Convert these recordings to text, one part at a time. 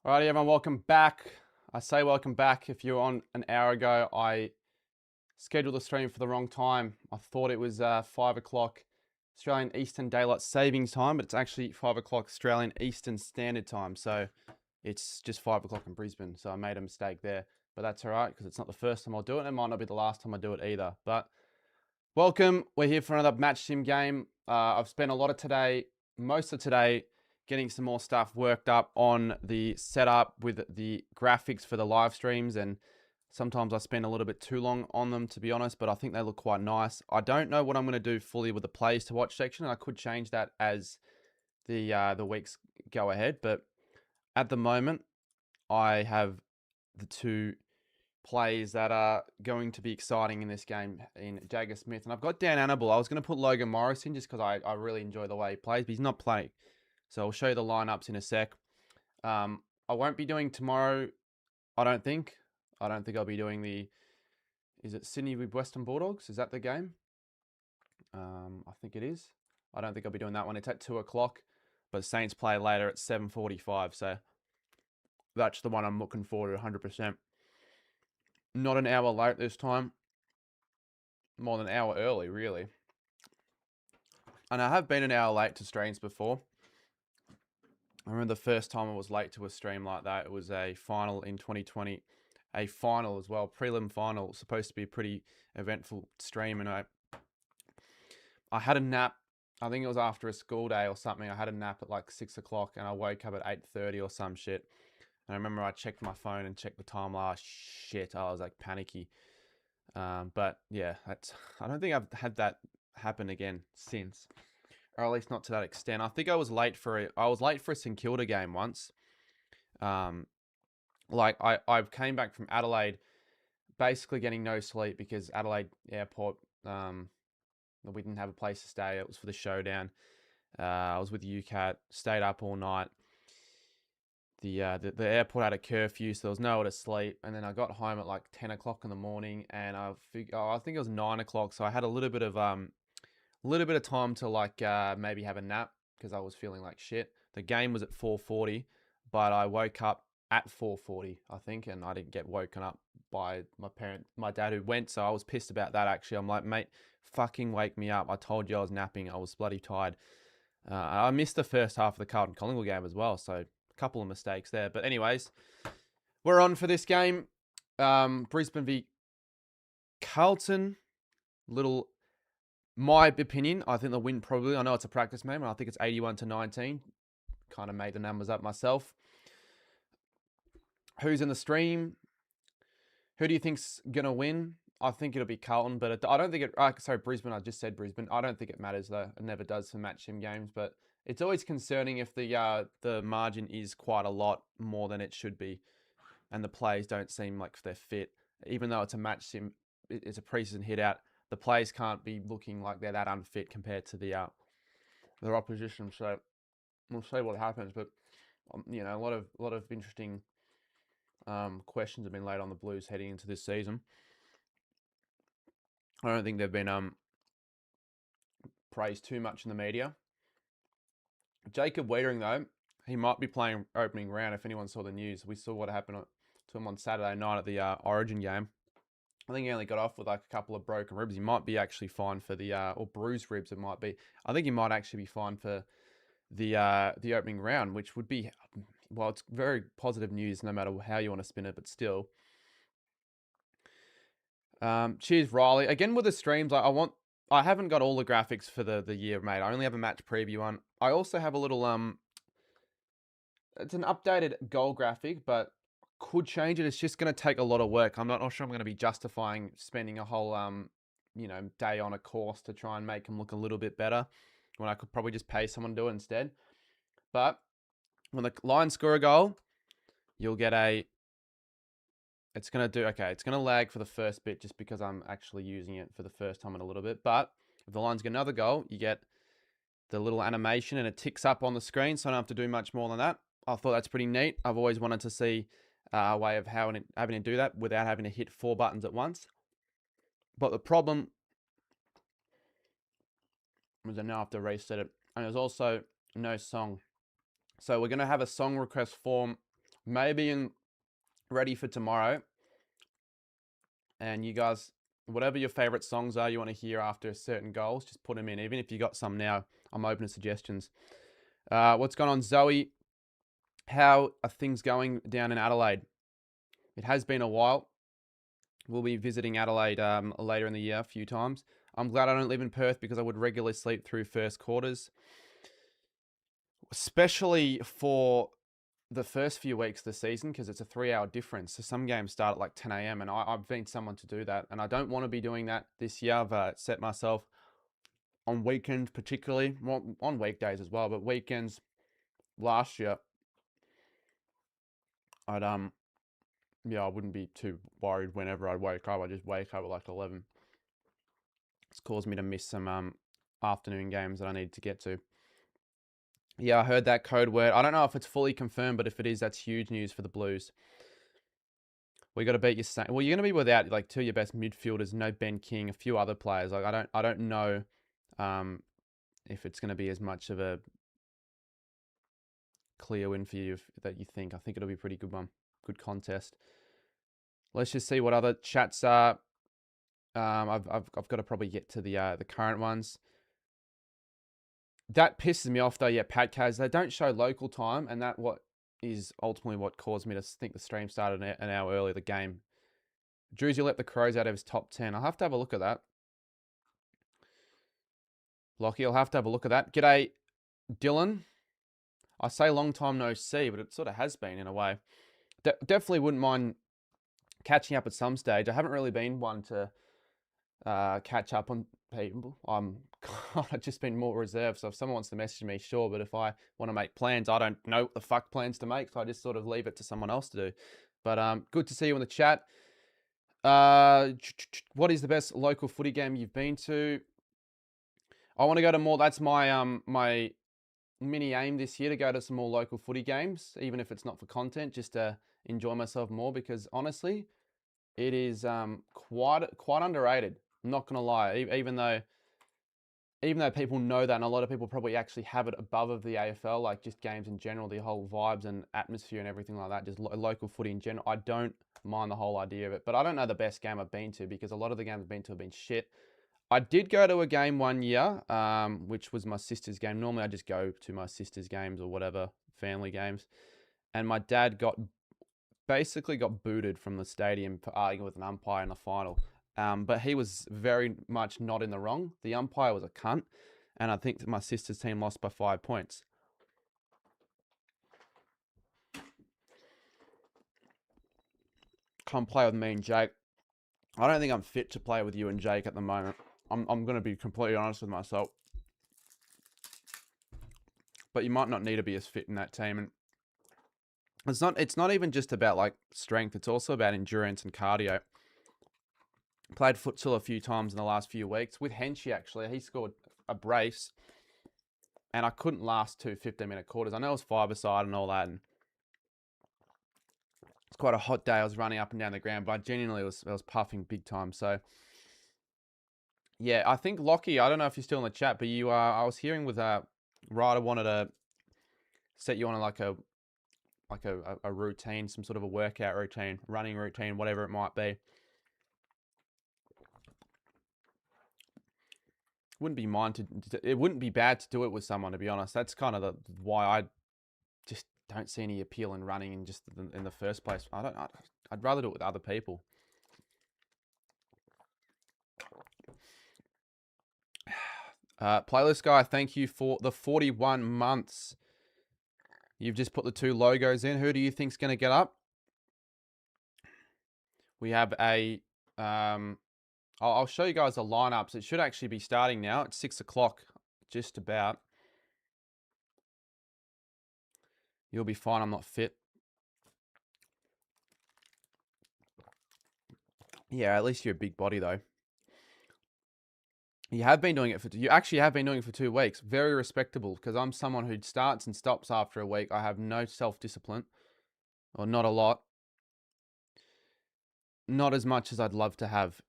Alrighty, everyone, welcome back. I say welcome back. If you're on an hour ago, I scheduled the stream for the wrong time. I thought it was 5 o'clock Australian Eastern Daylight Savings Time, but it's actually 5 o'clock Australian Eastern Standard Time. So it's just 5 o'clock in Brisbane. So I made a mistake there, but that's all right because it's not the first time I'll do it. And it might not be the last time I do it either. But welcome. We're here for another match sim game. I've spent a lot of today, most of today, getting some more stuff worked up on the setup with the graphics for the live streams, and sometimes I spend a little bit too long on them, to be honest, but I think they look quite nice. I don't know what I'm going to do fully with the plays to watch section. I could change that as the weeks go ahead, but at the moment I have the two plays that are going to be exciting in this game in Jagger Smith, and I've got Dan Annable. I was going to put Logan Morris in just because I really enjoy the way he plays, but he's not playing. So I'll show you the lineups in a sec. I won't be doing tomorrow, I don't think. I don't think I'll be doing is it Sydney with Western Bulldogs? Is that the game? I think it is. I don't think I'll be doing that one. It's at 2 o'clock, but Saints play later at 7:45. So that's the one I'm looking forward to 100%. Not an hour late this time. More than an hour early, really. And I have been an hour late to streams before. I remember the first time I was late to a stream like that. It was a final in 2020. A final as well, prelim final. Supposed to be a pretty eventful stream. And I had a nap. I think it was after a school day or something. I had a nap at like 6 o'clock and I woke up at 8:30 or some shit. And I remember I checked my phone and checked the time. Last shit, I was like panicky. But yeah, I don't think I've had that happen again since. Or at least not to that extent. I think I was late for a St Kilda game once. Like I came back from Adelaide, basically getting no sleep because Adelaide Airport, we didn't have a place to stay. It was for the showdown. I was with UCAT, stayed up all night. The airport had a curfew, so there was nowhere to sleep. And then I got home at like 10 o'clock in the morning, and I think it was 9 o'clock. So I had a little bit of time to like maybe have a nap because I was feeling like shit. The game was at 4:40, but I woke up at 4:40, I think, and I didn't get woken up by my dad who went. So I was pissed about that. Actually, I'm like, mate, fucking wake me up. I told you I was napping. I was bloody tired. I missed the first half of the Carlton Collingwood game as well, so a couple of mistakes there. But anyways, we're on for this game. Brisbane v Carlton. My opinion, I think they'll win probably. I know it's a practice game, and I think it's 81-19. Kind of made the numbers up myself. Who's in the stream? Who do you think's gonna win? I think it'll be Carlton, but I don't think it. Sorry, Brisbane. I just said Brisbane. I don't think it matters though. It never does for match sim games, but it's always concerning if the margin is quite a lot more than it should be, and the players don't seem like they're fit. Even though it's a match sim, it's a preseason hit out. The players can't be looking like they're that unfit compared to their opposition. So we'll see what happens. But a lot of interesting questions have been laid on the Blues heading into this season. I don't think they've been praised too much in the media. Jacob Wiedering, though, he might be playing opening round. If anyone saw the news, we saw what happened to him on Saturday night at the Origin game. I think he only got off with like a couple of broken ribs. He might be actually fine for or bruised ribs. It might be. I think he might actually be fine for the opening round, which would be, well, it's very positive news no matter how you want to spin it, but still. Cheers, Riley. Again with the streams, I haven't got all the graphics for the year, mate. I only have a match preview one. I also have a little it's an updated goal graphic, but could change it. It's just going to take a lot of work. I'm not sure I'm going to be justifying spending a whole day on a course to try and make them look a little bit better when I could probably just pay someone to do it instead. But when the Lions score a goal, you'll get it's going to lag for the first bit just because I'm actually using it for the first time in a little bit. But if the Lions get another goal, you get the little animation and it ticks up on the screen, so I don't have to do much more than that. I thought that's pretty neat. I've always wanted to see a way of having to do that without having to hit 4 buttons at once. But the problem was I now have to reset it. And there's also no song. So we're going to have a song request form maybe ready for tomorrow. And you guys, whatever your favorite songs are you want to hear after certain goals, just put them in. Even if you got some now, I'm open to suggestions. What's going on, Zoe? How are things going down in Adelaide? It has been a while. We'll be visiting Adelaide later in the year a few times. I'm glad I don't live in Perth because I would regularly sleep through first quarters, especially for the first few weeks of the season because it's a 3-hour difference. So some games start at like 10 a.m. and I've been someone to do that. And I don't want to be doing that this year. I've set myself on weekends particularly, well, on weekdays as well, but weekends last year, I wouldn't be too worried whenever I wake up. I just wake up at like 11. It's caused me to miss some afternoon games that I need to get to. Yeah, I heard that code word. I don't know if it's fully confirmed, but if it is, that's huge news for the Blues. We got to beat your. Well, you're going to be without like two of your best midfielders. No Ben King, a few other players. Like I don't know if it's going to be as much of a clear win for you that you think. I think it'll be a pretty good one. Good contest. Let's just see what other chats are. I've got to probably get to the current ones. That pisses me off though. Yeah, Padcas, they don't show local time, and that what is ultimately what caused me to think the stream started an hour early. The game. Druzy let the Crows out of his top 10. I'll have to have a look at that. Lockie, I'll have to have a look at that. G'day, Dylan. I say long time no see, but it sort of has been in a way. Definitely wouldn't mind catching up at some stage. I haven't really been one to catch up on people. I've just been more reserved. So if someone wants to message me, sure. But if I want to make plans, I don't know what the fuck plans to make. So I just sort of leave it to someone else to do. But good to see you in the chat. What is the best local footy game you've been to? I want to go to more. That's my my mini aim this year, to go to some more local footy games, even if it's not for content, just to enjoy myself more. Because honestly, it is quite underrated. I'm not gonna lie, even though people know that, and a lot of people probably actually have it above of the AFL, like just games in general, the whole vibes and atmosphere and everything like that, just local footy in general. I don't mind the whole idea of it, but I don't know the best game I've been to because a lot of the games I've been to have been shit. I did go to a game one year, which was my sister's game. Normally I just go to my sister's games or whatever, family games. And my dad basically got booted from the stadium for arguing with an umpire in the final. But he was very much not in the wrong. The umpire was a cunt. And I think that my sister's team lost by 5 points. Come play with me and Jake. I don't think I'm fit to play with you and Jake at the moment. I'm going to be completely honest with myself. But you might not need to be as fit in that team. And it's not even just about like strength. It's also about endurance and cardio. Played futsal a few times in the last few weeks. With Henchy, actually. He scored a brace. And I couldn't last 2 15-minute quarters. I know it was five-a-side and all that. And it's quite a hot day. I was running up and down the ground. But I genuinely was puffing big time. So... yeah, I think Lockie, I don't know if you're still in the chat, but you I was hearing with Ryder wanted to set you on like a routine, some sort of a workout routine, running routine, whatever it might be. It wouldn't be bad to do it with someone, to be honest. That's kind of why I just don't see any appeal in running in the first place. I'd rather do it with other people. Playlist guy, thank you for the 41 months. You've just put the 2 logos in. Who do you think's going to get up? We have a... I'll show you guys the lineups. It should actually be starting now. It's 6 o'clock, just about. You'll be fine. I'm not fit. Yeah, at least you're a big body, though. You have been doing it you actually have been doing it for 2 weeks. Very respectable, because I'm someone who starts and stops after a week. I have no self-discipline, or not a lot. Not as much as I'd love to have.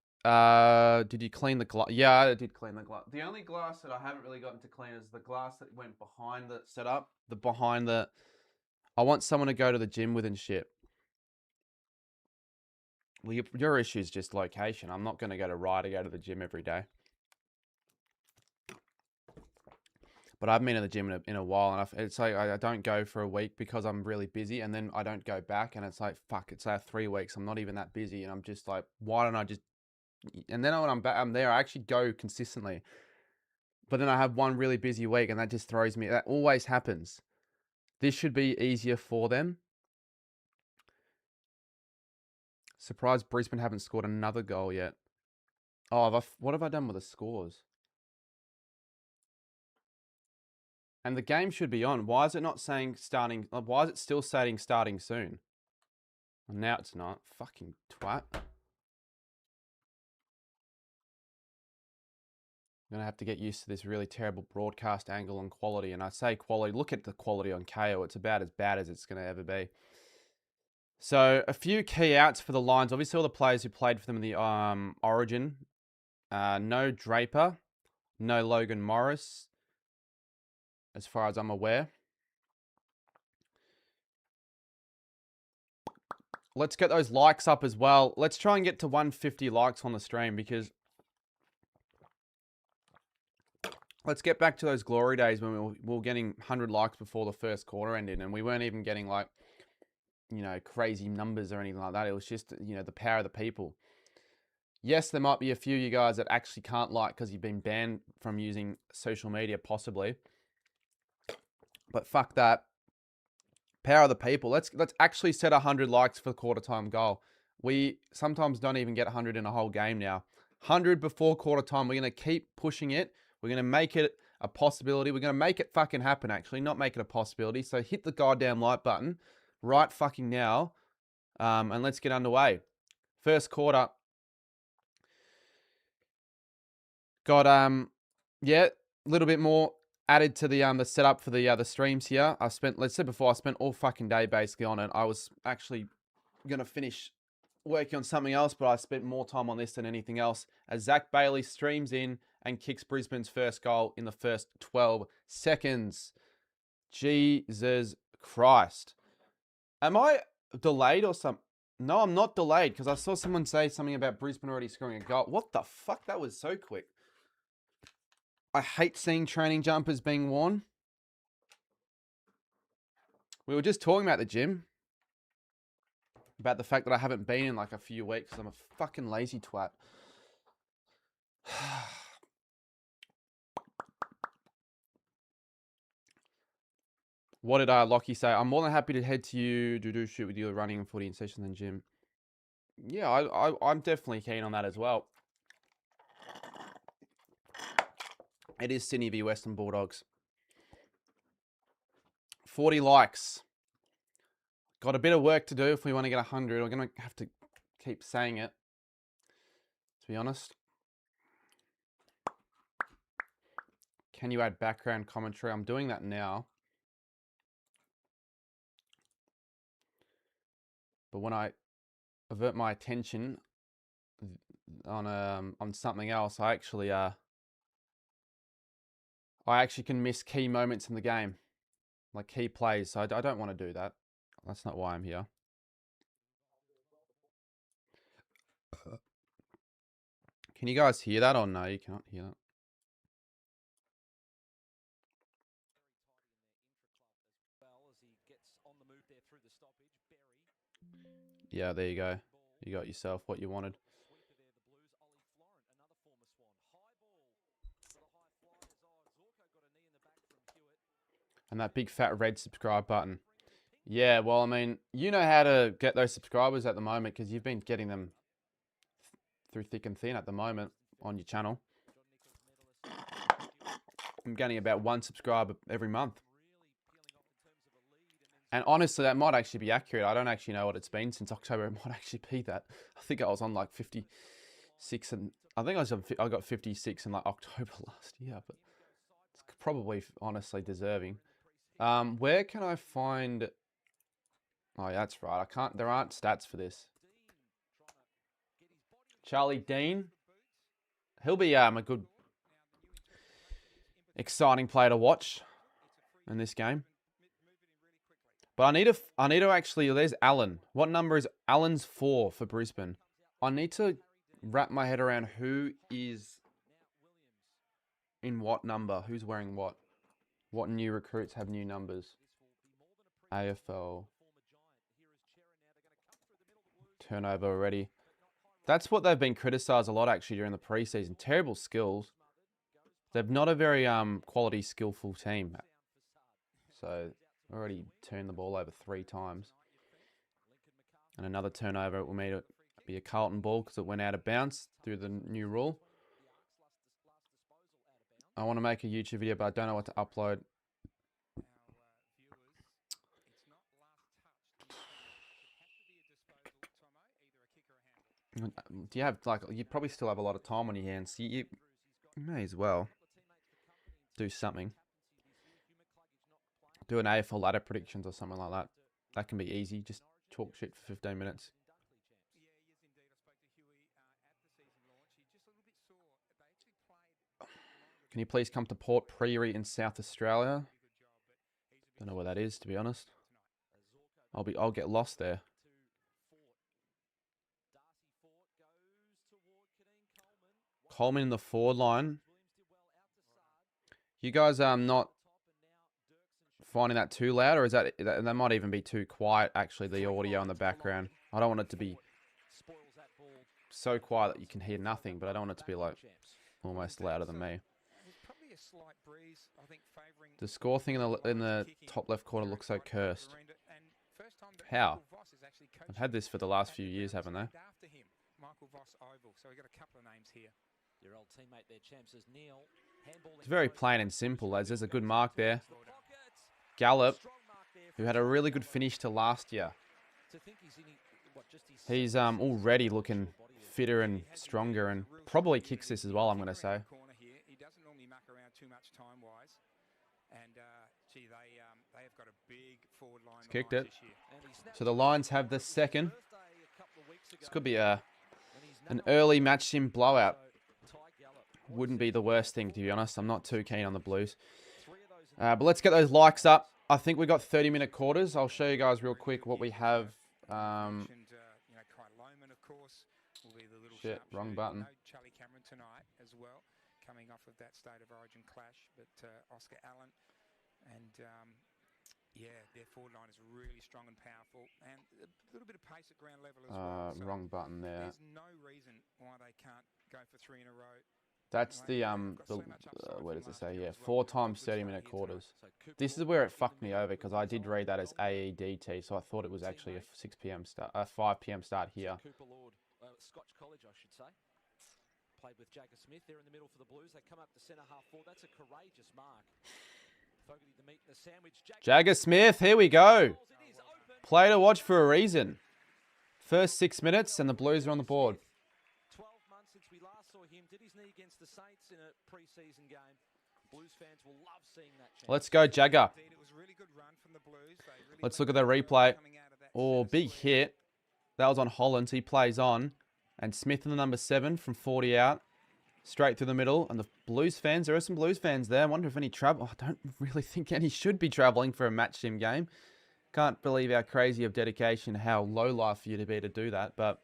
Did you clean the glass? Yeah, I did clean the glass. The only glass that I haven't really gotten to clean is the glass that went behind the setup, behind the I want someone to go to the gym with and shit. Well, your issue is just location. I'm not going to go to Rye to go to the gym every day. But I've been in the gym in a while, and it's like I don't go for a week because I'm really busy, and then I don't go back, and it's like, fuck, it's 3 weeks. I'm not even that busy, and I'm just like, why don't I just... And then when I'm back, I'm there, I actually go consistently. But then I have one really busy week, and that just throws me. That always happens. This should be easier for them. Surprised Brisbane haven't scored another goal yet. Oh, what have I done with the scores? And the game should be on. Why is it not saying starting? Why is it still saying starting soon? Well, now it's not. Fucking twat. I'm going to have to get used to this really terrible broadcast angle and quality. And I say quality, look at the quality on KO. It's about as bad as it's going to ever be. So a few key outs for the Lions. Obviously all the players who played for them in the Origin. No Draper. No Logan Morris, as far as I'm aware. Let's get those likes up as well. Let's try and get to 150 likes on the stream, because let's get back to those glory days when we were getting 100 likes before the first quarter ended, and we weren't even getting like, you know, crazy numbers or anything like that. It was just, you know, the power of the people. Yes, there might be a few of you guys that actually can't like because you've been banned from using social media, possibly. But fuck that. Power of the people. Let's actually set 100 likes for the quarter time goal. We sometimes don't even get 100 in a whole game now. 100 before quarter time. We're going to keep pushing it. We're going to make it a possibility. We're going to make it fucking happen, actually. Not make it a possibility. So hit the goddamn like button right fucking now. And let's get underway. First quarter. Got, yeah, a little bit more added to the setup for the streams here. I spent, let's say before, I spent all fucking day basically on it. I was actually going to finish working on something else, but I spent more time on this than anything else, as Zach Bailey streams in and kicks Brisbane's first goal in the first 12 seconds. Jesus Christ. Am I delayed or something? No, I'm not delayed, because I saw someone say something about Brisbane already scoring a goal. What the fuck? That was so quick. I hate seeing training jumpers being worn. We were just talking about the gym. About the fact that I haven't been in like a few weeks. I'm a fucking lazy twat. What did Lockie say? I'm more than happy to head to you, do shoot with you, running and footy in session than gym. Yeah, I'm definitely keen on that as well. It is Sydney v Western Bulldogs. 40 likes. Got a bit of work to do if we want to get 100. We're going to have to keep saying it, to be honest. Can you add background commentary? I'm doing that now. But when I avert my attention on something else, I actually can miss key moments in the game, like key plays. So I don't want to do that. That's not why I'm here. Can you guys hear that or no? You can't hear that. Yeah, there you go. You got yourself what you wanted. And that big fat red subscribe button. Yeah, well, I mean, you know how to get those subscribers at the moment, because you've been getting them through thick and thin at the moment on your channel. I'm getting about 1 subscriber every month. And honestly, that might actually be accurate. I don't actually know what it's been since October. It might actually be that. I think I was on like 56, and I think I got 56 in like October last year, but it's probably honestly deserving. Where can I find... Oh, yeah, that's right. I can't... There aren't stats for this. Charlie Dean. He'll be a good, exciting player to watch in this game. But I need to actually, there's Allen. What number is Allen's 4 for Brisbane? I need to wrap my head around who is in what number, who's wearing what. What new recruits have new numbers? AFL. Turnover already. That's what they've been criticised a lot actually during the preseason. Terrible skills. They've not a very quality, skillful team. So already turned the ball over 3 times. And another turnover will made it be a Carlton ball because it went out of bounds through the new rule. I want to make a YouTube video, but I don't know what to upload. Do you have, like, you probably still have a lot of time on your hands. You may as well do something. Do an AFL ladder predictions or something like that. That can be easy. Just talk shit for 15 minutes. Can you please come to Port Prairie in South Australia? Don't know where that is, to be honest. I'll get lost there. Coleman in the forward line. You guys not finding that too loud, or is that might even be too quiet? Actually, the audio in the background. I don't want it to be so quiet that you can hear nothing, but I don't want it to be like almost louder than me. The score thing in the top left corner looks so cursed. How? I've had this for the last few years, haven't I? It's very plain and simple, as there's a good mark there. Gallup, who had a really good finish to last year. He's already looking fitter and stronger, and probably kicks this as well, I'm going to say. He doesn't normally muck around too much time-wise. And, gee, they have got a big forward line. He's kicked it. So the Lions have the second. This could be an early match sim blowout. Wouldn't be the worst thing, to be honest. I'm not too keen on the Blues. But let's get those likes up. I think we got 30-minute quarters. I'll show you guys real quick what we have. Shit, wrong button. Charlie Cameron tonight as well, coming off of that State of Origin clash. But Oscar Allen and, yeah, their forward line is really strong and powerful. And a little bit of pace at ground level as well. So wrong button there. there's no reason why they can't go for 3 in a row. That's the where does it say? Yeah, 4 times 30-minute quarters. This is where it fucked me over because I did read that as AEDT, so I thought it was actually a 6 p.m. start, 5 p.m. start here. Scotch College, I should say. Played with Jagger Smith there in the middle for the Blues. They come up to centre half forward. That's a courageous mark. Fogarty the meat and the sandwich. Jagger Smith, here we go. Play to watch for a reason. First 6 minutes and the Blues are on the board. 12 months since we last saw him. Did his knee against the Saints in a pre-season game. Blues fans will love seeing that chance. Let's go, Jagger. It was a really good run from the Blues. Let's look at the replay. Oh, big hit. That was on Holland. He plays on. And Smith in the number 7 from 40 out. Straight through the middle. And the Blues fans, there are some Blues fans there. I wonder if any travel. I don't really think any should be travelling for a match sim game. Can't believe how crazy of dedication, how low life for you to be to do that. But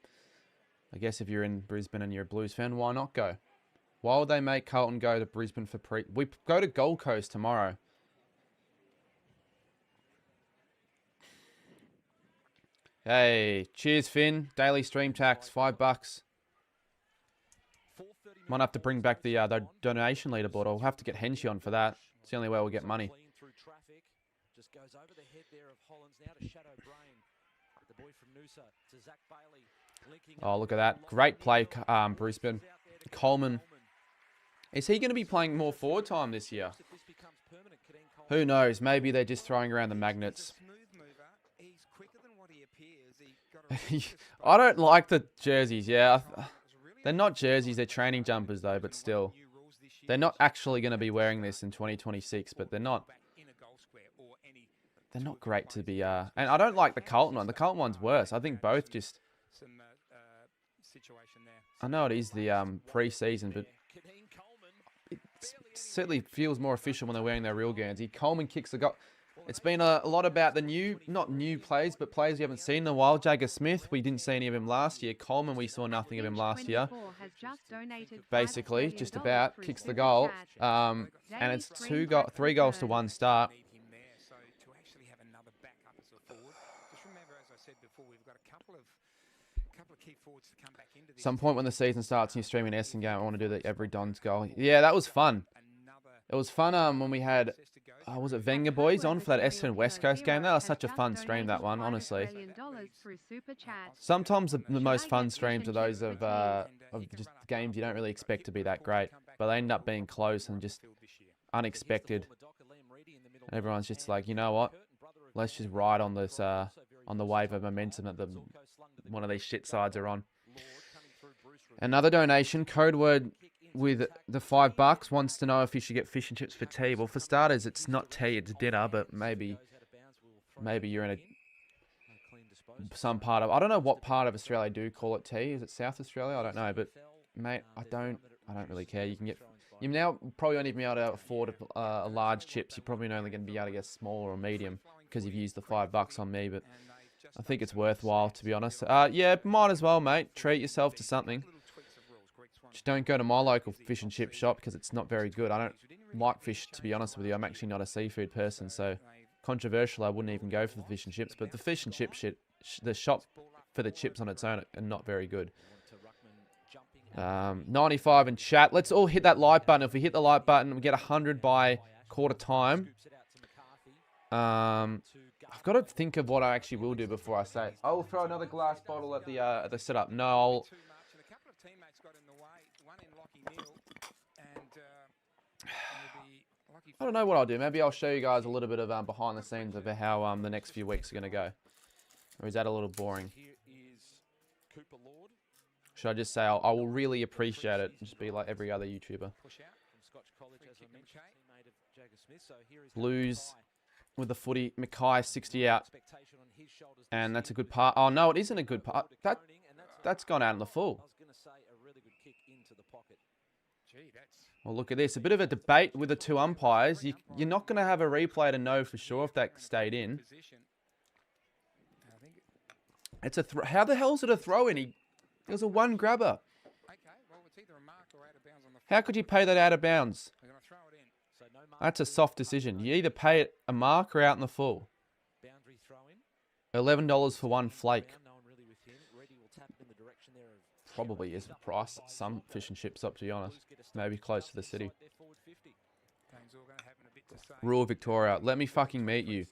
I guess if you're in Brisbane and you're a Blues fan, why not go? Why would they make Carlton go to Brisbane for we go to Gold Coast tomorrow. Hey, cheers, Finn. Daily stream tax, $5. Might have to bring back the donation leaderboard. I'll have to get Henshy on for that. It's the only way we'll get money. Just goes over the head there of Hollands now to Shadow Brain. The boy from Noosa to Zach Bailey. Oh, look at that. Great play, Brisbane. Coleman. Is he going to be playing more forward time this year? Who knows? Maybe they're just throwing around the magnets. I don't like the jerseys, yeah. They're not jerseys, they're training jumpers though, but still. They're not actually going to be wearing this in 2026, but they're not great to be, and I don't like the Carlton one. The Carlton one's worse. I think both just, I know it is the pre-season, but it certainly feels more official when they're wearing their real Guernsey. Coleman kicks the goal. It's been a lot about the not new players, but players we haven't seen in a while. Jagger Smith, we didn't see any of him last year. Coleman, we saw nothing of him last year. Basically, just about kicks the goal. And it's 3 goals to 1 start. Need him there. So to actually have another backup as a forward, just remember, as I said before, we've got a couple of key forwards to come back into this. Some point when the season starts and you're streaming Essendon game, I want to do the every Don's goal. Yeah, that was fun. It was fun when we had, was it Wenger boys on for that Essendon West Coast game? That was such a fun stream, that one, honestly. Sometimes the most fun streams are those of just games you don't really expect to be that great, but they end up being close and just unexpected. And everyone's just like, you know what? Let's just ride on this on the wave of momentum that one of these shit sides are on. Another donation, code word with the $5 wants to know if you should get fish and chips for tea. Well, for starters, it's not tea, it's dinner, but maybe you're in some part of, I don't know what part of Australia do call it tea. Is it South Australia? I don't know, but mate, I don't really care. You can get, you now probably won't even be able to afford a large chips. You're probably only going to be able to get small or medium because you've used the $5 on me, but I think it's worthwhile, to be honest. Yeah, might as well, mate. Treat yourself to something. Just don't go to my local fish and chip shop because it's not very good. I don't like fish, to be honest with you. I'm actually not a seafood person, so controversial, I wouldn't even go for the fish and chips. But the fish and chip shit, the shop for the chips on its own are not very good. 95 in chat. Let's all hit that like button. If we hit the like button, we get 100 by quarter time. I've got to think of what I actually will do before I say it. I will throw another glass bottle at the setup. No, I don't know what I'll do. Maybe I'll show you guys a little bit of behind the scenes of how the next few weeks are going to go. Or is that a little boring? Should I just say I will really appreciate it and just be like every other YouTuber? Blues with the footy. Mackay 60 out. And that's a good part. Oh, no, it isn't a good part. That's gone out in the full. Well, look at this. A bit of a debate with the two umpires. You're not going to have a replay to know for sure if that stayed in. It's a how the hell is it a throw in? It was a one grabber. How could you pay that out of bounds? That's a soft decision. You either pay it a mark or out in the full. $11 for one flake. Probably is the price. Some fish and chips up, to be honest. Maybe close to the city. Rural Victoria. Let me fucking meet you.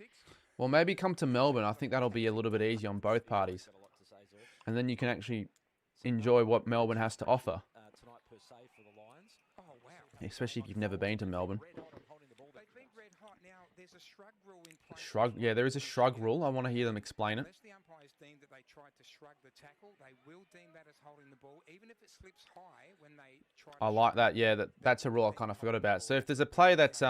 Well, maybe come to Melbourne. I think that'll be a little bit easier on both parties. And then you can actually enjoy what Melbourne has to offer. Especially if you've never been to Melbourne. Shrug, yeah, there is a shrug rule. I want to hear them explain it. The umpires deem that they tried to shrug the tackle. They will deem that as holding the ball, even if it slips high when they try. I like that. Yeah, that's a rule I kind of forgot about. So if there's a player that's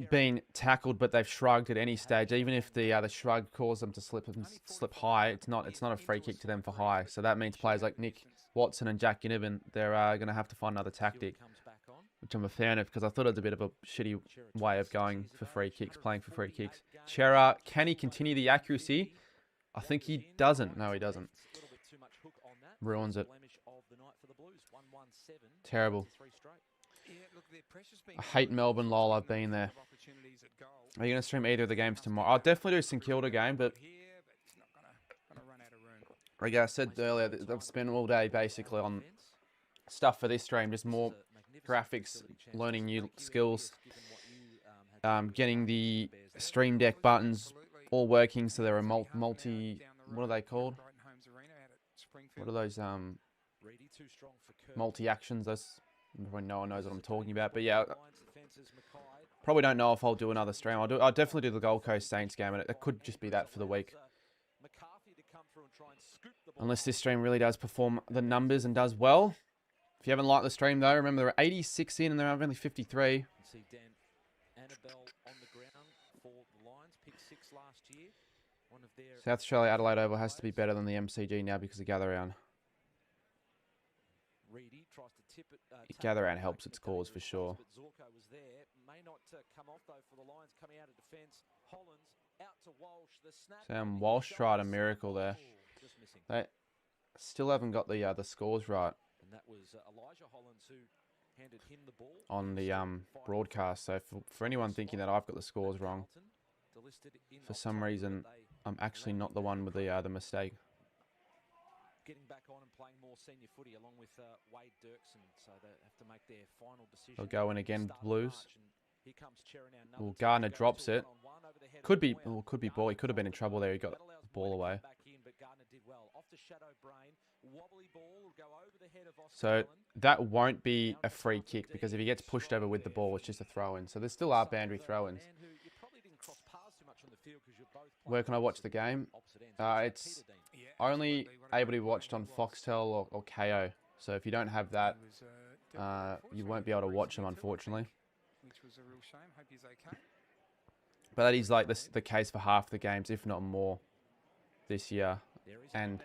been tackled but they've shrugged at any stage, even if the shrug caused them to slip high, it's not a free kick to them for high. So that means players like Nick Watson and Jack Ginnivan, they're going to have to find another tactic, which I'm a fan of because I thought it was a bit of a shitty way of going for free kicks, playing for free kicks. Chera, can he continue the accuracy? I think he doesn't. No, he doesn't. Ruins it. Terrible. I hate Melbourne, lol. I've been there. Are you going to stream either of the games tomorrow? I'll definitely do St Kilda game, but like I said earlier, I've spent all day basically on stuff for this stream, just more graphics, learning new skills, getting the Stream Deck buttons all working so they're a multi, what are they called? What are those multi-actions? Probably no one knows what I'm talking about, but yeah, probably don't know if I'll do another stream. I'll definitely do the Gold Coast Saints game, and it could just be that for the week. Unless this stream really does perform the numbers and does well. If you haven't liked the stream though, remember there are 86 in and there are only 53. South Australia Adelaide Oval has to be better than the MCG now because of gather round. Gather round helps its cause for sure. may not come off though for the Lions coming out of defence. Hollands out to Walsh. The snap. Sam Walsh tried a miracle there. Just missing. They still haven't got the scores right And that was Elijah Hollands who handed him the ball on the broadcast. So for anyone thinking that I've got the scores wrong, for some reason I'm actually not the one with the mistake. Getting back on and playing more senior footy along with Wade Dirksen, so they have to make their final decision. They'll go in again, Start of Blues. March, and here comes Cherry now, Well, number 10, Gardner goes drops to a it. one-on-one over the head of Could be, Boyer. could be ball. He could have been in trouble there. He got That allows the ball Boyer to away. come back in, but Gardner did well. Off to Shadow Brain, wobbly ball will go over the head of Oscar So Allen. that won't be a free kick because if he gets pushed over with the ball, it's just a throw-in. So there still are boundary throw-ins. Man who you probably didn't cross paths too much on the field because you're both Where can I playing watch the game? opposite ends. It's only able to be watched on Foxtel or KO. So if you don't have that, you won't be able to watch them, unfortunately. Which was a real shame. Hope he's okay. But that is like the case for half the games, if not more, this year and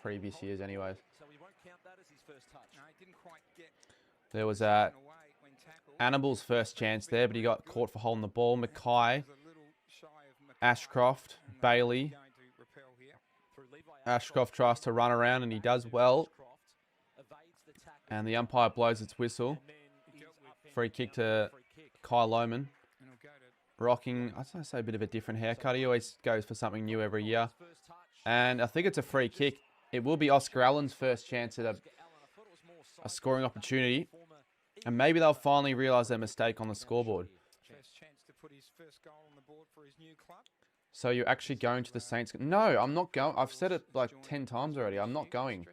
previous years anyways. So we won't count that as his first touch. No, he didn't quite get There was away when tackled. Annabelle's first chance there, but he got caught for holding the ball. Mackay, Was a little shy of Mackay, Ashcroft, and Bailey. going to repel here. Through Levi Ashcroft tries to run around and he does well. Ashcroft evades the tackle. And the umpire blows its whistle. And then he's upended Free kick down to for a free kick. Kyle Lohman. And he'll go to Rocking, I was going to say a bit of a different haircut. He always goes for something new every year. First touch. And I think it's a free kick. It will be Oscar Allen's first chance at Oscar Allen, I thought it was more a scoring opportunity. former And maybe they'll finally realise their mistake on the scoreboard. first chance to put his first goal on the board for his new club. So you're actually going to the Saints? No, I'm not going. I've said it like 10 times already. I'm not going.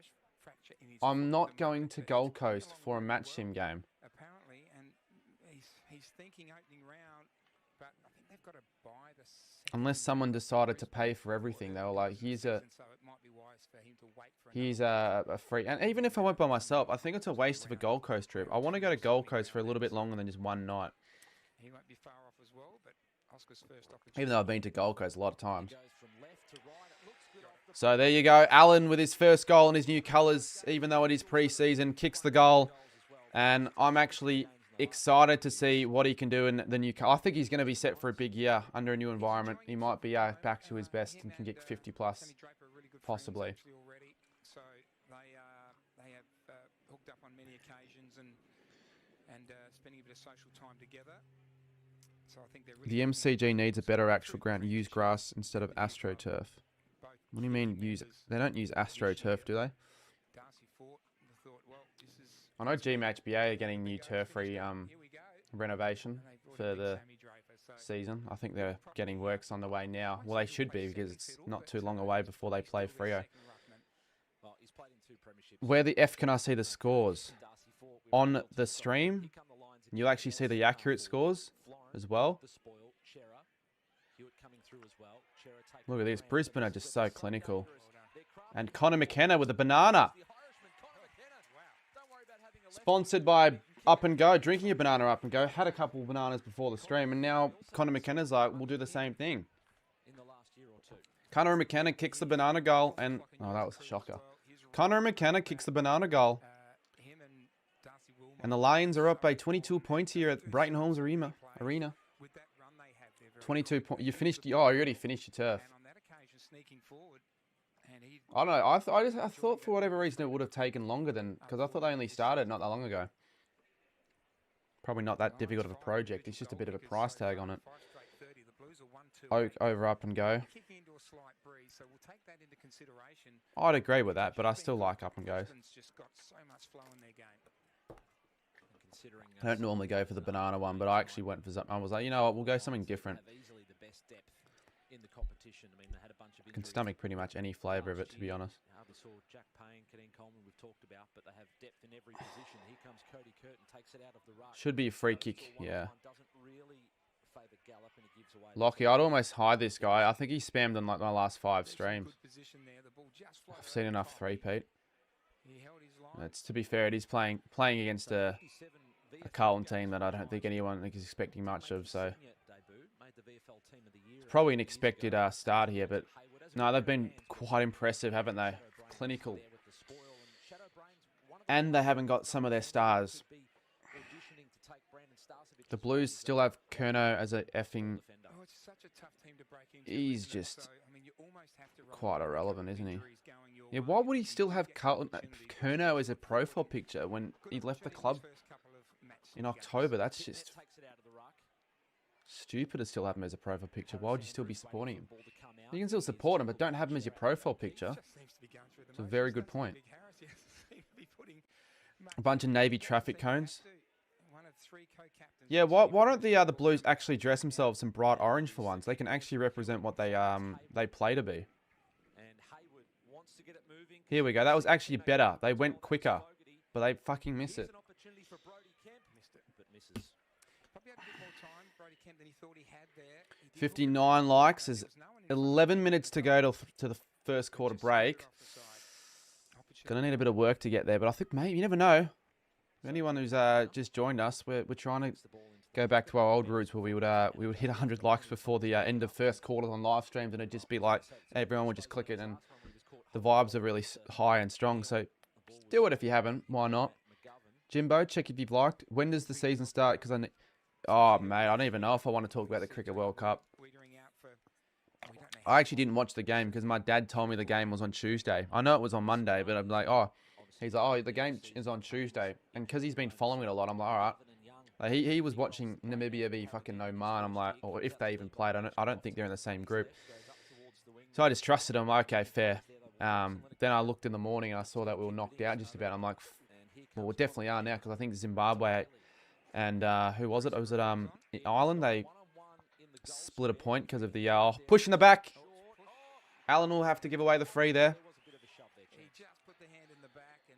I'm not going to Gold Coast for a match sim game. Apparently, and he's thinking opening round, but I think they've got to buy the second Unless someone decided to pay for everything. They were like, here's a season, so it might be wise for him to wait for here's a free. And even if I went by myself, I think it's a waste of a Gold Coast trip. I want to go to Gold Coast for a little bit longer than just one night. He won't be far off as well, but Oscar's first opportunity. Even though I've been to Gold Coast a lot of times. goes from left to right. It looks good off the So there you go. Allen with his first goal in his new colours, even though it is pre-season, kicks the goal. And I'm actually excited to see what he can do in the new colour. I think he's going to be set for a big year under a new environment. He might be back to his best and can get 50 plus. Sammy Draper are really good Possibly. friends actually already, so they have hooked up on many occasions and spending a bit of social time together. So I think they're really The MCG needs a better actual ground. Use grass instead of AstroTurf. both What do you mean use? They don't use AstroTurf, do they? Darcy Fort thought, well, this is I know GMHBA are getting new turf-free here we go. renovation And they brought for in the Sammy Draper, so season. I think they're getting works on the way now. Well, they should be because it's not too long away before they play Freo. Well, he's played in 2 premierships. Where the F can I see the scores? Darcy Fort with On results the as well. stream, Here come the Lions you'll again. actually see the Centre half accurate forward. scores Florence as well. the spoil. Chera. Hewitt coming through as well. Chera taking Look at the this. ground. Brisbane are This just is so so clinical. dangerous. They're crafty. And Connor McKenna with a banana. The Irishman, Connor McKenna. Don't worry about having a left Sponsored by Up and Go. Drinking a banana Up and Go. Had a couple of bananas before the stream. And now Connor McKenna's like, we'll do the same thing. in the last year or 2. Connor McKenna kicks the banana goal. And, oh, that was a shocker. Connor McKenna kicks the banana goal. Him and Darcy Wilmot, And the Lions are up by 22 points here at Brighton Holmes Arena. with that run they have, they're very 22 good. points. You finished. Oh, you already finished your turf. And on that occasion, sneaking forward, and he I don't know. I thought for whatever reason it would have taken longer than because I thought they only started not that long ago. Probably not that difficult of a project. It's just a bit of a price tag on it. 5 straight 30. The Blues are 1-2. Oak over Up and Go. Kicking into a slight breeze, so we'll take that into consideration. I'd agree with that, but I still like Up and Go. Brisbane's just got so much flow in their game. And considering I don't normally go for the banana one, but I actually went for something. I was like, you know what, we'll go something different. have easily the best depth in the competition. I mean, they had a bunch of Can injuries stomach pretty much any flavour of it, last to be year. honest. Hardly saw Jack Payne, Kadeen Coleman we've talked about, but they have depth in every position. Here comes Cody Curtin, takes it out of the ruck. Should be a free Goes kick, for a yeah. one-on-one, doesn't really favour Gallup and he gives away. Lockie, I'd almost hide this guy. I think he spammed on like my last 5 There's some streams. good position there. The ball just floated I've seen over enough the top. three-peat. He held his line. It's to be fair, it is playing against a 57 a Carlton team that I don't think anyone is expecting much of. So It's probably an expected start here, but no, they've been quite impressive, haven't they? Clinical. And they haven't got some of their stars. The Blues still have Curnow as a effing... Oh, it's such a tough team to break into. He's isn't it? just So, I mean, you almost have to quite rely on irrelevant, isn't he? injuries going your Yeah, way, why would he and still you have get the Carlton, opportunity to Curnow as a put profile forward. picture when Good he left the opportunity in club his first couple of match in games. October? That's just Takes it out of the ruck. stupid to still have him as a profile picture. Why would you still be supporting him? Ball to come out. You can still support him, but don't have him as your profile picture. Just seems to be going through the It's a very motions, good doesn't he, point. Big Harris? Yes, seems to be putting A bunch of much navy into traffic it. They have cones. to. One of 3 co-captains Yeah, this why year don't the for other Blues actually dress themselves in bright orange for once? They can actually represent what they play to be. And Hayward wants to get it moving. Here we go. That was actually better. They went quicker, but they fucking miss Here's it. an opportunity for Brody Kemp. Missed it. But misses. Probably had a bit more time, Brody Kemp, than he thought he had there. He did hook it 59 up, likes. there There's was no one in front of 11 him. minutes to go to the first quarter Just scored it break. off the side. Gonna need a bit of work to get there, but I think maybe you never know. Anyone who's just joined us, we're trying to go back to our old roots where we would hit 100 likes before the end of first quarters on live streams, and it'd just be like everyone would just click it, and the vibes are really high and strong. So do it if you haven't. Why not? Jimbo, check if you've liked. When does the season start? Because oh mate, I don't even know if I want to talk about the Cricket World Cup. Withering out for, we don't know how I actually didn't watch the game because my dad told me the game was on Tuesday. I know it was on Monday, but I'm like, oh. He's like, oh, the game is on Tuesday. And because he's been following it a lot, I'm like, all right. Like, he was watching Namibia v fucking Oman. I'm like, or if they even played, I don't think they're in the same group. So I just trusted him. Like, okay, fair. Then I looked in the morning and I saw that we were knocked out just about. I'm like, well, we definitely are now because I think Zimbabwe and who was it? Was it Ireland? They split a point because of the push in the back. Allen will have to give away the free there. he just put the hand in the back and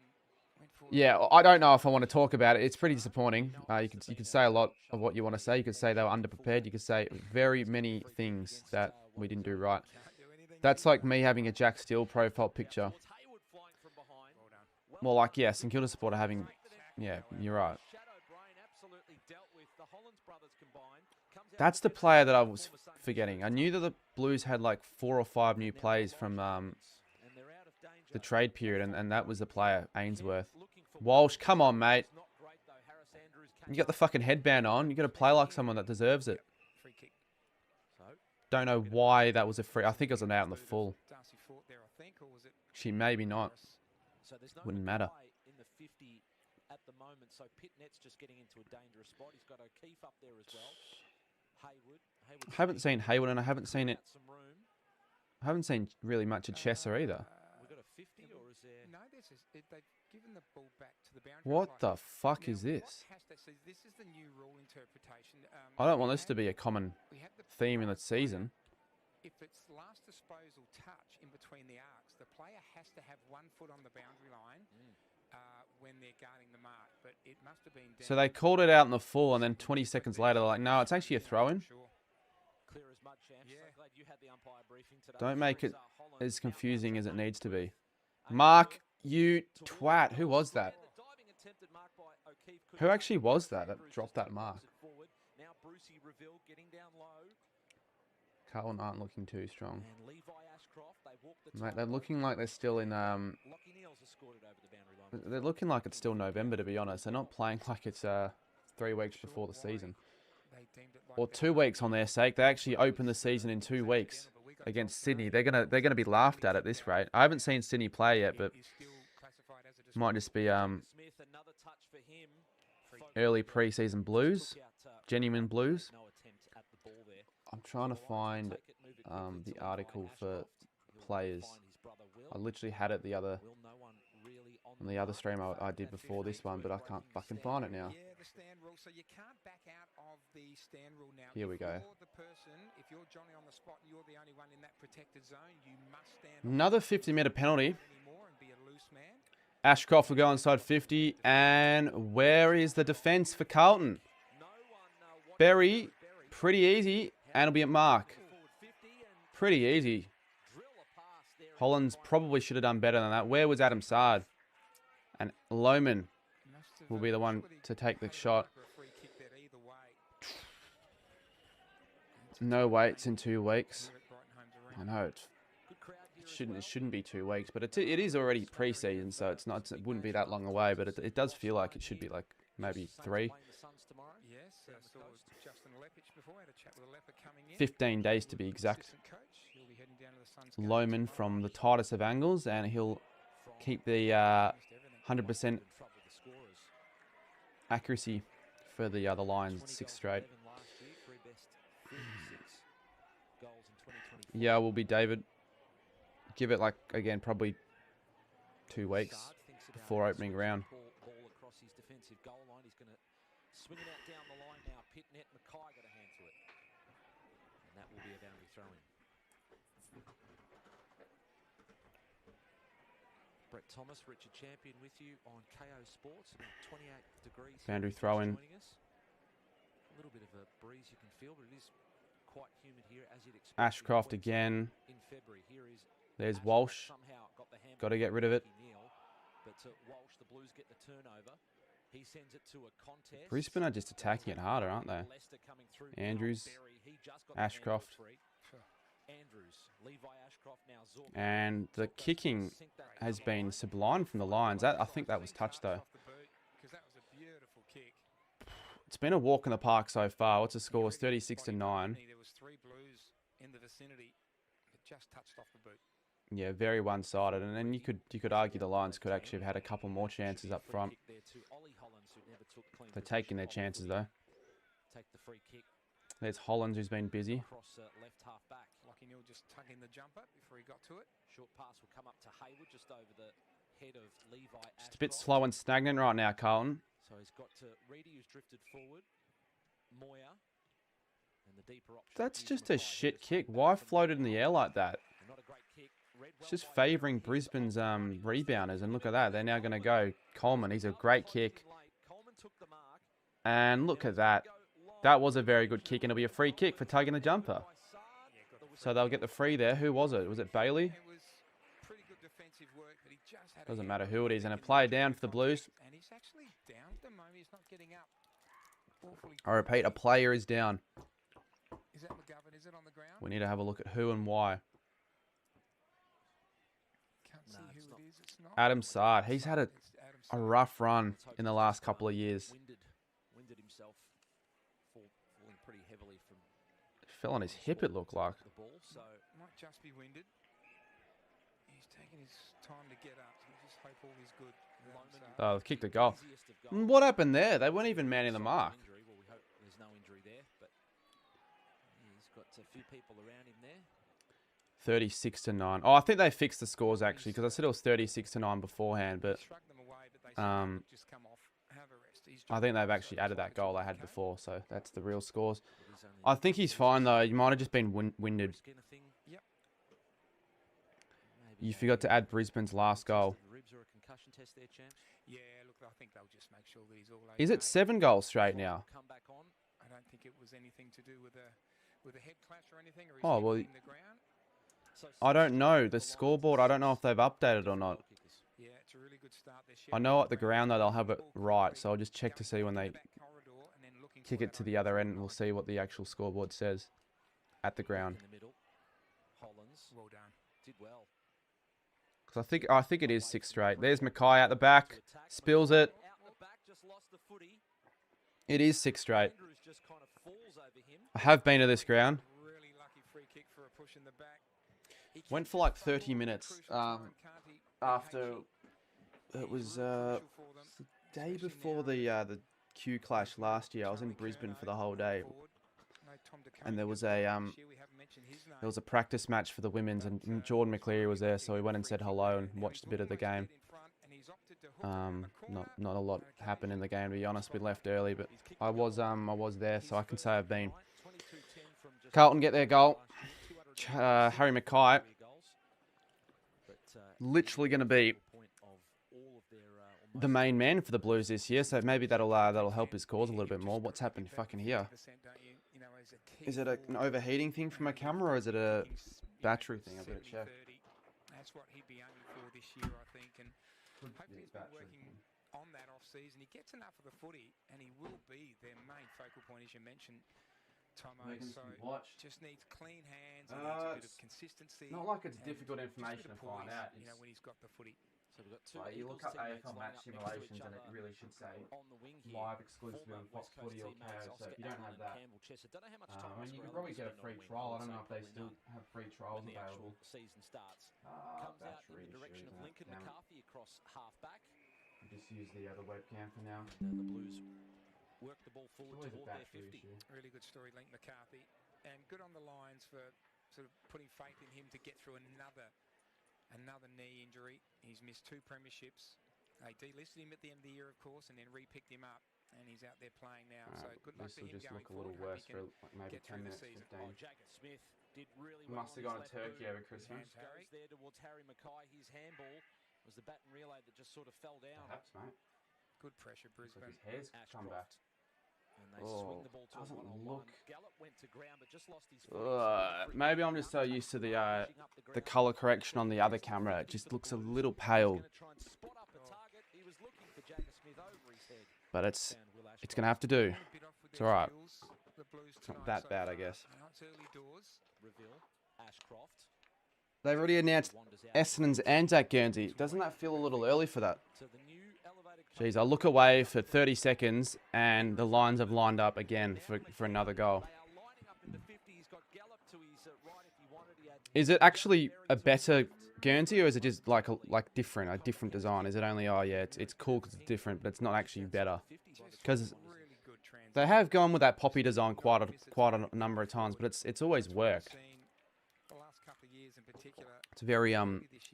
went for Yeah, I don't know if I want to talk about it. It's pretty disappointing. You could say a lot of what you want to say. You could say they were underprepared. You could say very many things that we didn't do right. That's like me having a Jack Steele profile picture. More like, yeah, St Kilda supporter having... Yeah, you're right. That's the player that I was forgetting. I knew that the Blues had like 4 or 5 new plays from the trade period, and that was the player, Ainsworth. Walsh, come on, mate. You got the fucking headband on. You got to play like someone that deserves it. free kick. Don't know why that was a free. I think it was an out in the full. Darcy fought there, I think, or was it She maybe not. So there's no Wouldn't matter. reply in the 50 at the moment. So Pitnet's just getting into a dangerous spot. He's got O'Keefe up there as well. Hayward. I haven't seen Hayward, and I haven't seen it. Some room. I haven't seen really much of Chesser either. We got a 50, or is there? No, they've given the ball back to the boundary. What line. the fuck Now, is this? what has to, so this is the new rule interpretation. I don't we want this to had- be a common we had the theme in the player, season. If it's last disposal touch in between the arcs, the player has to have 1 foot on the boundary line when they're guarding the mark. But it must have been. So they called it out in the full, and then 20 seconds later, they're like, no, it's actually a throw-in. Sure. Clear as mud, champs. Yeah. So glad you had the umpire briefing today. Don't make it Holland as out confusing as it wide. needs to be. Mark, you twat. Who was that? And the diving attempted mark by O'Keefe couldn't Who go. actually was that Andrews just dropped that moves mark? it forward. Now Brucey Reville getting down low. Carlton aren't looking too strong. And Levi Ashcroft, they walk the Mate, they're tightrope. looking like they're still in... Lockie Neals has scored it over the boundary line. They're looking like it's still November, to be honest. They're not playing like it's 3 weeks before the season. They deemed it like Or that. 2 weeks on their sake. They actually open the season in 2 weeks against Sydney. They're gonna be laughed at this rate. I haven't seen Sydney play yet, but Is still classified as a might just be Smith, another touch for him. early pre-season blues, Took out, genuine blues. no attempt at the ball there. I'm trying to find Take it, move it quickly the to Levi article for Ashcroft. He'll players. find his brother I Will. literally had it the other Will, no one really on the other stream I did before this one, but I can't fucking find it now. Yeah, the stand rule. So you can't back out of the stand rule now. Here we If go. you're the person, if you're Johnny on the spot and you're the only one in that protected zone, you must stand on Another the field 50-metre penalty. anymore and be a loose man. Ashcroft will go inside 50, and where is the defence for Carlton? No one watching Berry, pretty easy, and it'll be at mark. forward 50 and Pretty easy. drill a pass there. Hollands probably should have done better than that. Where was Adam Sard? And Lohman Must have, will be the one surely to take the paid shot. for a free kick there either way. No weights in 2 weeks. Here at Brighton Homes I Arena. know Good crowd here as it well. shouldn't be 2 weeks, but it is already pre-season, so it wouldn't be that long away. But it does feel like it should be like maybe Saints 3. playing the Suns tomorrow. saw Justin Lepich before. I had a chat with a leper coming in. 15 days to be exact. Assistant coach. He'll be heading down to the Suns game Loman tomorrow. from the tightest of angles, and he'll keep the 100% accuracy for the Lions 6 straight. Yeah, will be David. Give it like, again, probably 2 weeks before opening round. Ball across his defensive goal line. He's going to swing it out down the line now. Pitnet, Mackay got a hand to it. And that will be a boundary throw-in. Brett Thomas, Richard Champion with you on KO Sports. About 28 degrees. Boundary throw-in. A little bit of a breeze you can feel, but it is quite humid here as you'd expect. Ashcroft again. In February. Here is There's Walsh. Got to get rid of it. But Walsh, the Blues get the turnover. He sends it to a contest. Brisbane are just attacking it harder, aren't they? Andrews, Ashcroft. Andrews, Levi Ashcroft now Zork. And the kicking has been sublime from the Lions. I think that was touch, though. It's been a walk in the park so far. What's the score? It's 36-9. There was 3 Blues in the vicinity that just touched off the boot. Yeah, very one-sided, and then you could argue the Lions could actually have had a couple more chances up front. They're taking their chances though. Take the free kick. There's Hollands, who's been busy. Across left half back. Lockie Neal just tugging the jumper before he got to it. Short pass will come up to Hayward just over the head of Levi Ashcroft. Just a bit slow and stagnant right now, Carlton. So he's got to Reedy, who's drifted forward. Moya. And the deeper option. That's just a shit kick. Why float it in the air like that? Not a great kick. It's just favouring Brisbane's rebounders. And look at that. They're now going to go Coleman. He's a great kick. And look at that. That was a very good kick. And it'll be a free kick for tugging the jumper. So they'll get the free there. Who was it? Was it Bailey? Doesn't matter who it is. And a play down for the Blues. I repeat, a player is down. Is that McGovern? Is it on the ground? We need to have a look at who and why. Can't see who it is. It's not. Adam Sard. He's had a rough run in the last couple of years. Winded himself, falling pretty heavily from. Fell on his hip, it looked like. The ball, so might just be winded. He's taking his time to get up. We just hope all is good. Oh, they've kicked a goal. What happened there? They weren't even manning the mark. Well, we hope there's no injury there, but he's got a few people around him there. 36-9. Oh, I think they fixed the scores actually, because I said it was 36-9 beforehand, but I think they've actually added that goal they had before, so that's the real scores. I think he's fine though. You might have just been winded. You forgot to add Brisbane's last goal. Yeah, look, I think they'll just make sure that he's all okay. Is it 7 goals straight now? I don't think it was anything to do with a head clash or anything. Or Oh, well, the ground. I don't know. The scoreboard, I don't know if they've updated or not. Yeah, it's a really good start. I know at the ground though they'll have it right, so I'll just check to see when they kick it to the other end and we'll see what the actual scoreboard says at the ground. Well done. Did well. Because I think it is 6 straight. There's Mackay at the back, spills it. It is 6 straight. I have been to this ground. Really lucky free kick for a push in the back. Went for like 30 minutes after it was the day before the Q clash last year. I was in Brisbane for the whole day, and there was a practice match for the women's, and Jordan McCleary was there, so we went and said hello and watched a bit of the game. Not a lot happened in the game, to be honest. We left early, but I was there, so I can say I've been. Carlton get their goal. Harry Mackay, literally going to be the main man for the Blues this year, so maybe that'll help his cause a little bit more. What's happened fucking here? Is it an overheating thing from a camera, or is it a battery thing? I've got to check. That's what he'd be aiming for this year, I think, and hopefully he's been working on that off-season. He gets enough of the footy, and he will be their main focal point, as you mentioned, Tomo. So just needs clean hands, and needs a bit of consistency. Not like it's difficult information to find out. You know, when he's got the footy. So we've got two You Eagles look up teammates AFL lining match up next to simulations each and it other really should say on the wing here. live exclusively Former on Fox West Coast Footy or teammates KO. So Oscar if you don't Allen have and that, Campbell Chester. Don't know how much I time mean, Oscar you could Allen probably will get a spend on free the wing. trial. I would don't say know if they probably still none have free when trials the actual available. season starts. Comes out in Battery the direction issue, of isn't it? Lincoln Damn it. McCarthy across half-back. Just use the other webcam for now. And the Blues work the ball It's forward always a toward their battery 50. issue. Really good story, Link McCarthy. And good on the lines for sort of putting faith in him to get through another knee injury. He's missed 2 premierships. They delisted him at the end of the year, of course, and then re-picked him up. And he's out there playing now. So good luck This to will him just going look a little forward. worse for like maybe get 10 through the minutes, season. 15. Oh, Jagger Smith did really well. Must have gone on to his left Turkey boot. over Christmas. Goes there towards Harry Mackay. His handball was the bat and relay that just sort of fell down. Perhaps, mate. Good pressure, Looks Brisbane. like his hair's come back. And they swing the ball to a Doesn't one-on-one. look. Gallup went to ground, but just lost his footing. Maybe I'm just so used to the color correction on the other camera. It just looks a little pale. But it's gonna have to do. It's all right. It's not that bad, I guess. They've already announced Essendon's Anzac Guernsey. Doesn't that feel a little early for that? Jeez, I look away for 30 seconds and the lines have lined up again for another goal. Is it actually a better Guernsey or is it just like a different design? Is it only, oh yeah, it's cool because it's different, but it's not actually better? Because they have gone with that poppy design quite a number of times, but it's always worked. It's very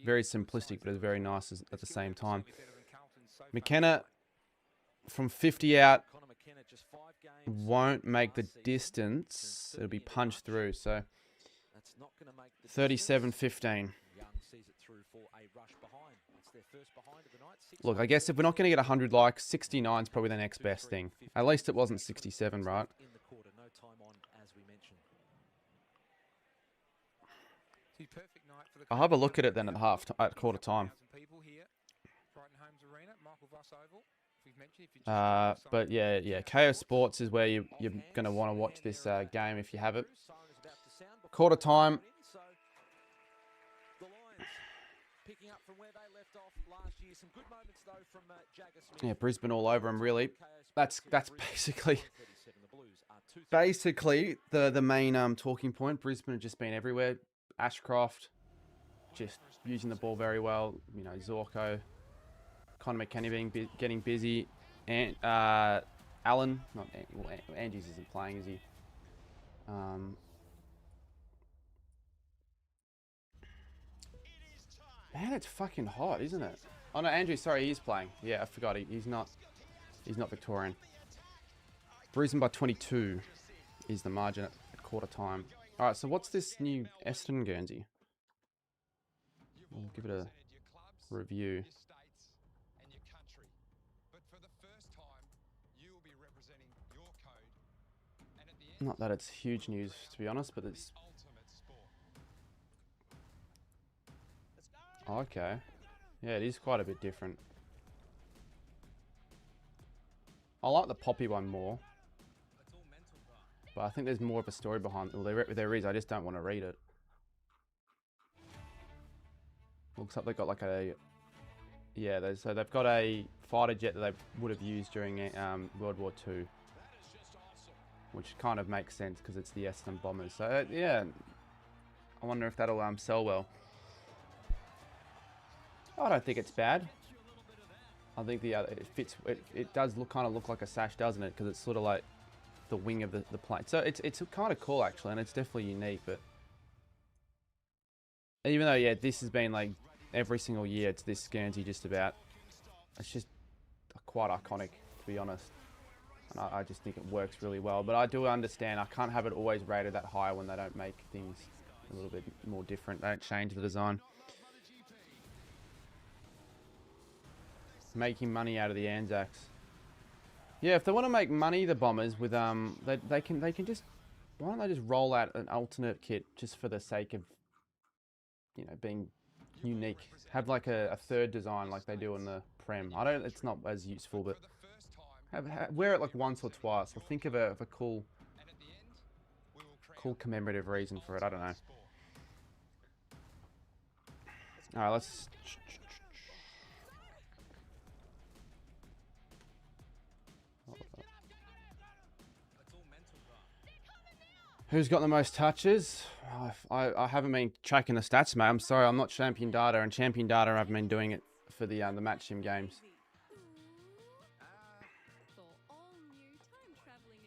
very simplistic, but it's very nice at the same time. McKenna from 50 out won't make the distance. It'll be punched through. So 37-15. Look, I guess if we're not going to get 100 likes, 69 is probably the next best thing. At least it wasn't 67, right? I'll have a look at it then at quarter time. But yeah, KO Sports is where you're going to want to watch this game if you have it. Quarter time. Yeah, Brisbane all over them, really. That's basically the main talking point. Brisbane have just been everywhere. Ashcroft just using the ball very well. You know, Zorko, Connor McKenna getting busy, and Allen, Andrews isn't playing, is he? Man, it's fucking hot, isn't it? Oh no, Andrews, sorry, he's playing. Yeah, I forgot. He's not Victorian. Brisbane by 22 is the margin at quarter time. All right, so what's this new Essendon Guernsey? We'll give it a review. Not that it's huge news, to be honest, but it's... Okay. Yeah, it is quite a bit different. I like the poppy one more. But I think there's more of a story behind it. Well, there is, I just don't want to read it. Looks like they've got like a... Yeah, so they've got a fighter jet that they would have used during World War II. Which kind of makes sense because it's the Essendon Bombers. So yeah, I wonder if that'll sell well. I don't think it's bad. I think it fits. It does kind of look like a sash, doesn't it? Because it's sort of like the wing of the plane. So it's kind of cool actually, and it's definitely unique. But even though yeah, this has been like every single year, it's this Guernsey just about. It's just quite iconic, to be honest. And I just think it works really well. But I do understand I can't have it always rated that high when they don't make things a little bit more different. They don't change the design. Making money out of the Anzacs. Yeah, if they want to make money, the Bombers, with they can just... Why don't they just roll out an alternate kit just for the sake of, you know, being unique? Have like a third design like they do in the Prem. It's not as useful, but... wear it like once or twice. Or think of a cool commemorative reason for it. I don't know. All right, let's Who's got the most touches? I haven't been tracking the stats, mate. I'm sorry, I'm not Champion Data, and Champion Data haven't been doing it for the match sim games.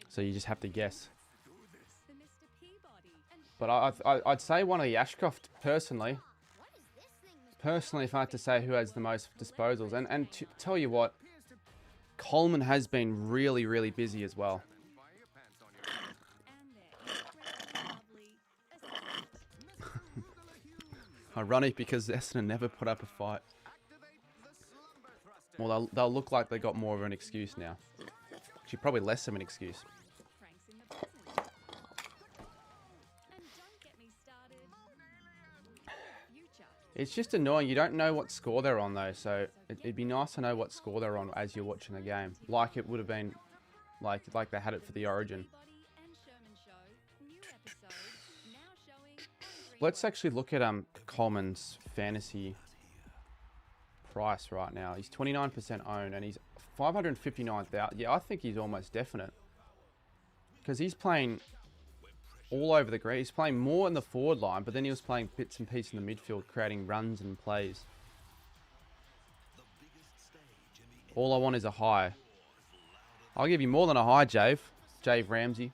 So you just have to guess. But I'd say one of the Ashcroft personally. Personally, if I had to say who has the most disposals, and to tell you what, Coleman has been really, really busy as well. Ironic because Essendon never put up a fight. Well, they'll look like they got more of an excuse now. Actually, probably less of an excuse. It's just annoying. You don't know what score they're on though, so it'd be nice to know what score they're on as you're watching the game, like it would have been, like they had it for the Origin. Let's actually look at Coleman's fantasy price right now. He's 29% owned and he's 559,000. Yeah, I think he's almost definite because he's playing all over the green. He's playing more in the forward line, but then he was playing bits and pieces in the midfield, creating runs and plays. All I want is a high. I'll give you more than a high, Jave Ramsey.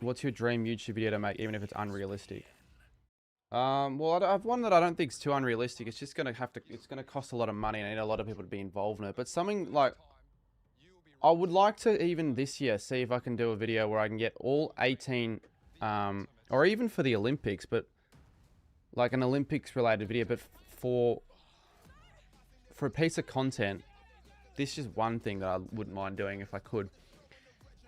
What's your dream YouTube video to make, even if it's unrealistic? Well, I've one that I don't think is too unrealistic. It's just it's gonna cost a lot of money, and I need a lot of people to be involved in it. But something like, I would like to even this year see if I can do a video where I can get all 18, or even for the Olympics, but like an Olympics related video. But for a piece of content, this is one thing that I wouldn't mind doing if I could.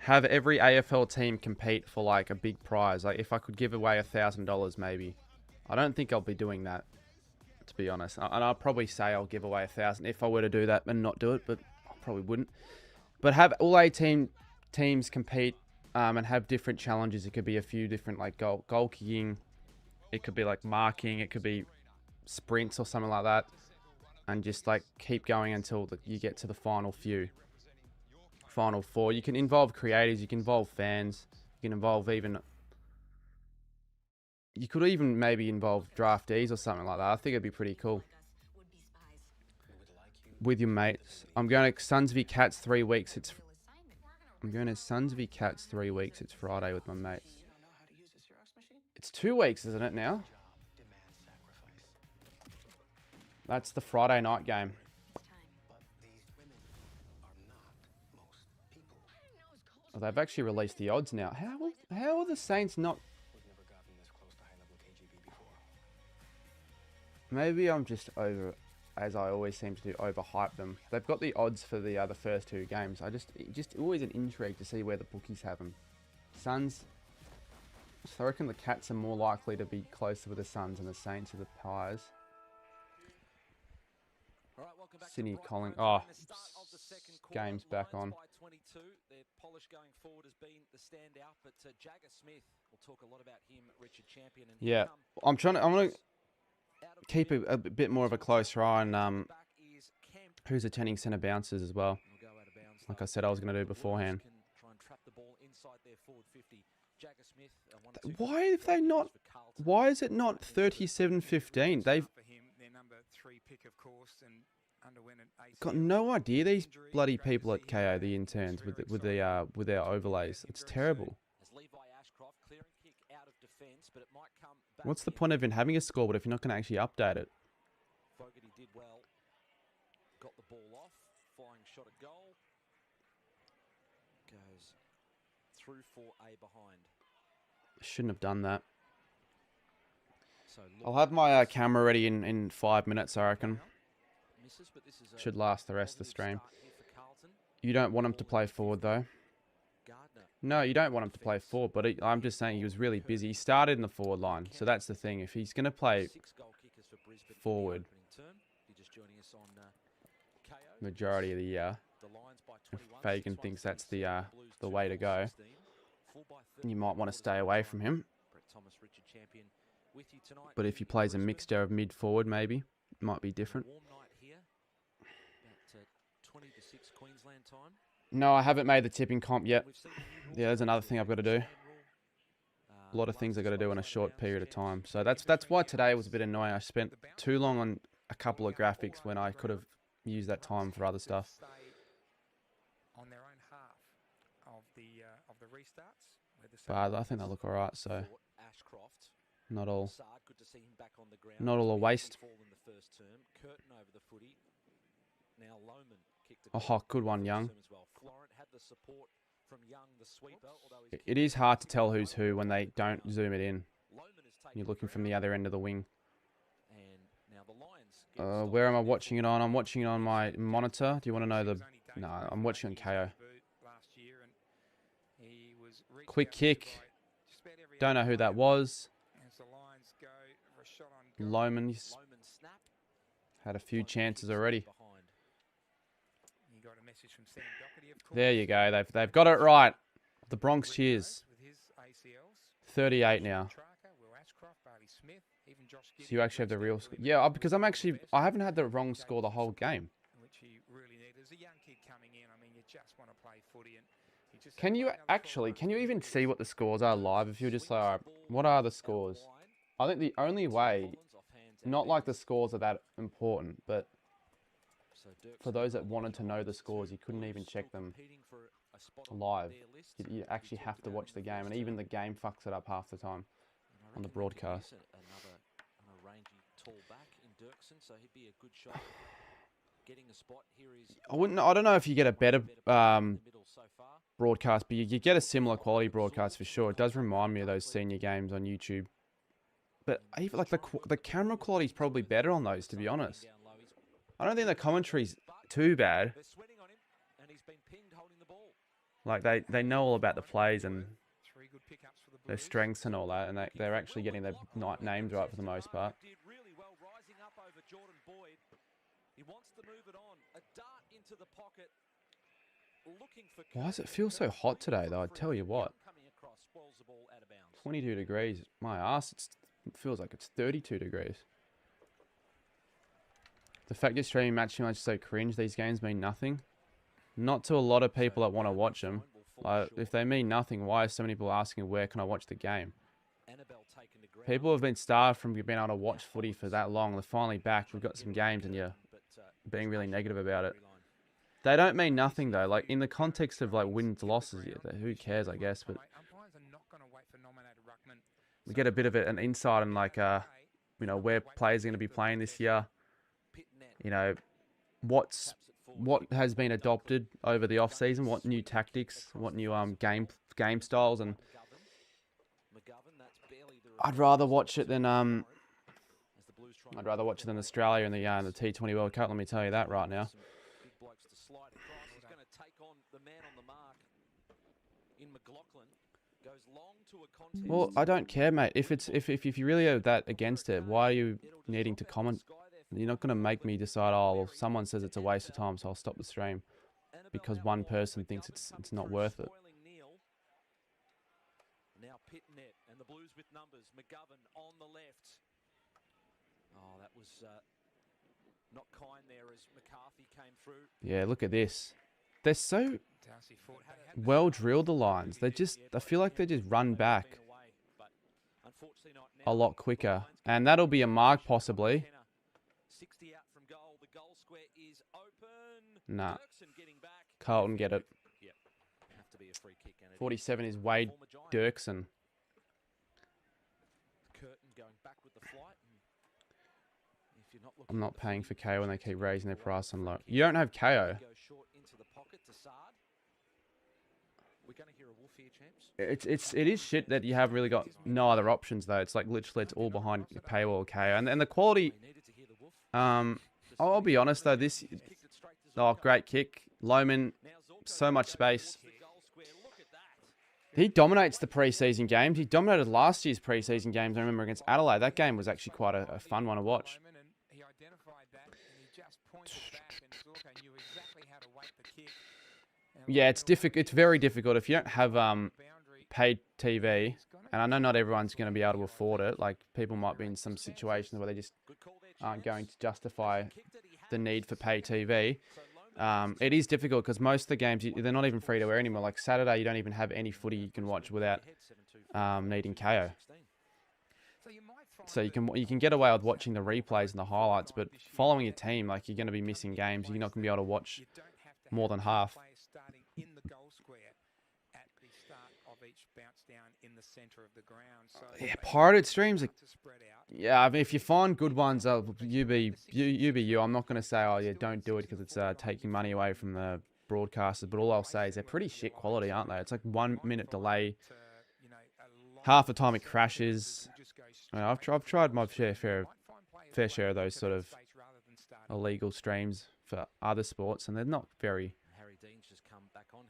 Have every AFL team compete for like a big prize. Like if I could give away $1,000 maybe. I don't think I'll be doing that, to be honest. And I'll probably say I'll give away 1,000 if I were to do that and not do it, but I probably wouldn't. But have all 18 teams compete and have different challenges. It could be a few different like goal kicking. It could be like marking. It could be sprints or something like that. And just like keep going until you get to the final few. Final four. You can involve creators, you can involve fans, you can involve you could even maybe involve draftees or something like that. I think it'd be pretty cool. With your mates. I'm going to Suns v Cats 3 weeks. I'm going to Suns v Cats 3 weeks. It's Friday with my mates. It's 2 weeks, isn't it now? That's the Friday night game. Oh, they've actually released the odds now. How are the Saints not? Maybe I'm just over, as I always seem to do, overhype them. They've got the odds for the first 2 games. Just always an intrigue to see where the bookies have them. Suns. So I reckon the Cats are more likely to be closer with the Suns and the Saints are the Pies. Sydney calling. Oh, game's back on. Their polish going forward has been the standout, but Jagger Smith, we'll talk a lot about him, Richard Champion. And yeah, I'm going to keep a bit more of a closer eye on who's attending centre bounces as well. Like I said, I was going to do beforehand. Why have they not? Why is it not 37-15? They've got no idea. These bloody people at KO, the interns, with their overlays. It's terrible. What's the point of even having a scoreboard if you're not going to actually update it? Fogarty did well. Got the ball off. Firing shot at goal. Goes through for a behind. Shouldn't have done that. So I'll have my camera ready in 5 minutes, I reckon. Should last the rest of the stream. You don't want him to play forward, though. No, you don't want him to play forward, but I'm just saying he was really busy. He started in the forward line, so that's the thing. If he's going to play forward majority of the year, if Fagan thinks that's the way to go, you might want to stay away from him. But if he plays a mixture of mid-forward, maybe, it might be different. No, I haven't made the tipping comp yet. Yeah, there's another thing I've got to do. a lot of things I got to do in a short period of time. So that's why today was a bit annoying. I spent too long on a couple of graphics when I could have used that time for other stuff. On their own half of the restarts. But I think they look all right. So Ashcroft. not all Saad, good to see him back on the ground. not all a waste. Fall in the first term. Curtin over the footy. Now Lohman kicked Oh, good one, Young. as well. Florent had the support from Young, the sweeper. Although It is hard to tell who's who when they don't zoom it in. Lohman has taken You're looking from the other end of the wing. And now the Lions. Where am I watching it on? I'm watching it on my monitor. Do you want to know the... No, I'm watching on KO. Quick kick. Don't know who that was. Lohman had a few chances already. There you go. They've got it right. The Bronx cheers. 38 now. So you actually have the real score. Yeah, because I haven't had the wrong score the whole game. Can you even see what the scores are live if you're just like, all right, what are the scores? I think the only way, not like the scores are that important, but for those that wanted to know the scores, you couldn't even check them live. You actually have to watch the game, and even the game fucks it up half the time on the broadcast. I don't know if you get a better broadcast, but you get a similar quality broadcast for sure. It does remind me of those senior games on YouTube. But even like the camera quality is probably better on those, to be honest. I don't think the commentary's too bad. Like they know all about the plays and their strengths and all that, and they're actually getting their names right for the most part. Why does it feel so hot today, though? I tell you what, 22 degrees. My ass, it feels like it's 32 degrees. The fact you're streaming match too much is so cringe. These games mean nothing. Not to a lot of people that want to watch them. Like, if they mean nothing, why are so many people asking where can I watch the game? People have been starved from being able to watch footy for that long. They're finally back. We've got some games and you're being really negative about it. They don't mean nothing though. Like in the context of like wins, losses, yeah, who cares, I guess. But we get a bit of an insight on like you know, where players are going to be playing this year. You know, what has been adopted over the off season, what new tactics, what new game styles, and I'd rather watch it than Australia in the T20 World Cup. Let me tell you that right now. Well, I don't care, mate. If you really are that against it, why are you needing to comment? You're not going to make me decide, oh, well, someone says it's a waste of time, so I'll stop the stream because one person thinks it's not worth it. Now Pitnet and the Blues with numbers. McGovern on the left. Oh, that was not kind there as McCarthy came through. Yeah, look at this. They're so well drilled, the lines. I feel like they just run back a lot quicker. And that'll be a mark possibly. 60 out from goal. The goal square is open. Nah. Carlton get it. Yep. Have to be a free kick. 47 is Wade Dirksen. Curtin going back with the flight. If you're not looking, I'm not paying for KO when they keep raising their price on low. You don't have KO. Go short into the pocket to Saad. We're going to hear a wolf here, champs. It is shit that you have really got no other options though. It's like literally it's all behind paywall KO and the quality. I'll be honest though, great kick. Lohman, so much space. He dominates the preseason games. He dominated last year's preseason games. I remember against Adelaide. That game was actually quite a fun one to watch. Yeah, it's difficult. It's very difficult if you don't have paid TV, and I know not everyone's going to be able to afford it. Like people might be in some situations where they just aren't going to justify the need for pay TV. It is difficult because most of the games, they're not even free to air anymore. Like Saturday, you don't even have any footy you can watch without needing KO. So you might find So you that can get away with watching the replays and the highlights, but following a team, like, you're going to be missing games. You're not going to be able to watch you don't have to more have than two half. players starting in the goal square at the start of each bounce down in the centre of the ground. So Yeah, they pirated streams are. start to spread out. Yeah, I mean, if you find good ones, you be you. I'm not going to say, oh yeah, don't do it because it's taking money away from the broadcasters. But all I'll say is they're pretty shit quality, aren't they? It's like 1 minute delay. Half the time it crashes. I mean, I've tried my fair share of those sort of illegal streams for other sports, and they're not very.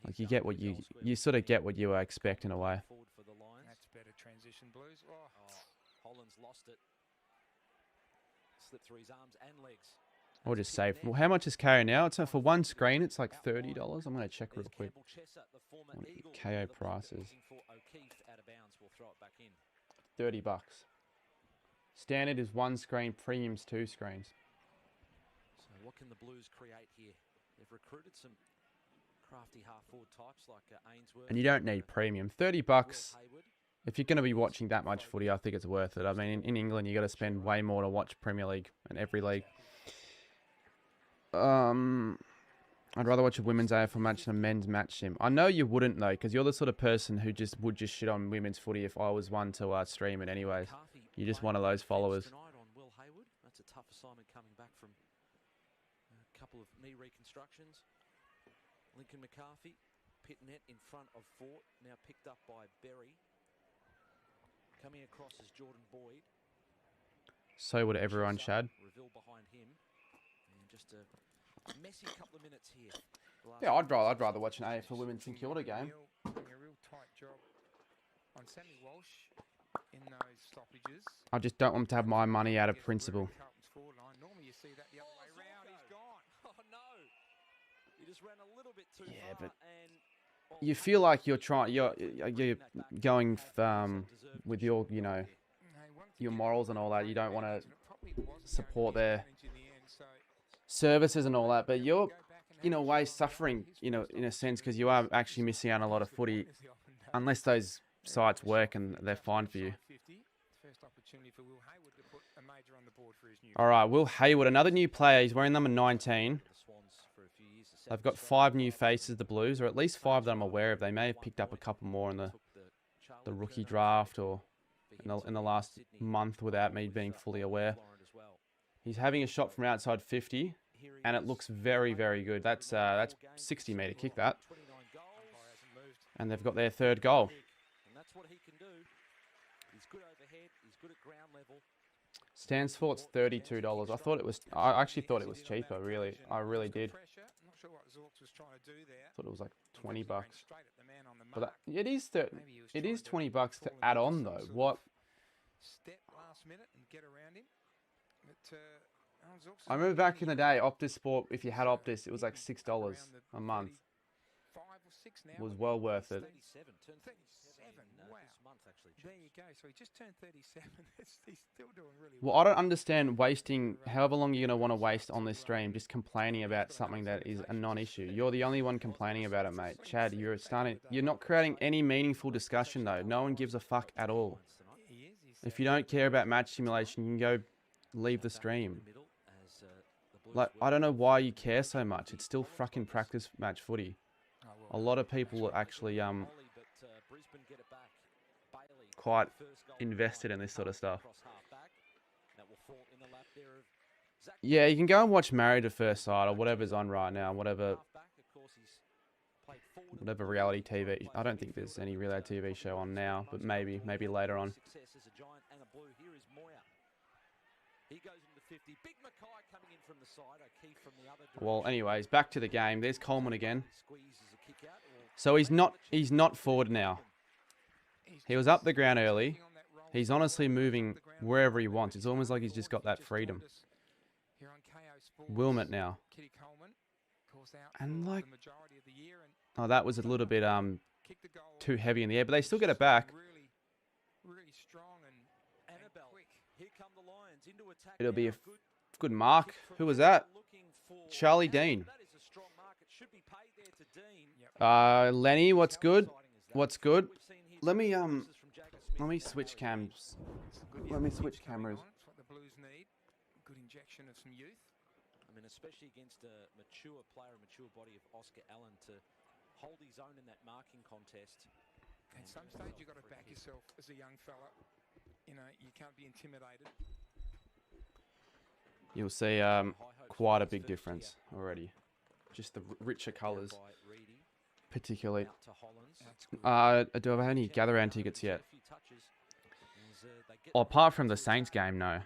Like, you get what you sort of get what you expect in a way. That's better transition, Blues. Oh. Holland's lost it. Slipped through his arms and legs. Or just say, well, how much is KO now? It's for one screen. It's like $30. I'm going to check real quick. KO prices. $30. Standard is 1 screen. Premium's 2 screens. So what can the Blues create here? They've recruited some crafty half-forward types like Ainsworth. And you don't need premium. $30. If you're going to be watching that much footy, I think it's worth it. I mean, in England, you got to spend way more to watch Premier League and every league. I'd rather watch a women's AFL match than a men's match sim. I know you wouldn't, though, because you're the sort of person who would just shit on women's footy if I was one to stream it anyways. You're just one of those followers. That's a tough assignment coming back from a couple of knee reconstructions. Lincoln McCarthy, pit net in front of Fort, now picked up by Berry. Coming across is Jordan Boyd. So would everyone, Chad. Reveal behind him. And just a messy couple of minutes here. Yeah, I'd rather watch an AFL Women's St Kilda game. Doing a real tight job on Sammy Walsh in those stoppages. I just don't want to have my money out of principle. Carlton's forward line. Normally you see that the other way round. He's gone. Oh no! He just ran a little bit too Yeah, far but and you feel like you're going with your, your morals and all that. You don't want to support their services and all that, but you're in a way suffering, in a sense, because you are actually missing out on a lot of footy, unless those sites work and they're fine for you. All right, Will Hayward, another new player. He's wearing number 19. They've got 5 new faces, the Blues, or at least 5 that I'm aware of. They may have picked up a couple more in the rookie draft or in the last month without me being fully aware. He's having a shot from outside 50, and it looks very, very good. That's 60-metre kick, that. And they've got their 3rd goal. And that's what he can do. He's good overhead. He's good at ground level. Stands for it's $32. I actually thought it was cheaper, really. I really did. Thought it was like $20. But it is $20 to add on though. What? Step last minute and get around him. But, I remember back in the day, Optus Sport, if you had Optus, it was like $6 a month. It was well worth it. 37. Wow. There you go. So he just turned 37. He's still doing really well. Well, I don't understand wasting however long you're going to want to waste on this stream just complaining about something that is a non-issue. You're the only one complaining about it, mate. Chad, you're not creating any meaningful discussion, though. No one gives a fuck at all. If you don't care about match simulation, you can go leave the stream. Like, I don't know why you care so much. It's still fucking practice match footy. A lot of people are actually quite invested in this sort of stuff. Yeah, you can go and watch Married at First Sight or whatever's on right now, whatever reality TV. I don't think there's any reality TV show on now, but maybe later on. Well, anyways, back to the game. There's Coleman again. So he's not forward now. He was up the ground early. He's honestly moving wherever he wants. It's almost like he's just got that freedom. Wilmot now. And like, oh, that was a little bit too heavy in the air, but they still get it back. It'll be a good mark. Who was that? Charlie Dean. Lenny, what's good? What's good? Let me Let me switch cams. It's a good Let me young switch kids coming cameras. on. It's what the Blues need. Good injection of some youth. I mean, especially against a mature player, a mature body of Oscar Allen to hold his own in that marking contest. At some stage, you've got to back yourself as a young fella. You know, you can't be intimidated. You'll see quite a big difference already. Just the richer colours, particularly. Do I have any gather round tickets yet? Well, apart from the Saints game, no.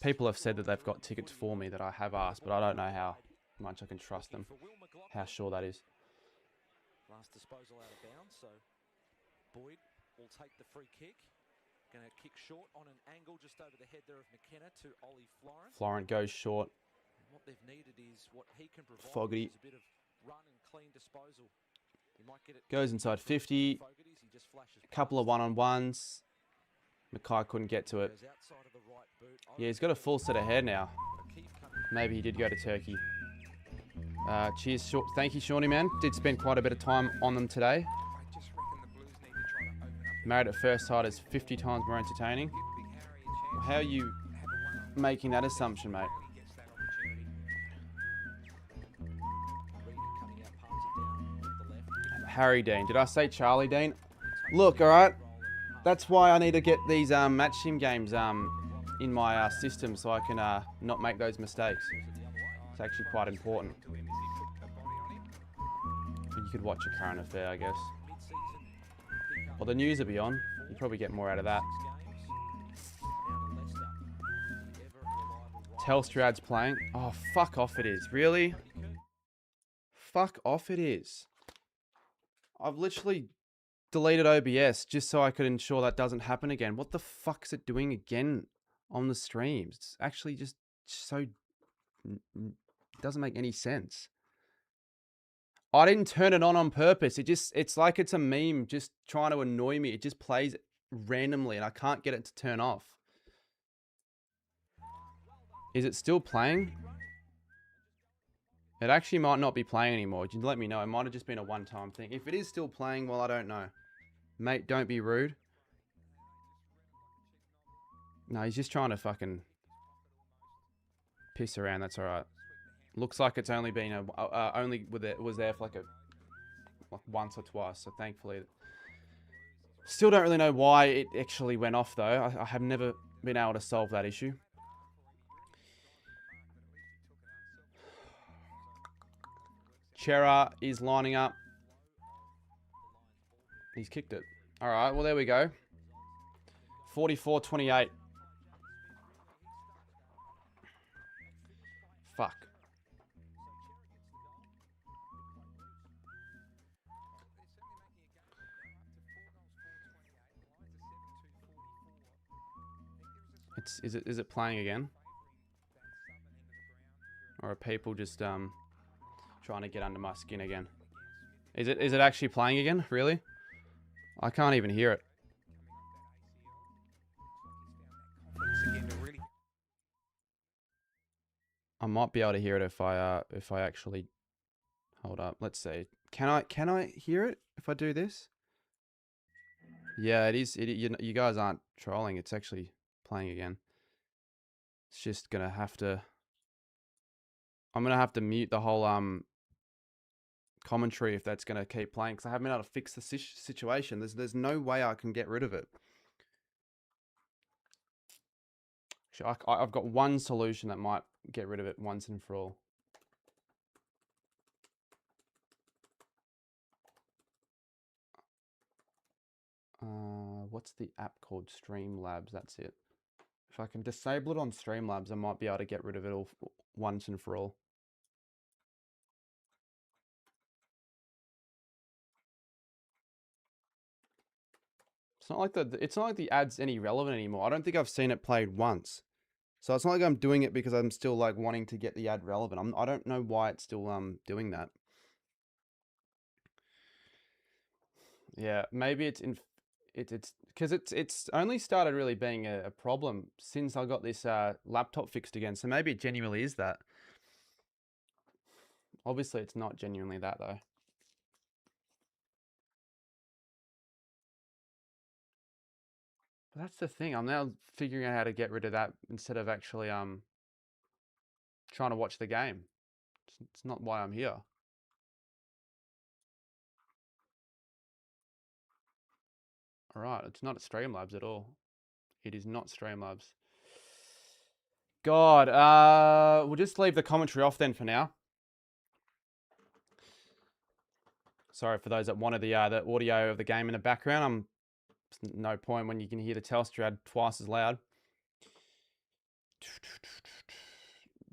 People have said that they've got tickets for me that I have asked, but I don't know how much I can trust them. How sure that is. Last disposal out of bounds, so Boyd will take the free kick. Going to kick short on an angle just over the head there of McKenna to Ollie Florent. Florent goes short. And what they've needed is what he can provide. Fogarty. Is a bit of run and clean disposal. He might get it. Goes inside 50. A couple of one-on-ones. Mackay couldn't get to it. Yeah, he's got a full set of hair now. Maybe he did go to Turkey. Cheers, thank you, Shawnee, man. Did spend quite a bit of time on them today. I just reckon the Blues need to try to open up. Married at First Sight is 50 times more entertaining. How are you making that assumption, mate? Harry Dean. Did I say Charlie Dean? Look, all right. That's why I need to get these match sim games in my system so I can not make those mistakes. It's actually quite important. You could watch a current affair, I guess. Well, the news will be on. You probably get more out of that. Telstrad's playing. Oh, fuck off it is. Really? Fuck off it is. I've literally deleted OBS just so I could ensure that doesn't happen again. What the fuck is it doing again on the streams? It's actually just so... It doesn't make any sense. I didn't turn it on purpose. It's like it's a meme just trying to annoy me. It just plays randomly and I can't get it to turn off. Is it still playing? It actually might not be playing anymore. You let me know. It might have just been a one-time thing. If it is still playing, well, I don't know. Mate, don't be rude. No, he's just trying to fucking piss around. That's all right. Looks like it's only been was there for like once or twice. So thankfully, still don't really know why it actually went off though. I have never been able to solve that issue. Chera is lining up. He's kicked it. All right. Well, there we go. 44-28. Fuck. Is it playing again? Or are people just trying to get under my skin again? Is it actually playing again? Really? I can't even hear it. I might be able to hear it if I actually hold up. Let's see. Can I hear it if I do this? Yeah, it is. You guys aren't trolling. It's actually playing again. It's just gonna have to. I'm gonna have to mute the whole commentary if that's gonna keep playing because I haven't been able to fix the situation. There's no way I can get rid of it. Actually, I've got one solution that might get rid of it once and for all. What's the app called? Streamlabs. That's it. If I can disable it on Streamlabs, I might be able to get rid of it all once and for all. It's not like the ad's any relevant anymore. I don't think I've seen it played once. So it's not like I'm doing it because I'm still like wanting to get the ad relevant. I don't know why it's still doing that. Yeah, maybe it's because it's only started really being a problem since I got this laptop fixed again. So maybe it genuinely is that. Obviously, it's not genuinely that though. That's the thing. I'm now figuring out how to get rid of that instead of actually trying to watch the game. It's not why I'm here. All right, it's not at Streamlabs at all. It is not Streamlabs. God, we'll just leave the commentary off then for now. Sorry for those that wanted the audio of the game in the background. No point when you can hear the Telstra ad twice as loud.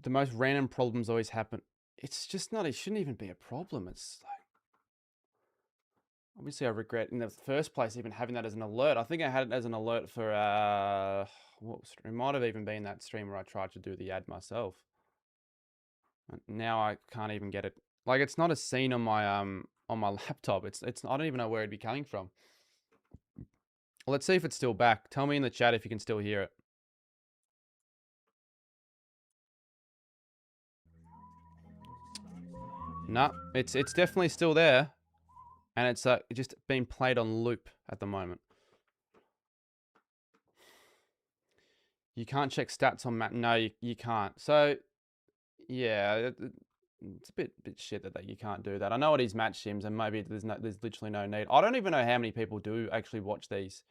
The most random problems always happen. It's just not. It shouldn't even be a problem. It's like, obviously I regret in the first place even having that as an alert. I think I had it as an alert for it might have even been that stream where I tried to do the ad myself. Now I can't even get it. Like, it's not a scene on my laptop. It's I don't even know where it'd be coming from. Let's see if it's still back. Tell me in the chat if you can still hear it. No, it's definitely still there, and it's just being played on loop at the moment. You can't check stats on Matt. No, you can't. So, yeah, it's a bit shit that you can't do that. I know it is match sims, and maybe there's literally no need. I don't even know how many people do actually watch these.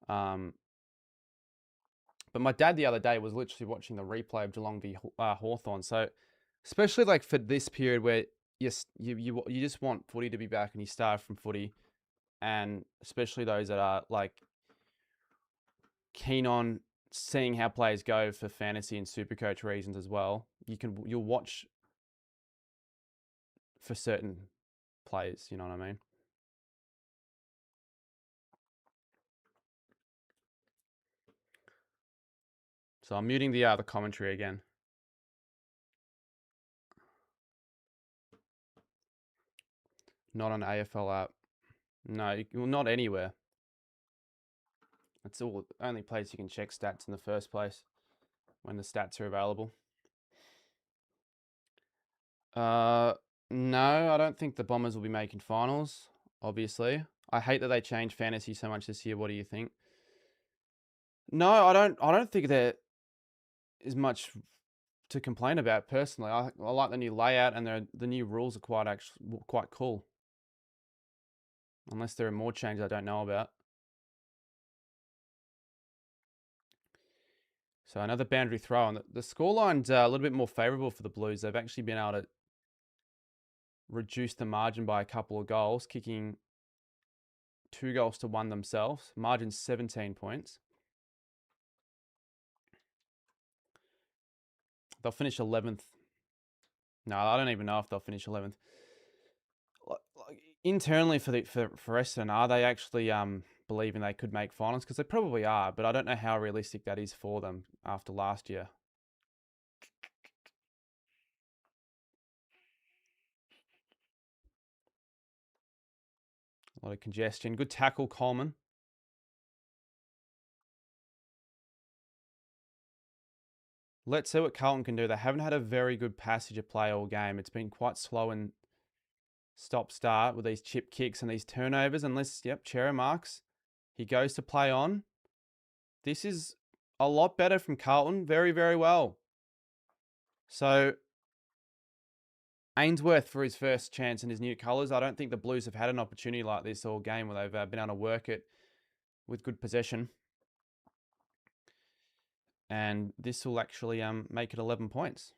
But my dad the other day was literally watching the replay of Geelong v Hawthorn. So, especially like for this period where yes, you just want footy to be back and you start from footy, and especially those that are like keen on seeing how players go for fantasy and Supercoach reasons as well. You'll watch for certain players, you know what I mean? So I'm muting the commentary again. Not on AFL app. No, not anywhere. That's all only place you can check stats in the first place when the stats are available. No, I don't think the Bombers will be making finals, obviously. I hate that they changed fantasy so much this year. What do you think? No, I don't think there is much to complain about personally. I like the new layout, and the new rules are quite cool. Unless there are more changes I don't know about. So another boundary throw, and the scoreline's a little bit more favourable for the Blues. They've actually been able to reduce the margin by a couple of goals, kicking 2 goals to 1 themselves. Margin's 17 points. They'll finish 11th. No, I don't even know if they'll finish 11th. Internally for Essendon, are they actually believing they could make finals? Because they probably are, but I don't know how realistic that is for them after last year. A lot of congestion. Good tackle, Coleman. Let's see what Carlton can do. They haven't had a very good passage of play all game. It's been quite slow and stop-start with these chip kicks and these turnovers. Unless, Chera marks. He goes to play on. This is a lot better from Carlton. Very, very well. So, Ainsworth for his first chance in his new colours. I don't think the Blues have had an opportunity like this all game where they've been able to work it with good possession. And this will actually make it 11 points.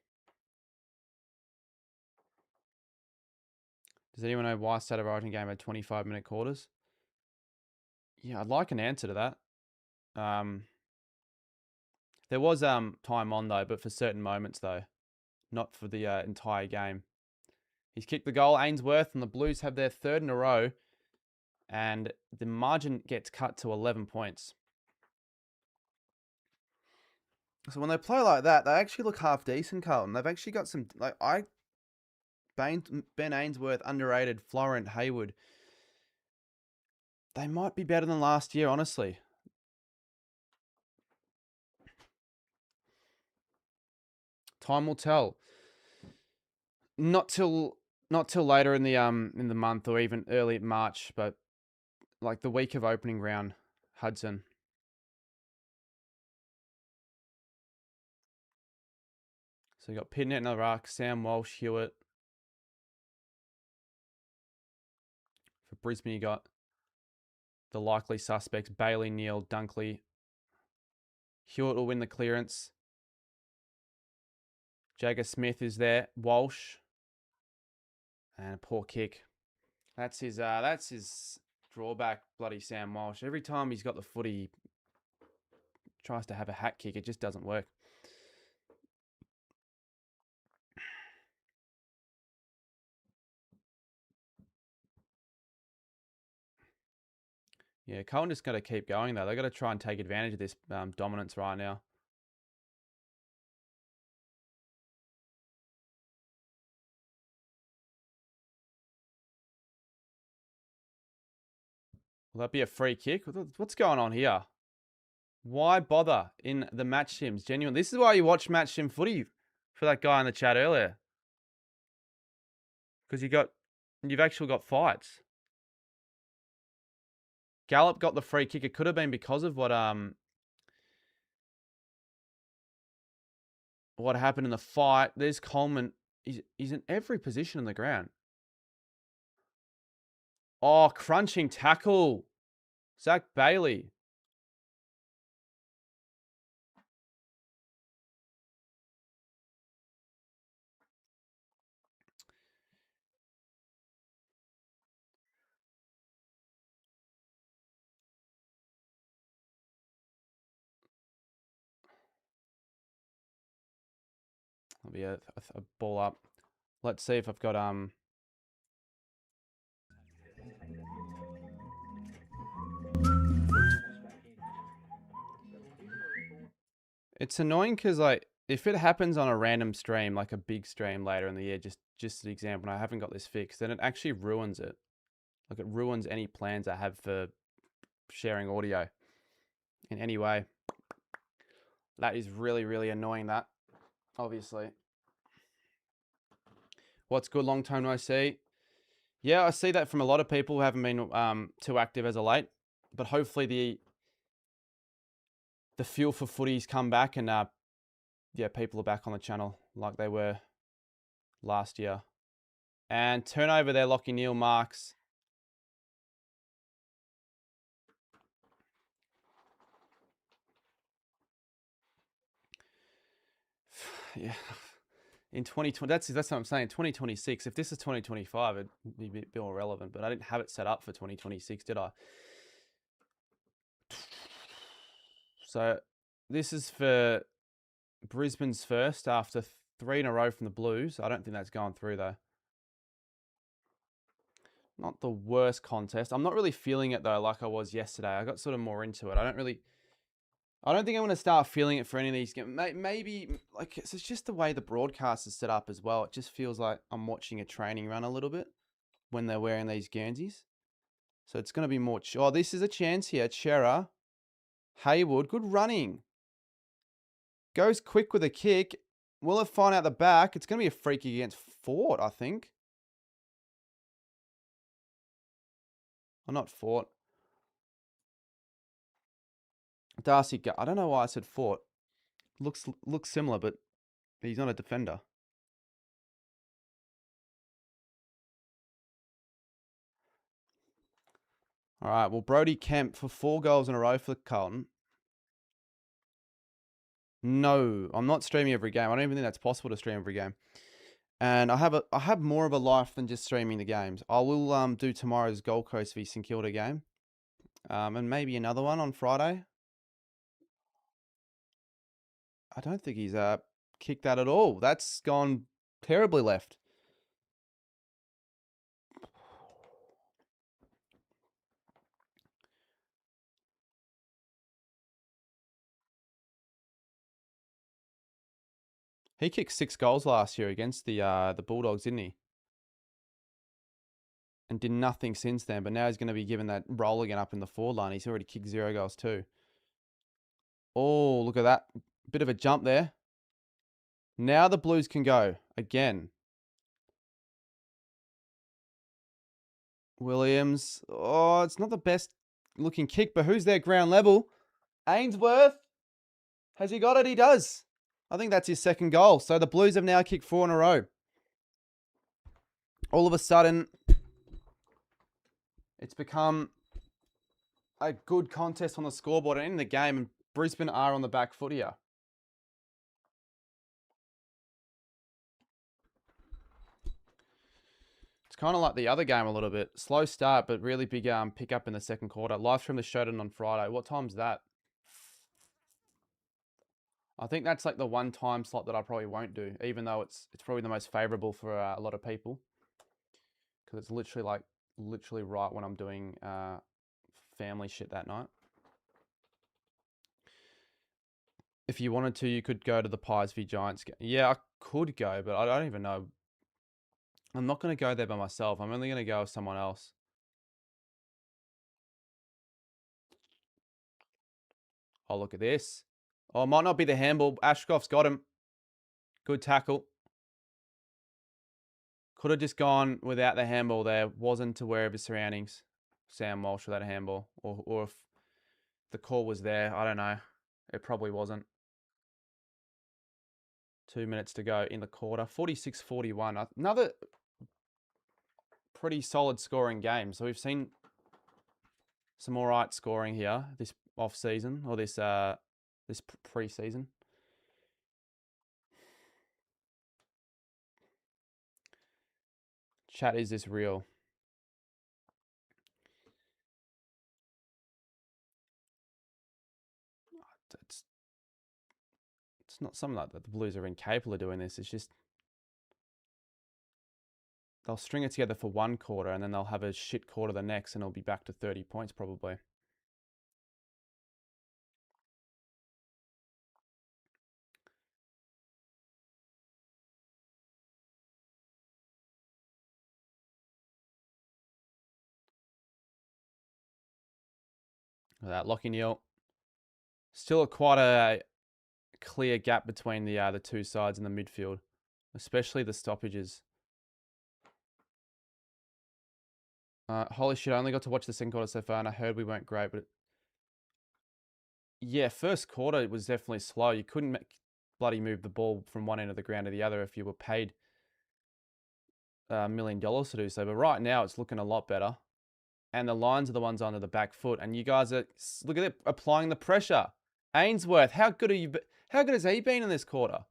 Does anyone know why State of Origin game had 25-minute quarters? Yeah, I'd like an answer to that. There was time on though, but for certain moments though, not for the entire game. He's kicked the goal, Ainsworth, and the Blues have their 3rd in a row, and the margin gets cut to 11 points. So when they play like that, they actually look half decent, Carlton. They've actually got some Ben Ainsworth, underrated, Florent, Hayward. They might be better than last year, honestly. Time will tell. Not till later in the month or even early March, but like the week of opening round, Hudson. So you got Pitnet in the ruck, Sam Walsh, Hewitt. For Brisbane, you got the likely suspects, Bailey, Neal, Dunkley. Hewitt will win the clearance. Jagger Smith is there. Walsh. And a poor kick. That's his drawback, bloody Sam Walsh. Every time he's got the footy, he tries to have a hat kick. It just doesn't work. Yeah, Carlton just got to keep going, though. They've got to try and take advantage of this dominance right now. Will that be a free kick? What's going on here? Why bother in the match sims? Genuine. This is why you watch match sim footy for that guy in the chat earlier. Because you've actually got fights. Gallup got the free kick. It could have been because of what happened in the fight. There's Coleman. He's in every position in the ground. Oh, crunching tackle. Zach Bailey. That'll be a ball up. Let's see if I've got It's annoying because like if it happens on a random stream, like a big stream later in the year, just an example, and I haven't got this fixed, then it actually ruins it. Like it ruins any plans I have for sharing audio in any way. That is really, really annoying, that, obviously. What's good, long time no see? Yeah, I see that from a lot of people who haven't been too active as of late. But hopefully the fuel for footy's come back and yeah, people are back on the channel like they were last year. And turnover there, Lockie Neal marks. Yeah. In 2020, that's what I'm saying. 2026. If this is 2025, it'd be a bit more relevant. But I didn't have it set up for 2026, did I? So this is for Brisbane's first after 3 in a row from the Blues. I don't think that's going through though. Not the worst contest. I'm not really feeling it though, like I was yesterday. I got sort of more into it. I don't think I'm going to start feeling it for any of these games. Maybe, like, it's just the way the broadcast is set up as well. It just feels like I'm watching a training run a little bit when they're wearing these Guernseys. So it's going to be more... Oh, this is a chance here. Chera. Haywood. Good running. Goes quick with a kick. Will it find out the back? It's going to be a free kick against Fort, I think. Or not Fort. Darcy, I don't know why I said Fort. Looks similar, but he's not a defender. All right, well, Brody Kemp for 4 goals in a row for Carlton. No, I'm not streaming every game. I don't even think that's possible to stream every game. And I have more of a life than just streaming the games. I will do tomorrow's Gold Coast v St Kilda game. And maybe another one on Friday. I don't think he's kicked that at all. That's gone terribly left. He kicked 6 goals last year against the Bulldogs, didn't he? And did nothing since then. But now he's going to be given that role again up in the forward line. He's already kicked 0 goals too. Oh, look at that. Bit of a jump there. Now the Blues can go again. Williams. Oh, it's not the best looking kick, but who's there ground level? Ainsworth. Has he got it? He does. I think that's his second goal. So the Blues have now kicked 4 in a row. All of a sudden, it's become a good contest on the scoreboard and in the game, and Brisbane are on the back foot here. It's kind of like the other game a little bit. Slow start, but really big pick up in the second quarter. Live stream the Showdown on Friday. What time's that? I think that's like the one time slot that I probably won't do, even though it's probably the most favourable for a lot of people. Because it's literally right when I'm doing family shit that night. If you wanted to, you could go to the Pies v Giants game. Yeah, I could go, but I don't even know. I'm not going to go there by myself. I'm only going to go with someone else. Oh, look at this. Oh, it might not be the handball. Ashcroft's got him. Good tackle. Could have just gone without the handball there. Wasn't aware of his surroundings. Sam Walsh without a handball. Or if the call was there, I don't know. It probably wasn't. 2 minutes to go in the quarter. 46-41. Another pretty solid scoring game. So we've seen some all right scoring here this off season or this pre-season. Chat, is this real? It's not something like that. The Blues are incapable of doing this. It's just they'll string it together for one quarter and then they'll have a shit quarter the next and it'll be back to 30 points probably. That Lockie Neal. Still quite a clear gap between the two sides in the midfield, especially the stoppages. Holy shit, I only got to watch the second quarter so far and I heard we weren't great, but yeah, first quarter was definitely slow. You couldn't bloody move the ball from one end of the ground to the other if you were paid $1 million to do so. But right now it's looking a lot better. And the Lions are the ones under the back foot. And you guys are, look at it, applying the pressure. Ainsworth, how good are you? How good has he been in this quarter?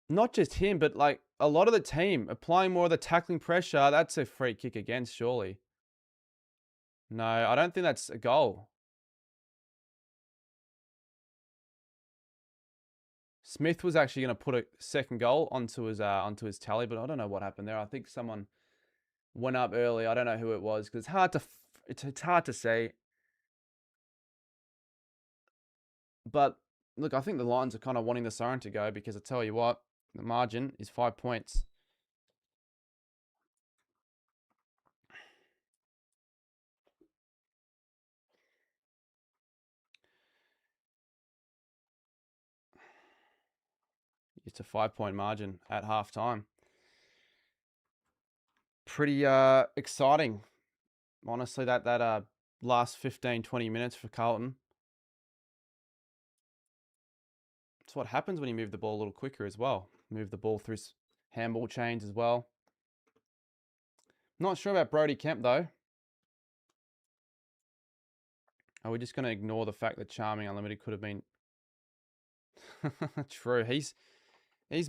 Not just him, but like a lot of the team applying more of the tackling pressure. That's a free kick against, surely. No, I don't think that's a goal. Smith was actually going to put a second goal onto his tally, but I don't know what happened there. I think someone went up early. I don't know who it was because it's hard to say. But look, I think the Lions are kind of wanting the Siren to go because I tell you what, the margin is 5 points. It's a 5-point margin at halftime. Pretty exciting. Honestly, that last 15, 20 minutes for Carlton. It's what happens when you move the ball a little quicker as well. Move the ball through handball chains as well. Not sure about Brody Kemp though. Are we just going to ignore the fact that Charming Unlimited could have been... True. He's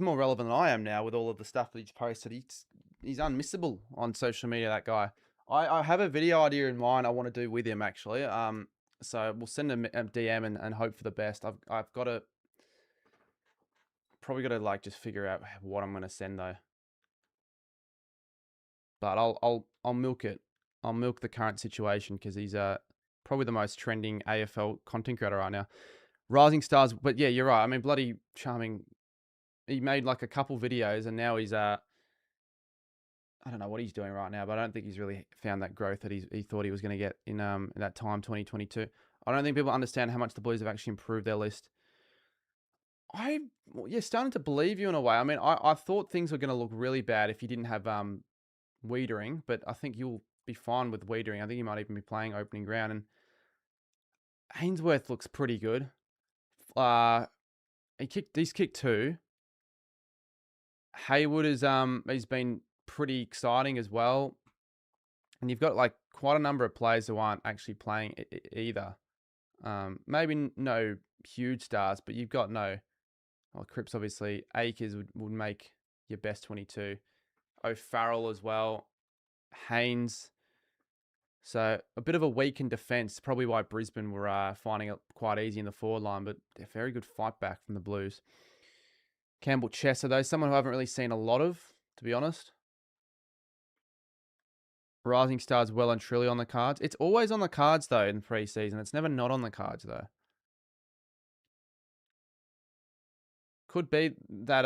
more relevant than I am now with all of the stuff that he's posted. He's unmissable on social media, that guy. I have a video idea in mind I want to do with him, actually. So we'll send him a DM and hope for the best. I've got to... Probably got to like just figure out what I'm going to send, though. But I'll milk it. I'll milk the current situation because he's probably the most trending AFL content creator right now. Rising Stars, but yeah, you're right. I mean, bloody Charming. He made like a couple videos and now he's I don't know what he's doing right now, but I don't think he's really found that growth that he thought he was going to get in that time 2022. I don't think people understand how much the Blues have actually improved their list. Starting to believe you in a way. I mean, I thought things were going to look really bad if you didn't have Wiedering, but I think you'll be fine with Wiedering. I think you might even be playing opening ground. And Ainsworth looks pretty good. he's kicked 2. Hayward is he's been pretty exciting as well. And you've got like quite a number of players who aren't actually playing either. Maybe no huge stars, but you've got Cripps obviously. Akers would make your best 22. O'Farrell as well. Haynes. So a bit of a weakened defence. Probably why Brisbane were finding it quite easy in the forward line, but they're very good fight back from the Blues. Campbell Chesser, though, someone who I haven't really seen a lot of, to be honest. Rising Stars well and truly on the cards. It's always on the cards, though, in pre-season. It's never not on the cards, though. Could be that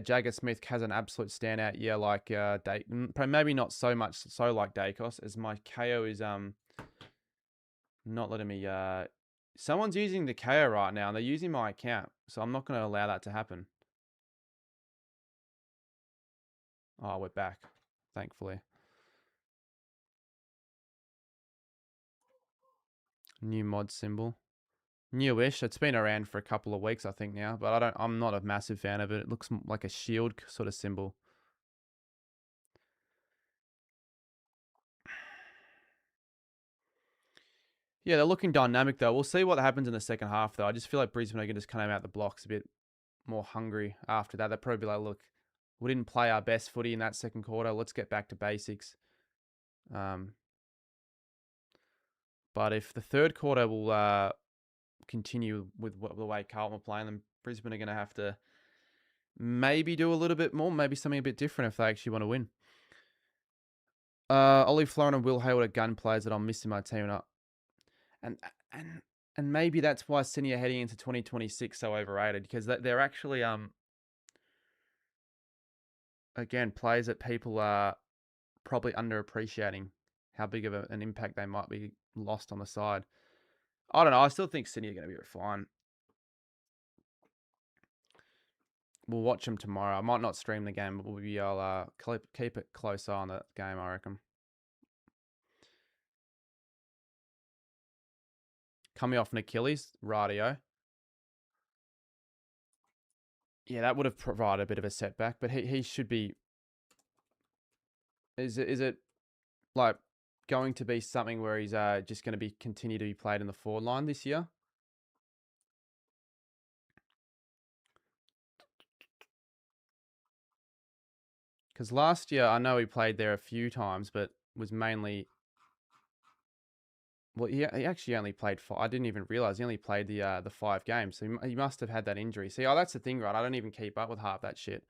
Jagger Smith has an absolute standout year like maybe not so much so like Dacos, as my KO is not letting me someone's using the KO right now and they're using my account, so I'm not going to allow that to happen. Oh, we're back, thankfully. New mod symbol. Newish. It's been around for a couple of weeks, I think, now, but I'm not a massive fan of it. It looks like a shield sort of symbol. Yeah, they're looking dynamic, though. We'll see what happens in the second half, though. I just feel like Brisbane are going to just come out the blocks a bit more hungry after that. They'll probably be like, look, we didn't play our best footy in that second quarter. Let's get back to basics. But if the third quarter will continue with the way Carlton were playing, then Brisbane are going to have to maybe do a little bit more, maybe something a bit different if they actually want to win. Ollie Florin and Will Hayward are gun players that I'm missing my team up. And maybe that's why Sydney are heading into 2026 so overrated, because they're actually again players that people are probably underappreciating how big of an impact they might be lost on the side. I don't know. I still think Sydney are going to be fine. We'll watch them tomorrow. I might not stream the game, but I'll keep it close eye on that game, I reckon. Coming off an Achilles, radio. Yeah, that would have provided a bit of a setback, but he should be. Is it like going to be something where he's just going to continue to be played in the forward line this year? Because last year, I know he played there a few times, but was mainly... Well, he actually only played 5. I didn't even realise he only played the 5 games. So he must have had that injury. See, that's the thing, right? I don't even keep up with half that shit.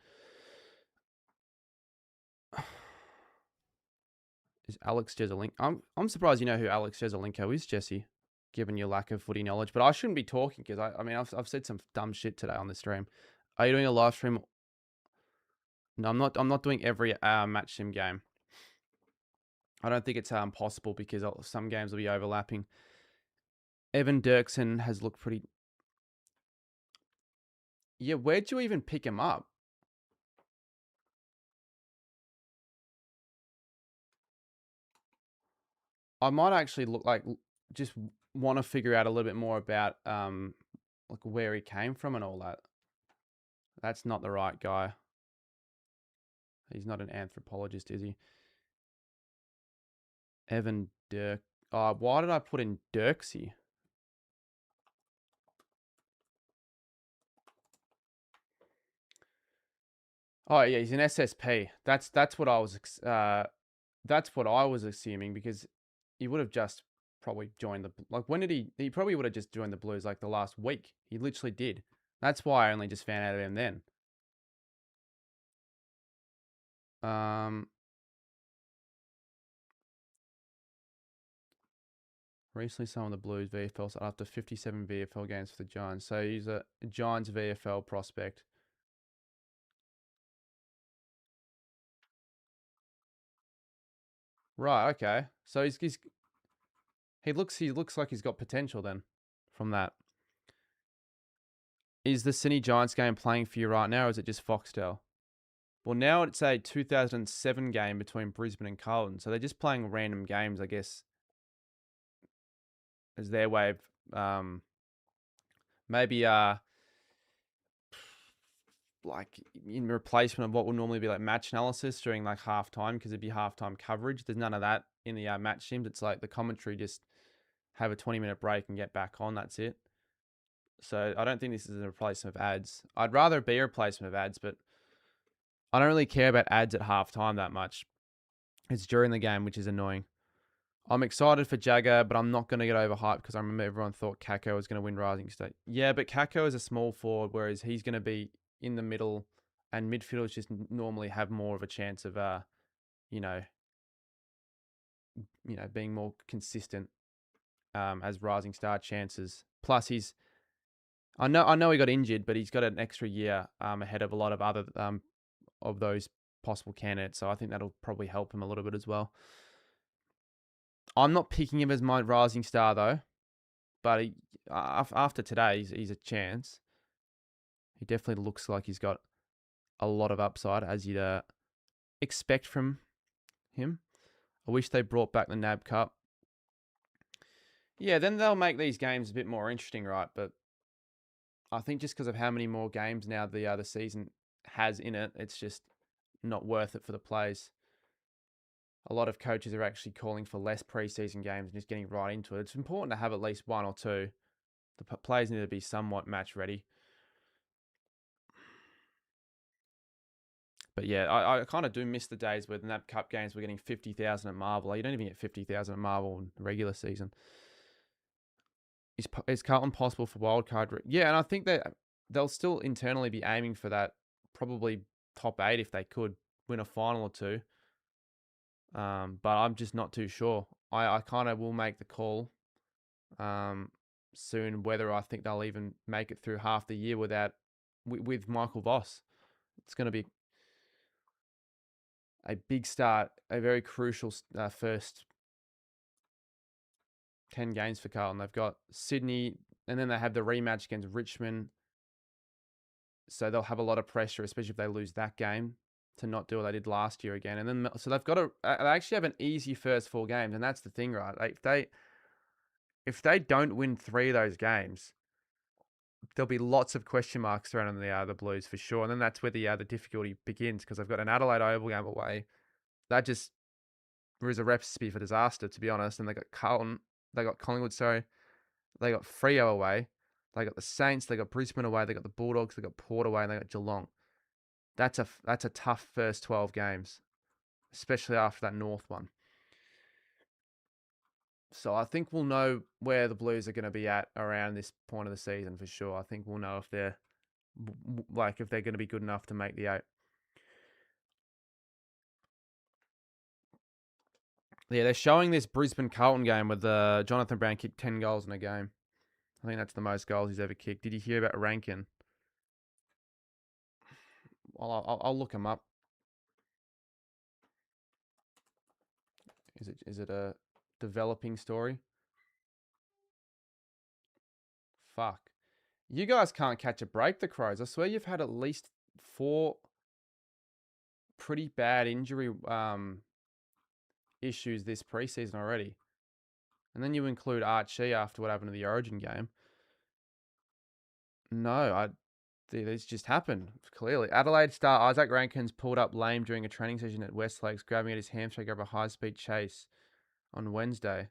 Is Alex Jezelenko? I'm surprised you know who Alex Jezelenko is, Jesse, given your lack of footy knowledge. But I shouldn't be talking because I've said some dumb shit today on the stream. Are you doing a live stream? No, I'm not. I'm not doing every match sim game. I don't think it's possible because some games will be overlapping. Evan Dirksen has looked pretty... Yeah, where'd you even pick him up? I might actually just want to figure out a little bit more about like where he came from and all that. That's not the right guy. He's not an anthropologist, is he? Evan Dirk. Why did I put in Dirksy? Oh yeah, he's an SSP. That's what I was assuming, because he would have just probably joined when did he probably would have just joined the Blues like the last week. He literally did. That's why I only just found out of him then. Recently signed the Blues VFL after 57 VFL games for the Giants. So he's a Giants VFL prospect. Right, okay. So he looks like he's got potential then from that. Is the Sydney Giants game playing for you right now, or is it just Foxtel? Well, now it's a 2007 game between Brisbane and Carlton. So they're just playing random games, I guess, as their way of Maybe like in replacement of what would normally be like match analysis during like halftime, because it'd be halftime coverage. There's none of that in the match teams. It's like the commentary just have a 20-minute break and get back on. That's it. So I don't think this is a replacement of ads. I'd rather it be a replacement of ads, but I don't really care about ads at halftime that much. It's during the game, which is annoying. I'm excited for Jagger, but I'm not going to get overhyped because I remember everyone thought Kako was going to win Rising State. Yeah, but Kako is a small forward, whereas he's going to be in the middle, and midfielders just normally have more of a chance of, you know, being more consistent as Rising Star chances. Plus, I know he got injured, but he's got an extra year ahead of a lot of other of those possible candidates. So I think that'll probably help him a little bit as well. I'm not picking him as my Rising Star though, but after today, he's a chance. He definitely looks like he's got a lot of upside, as you'd expect from him. I wish they brought back the NAB Cup. Yeah, then they'll make these games a bit more interesting, right? But I think just because of how many more games now the season has in it, it's just not worth it for the players. A lot of coaches are actually calling for less preseason games and just getting right into it. It's important to have at least one or two. The players need to be somewhat match ready. But yeah, I kind of do miss the days where the NAB Cup games were getting 50,000 at Marvel. You don't even get 50,000 at Marvel in the regular season. Is Carlton possible for wildcard? Yeah, and I think that they'll still internally be aiming for that, probably top 8 if they could win a final or two. But I'm just not too sure. I kind of will make the call soon whether I think they'll even make it through half the year with Michael Voss. It's going to be a big start, a very crucial first 10 games for Carlton. They've got Sydney, and then they have the rematch against Richmond. So they'll have a lot of pressure, especially if they lose that game, to not do what they did last year again. And then so they've got they actually have an easy first 4 games, and that's the thing, right? Like if they don't win 3 of those games, there'll be lots of question marks thrown on the Blues for sure. And then that's where the difficulty begins, because they've got an Adelaide Oval game away. That just is a recipe for disaster, to be honest. And they got Collingwood, sorry. They got Freo away. They got the Saints. They got Brisbane away. They got the Bulldogs. They got Port away, and they got Geelong. That's a tough first 12 games, especially after that North one. So I think we'll know where the Blues are going to be at around this point of the season for sure. I think we'll know if they're going to be good enough to make the 8. Yeah, they're showing this Brisbane Carlton game with Jonathan Brown kicked 10 goals in a game. I think that's the most goals he's ever kicked. Did you hear about Rankin? Well, I'll look him up. Is it a developing story? Fuck. You guys can't catch a break, the Crows. I swear you've had at least 4 pretty bad injury issues this preseason already. And then you include Archie after what happened to the Origin game. No, this just happened, clearly. Adelaide star Isaac Rankins pulled up lame during a training session at West Lakes, grabbing at his hamstring over a high-speed chase on Wednesday.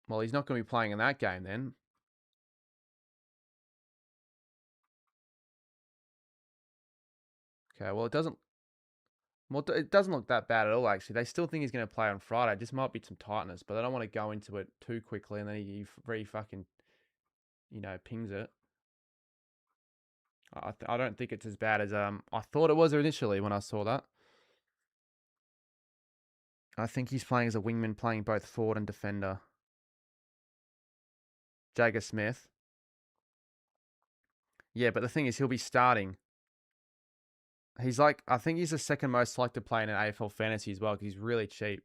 Well, he's not going to be playing in that game then. Okay, well, it doesn't look that bad at all, actually. They still think he's going to play on Friday. It just might be some tightness, but I don't want to go into it too quickly and then he fucking, pings it. I don't think it's as bad as I thought it was initially when I saw that. I think he's playing as a wingman, playing both forward and defender. Jagger Smith. Yeah, but the thing is, he'll be starting. I think he's the second most selected player in an AFL fantasy as well, because he's really cheap.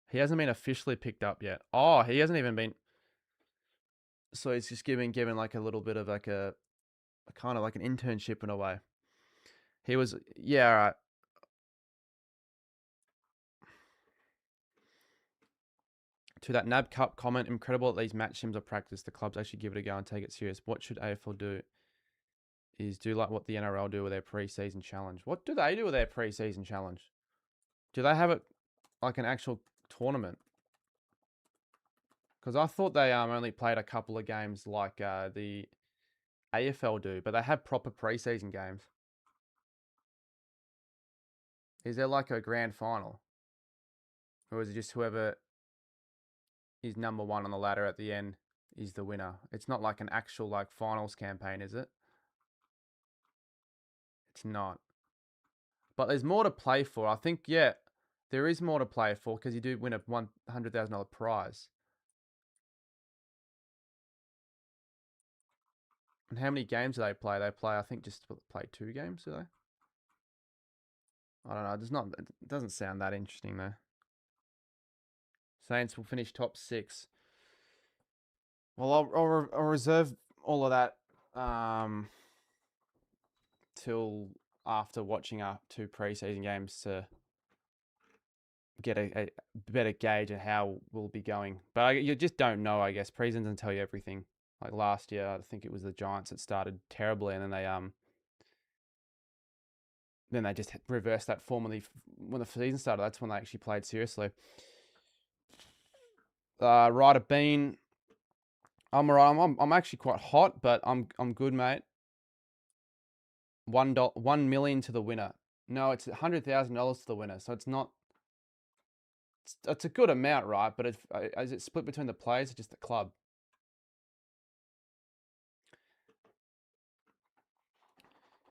He hasn't been officially picked up yet. Oh, he hasn't even been. So he's just given like a little bit of like a kind of like an internship in a way. He was, yeah, all right. To that NAB Cup comment, incredible that these match sims are practiced. The clubs actually give it a go and take it serious. What should AFL do? Is do like what the NRL do with their pre-season challenge. What do they do with their pre-season challenge? Do they have it like an actual tournament? Because I thought they only played a couple of games like the AFL do, but they have proper pre-season games. Is there like a grand final? Or is it just whoever is number one on the ladder at the end is the winner? It's not like an actual like finals campaign, is it? It's not. But there's more to play for. I think, yeah, there is more to play for because you do win a $100,000 prize. And how many games do they play? They play, I think, just play 2 games, do they? I don't know. It doesn't sound that interesting, though. Saints will finish top 6. Well, I'll reserve all of that till after watching our 2 preseason games to get a better gauge of how we'll be going. But you just don't know, I guess. Preseason doesn't tell you everything. Like last year, I think it was the Giants that started terribly, and then they just reversed that form when the season started. That's when they actually played seriously. Ryder Bean, I'm alright. I'm actually quite hot, but I'm good, mate. $1 million to the winner. No, it's $100,000 to the winner. So it's not. It's a good amount, right? But is it split between the players or just the club?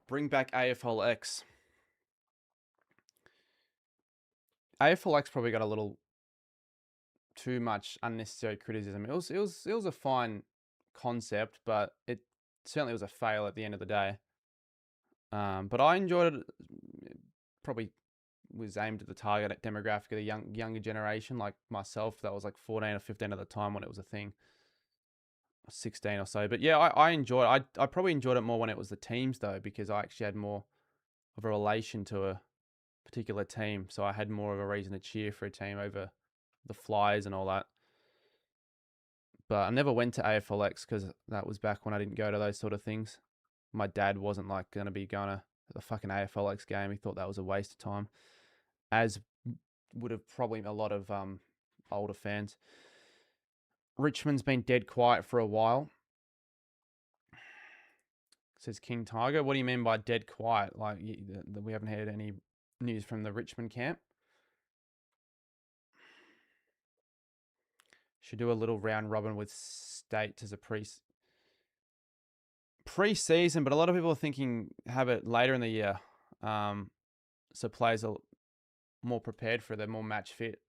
Bring back AFLX. AFLX probably got a little too much unnecessary criticism. It was a fine concept, but it certainly was a fail at the end of the day. But I enjoyed it. It probably was aimed at the target demographic of the younger generation, like myself. That was like 14 or 15 at the time when it was a thing, 16 or so. But yeah, I enjoyed it. I probably enjoyed it more when it was the teams though, because I actually had more of a relation to a particular team, so I had more of a reason to cheer for a team over the Flyers and all that. But I never went to AFLX because that was back when I didn't go to those sort of things. My dad wasn't like going to be going to the fucking AFLX game. He thought that was a waste of time, as would have probably a lot of older fans. Richmond's been dead quiet for a while, says King Tiger. What do you mean by dead quiet? Like we haven't heard any news from the Richmond camp? Should do a little round robin with states as a pre-season, but a lot of people are thinking have it later in the year, so players are more prepared for it. They're more match fit,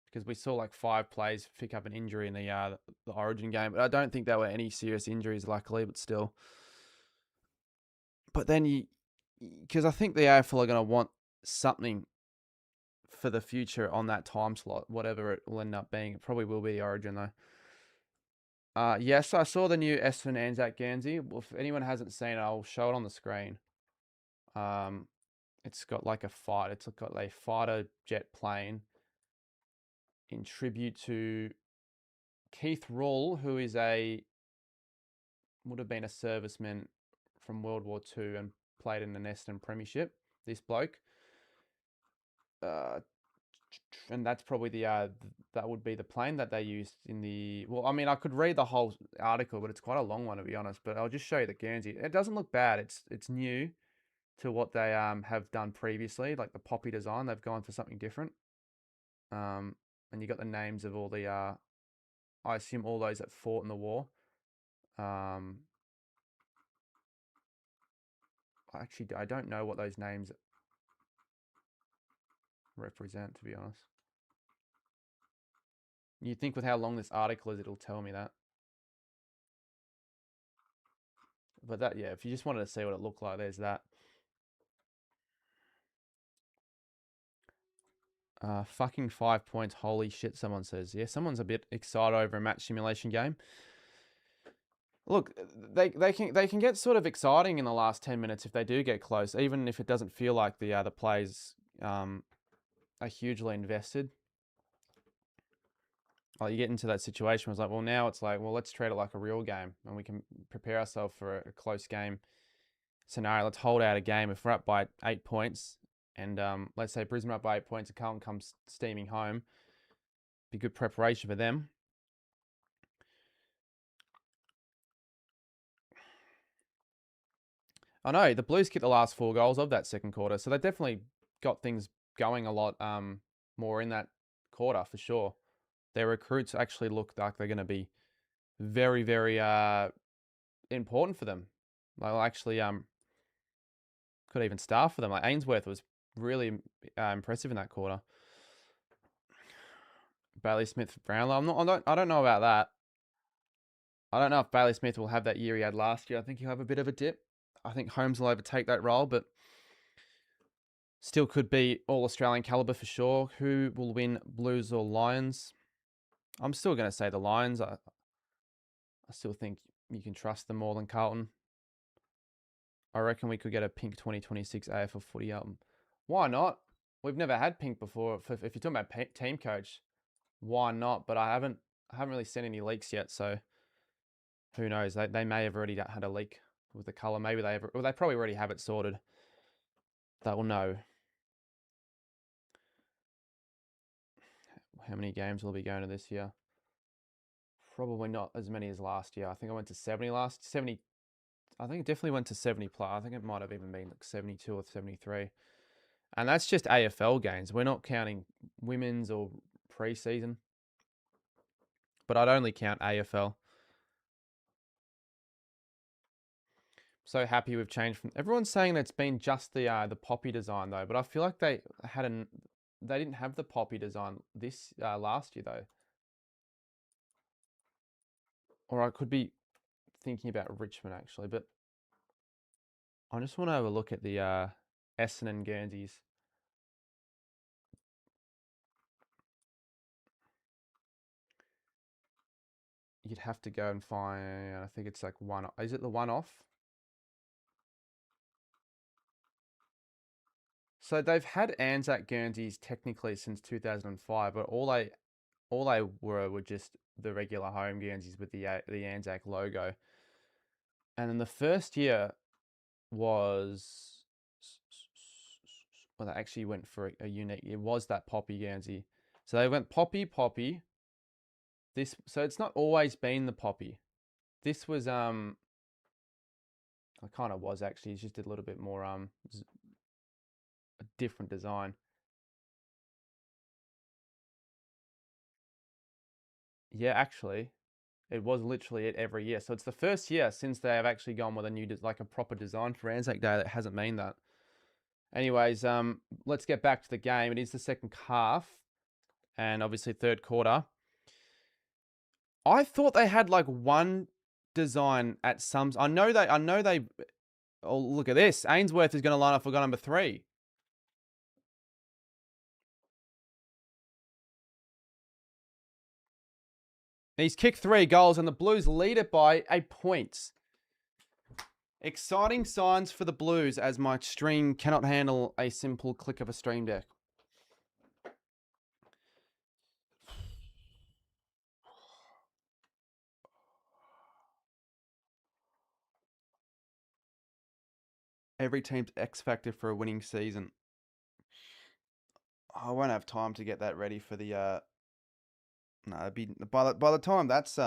because we saw like 5 players pick up an injury in the Origin game, but I don't think there were any serious injuries, luckily, but still. But then because I think the AFL are going to want something for the future on that time slot, whatever it will end up being. It probably will be the Origin though. Yes, I saw the new Essendon Anzac Guernsey. Well, if anyone hasn't seen it, I'll show it on the screen. It's got like a fight. It's got a fighter jet plane in tribute to Keith Rule, who would have been a serviceman from World War II and played in the Essendon Premiership. This bloke. And that's probably that would be the plane that they used in the. Well, I mean, I could read the whole article, but it's quite a long one to be honest. But I'll just show you the Guernsey. It doesn't look bad. It's new to what they have done previously, like the poppy design. They've gone for something different. And you got the names of all the I assume all those that fought in the war. Actually, I don't know what those names represent, to be honest. You'd think with how long this article is, it'll tell me that. But that, yeah, if you just wanted to see what it looked like, there's that. Fucking 5 points. Holy shit, someone says. Yeah, someone's a bit excited over a match simulation game. Look, they can get sort of exciting in the last 10 minutes if they do get close, even if it doesn't feel like the players are hugely invested. Like, you get into that situation where it's like, well, now it's like, well, let's treat it like a real game and we can prepare ourselves for a close game scenario. Let's hold out a game. If we're up by 8 points and let's say Brisbane are up by 8 points and Carlton comes steaming home, be good preparation for them. I know the Blues kicked the last 4 goals of that second quarter, so they definitely got things going a lot more in that quarter for sure. Their recruits actually look like they're going to be very, very important for them. They'll actually could even start for them. Like Ainsworth was really impressive in that quarter. Bailey Smith, Brownlow. I don't know about that. I don't know if Bailey Smith will have that year he had last year. I think he'll have a bit of a dip. I think Holmes will overtake that role, but still could be all-Australian caliber for sure. Who will win, Blues or Lions? I'm still going to say the Lions. I still think you can trust them more than Carlton. I reckon we could get a pink 2026 AFL footy album. Why not? We've never had pink before. If you're talking about team coach, why not? But I haven't really seen any leaks yet, so who knows? They may have already had a leak with the colour. Maybe they probably already have it sorted. They will know. How many games will be going to this year? Probably not as many as last year. I think I went to 70 I think it definitely went to 70 plus. I think it might have even been like 72 or 73. And that's just AFL games. We're not counting women's or pre-season. But I'd only count AFL. So happy we've changed from... Everyone's saying that it's been just the poppy design though, but I feel like they didn't have the poppy design this last year though. Or I could be thinking about Richmond actually, but I just want to have a look at the Essendon Guernseys. You'd have to go and find, I think it's like is it the one off? So they've had Anzac Guernseys technically since 2005, but all they were just the regular home Guernseys with the Anzac logo. And then the first year was, well, they actually went for a unique, it was that poppy Guernsey. So they went poppy. So it's not always been the poppy. This was, it kind of was actually, it's just a little bit more, a different design. Yeah, actually, it was literally it every year. So it's the first year since they have actually gone with a new, like a proper design for Anzac Day that hasn't been that. Anyways, let's get back to the game. It is the second half and obviously third quarter. I thought they had like one design at some... I know they... Oh, look at this. Ainsworth is going to line up for goal number 3. He's kicked 3 goals and the Blues lead it by 8 points. Exciting signs for the Blues as my stream cannot handle a simple click of a stream deck. Every team's X factor for a winning season. I won't have time to get that ready for the no, it'd be by the time that's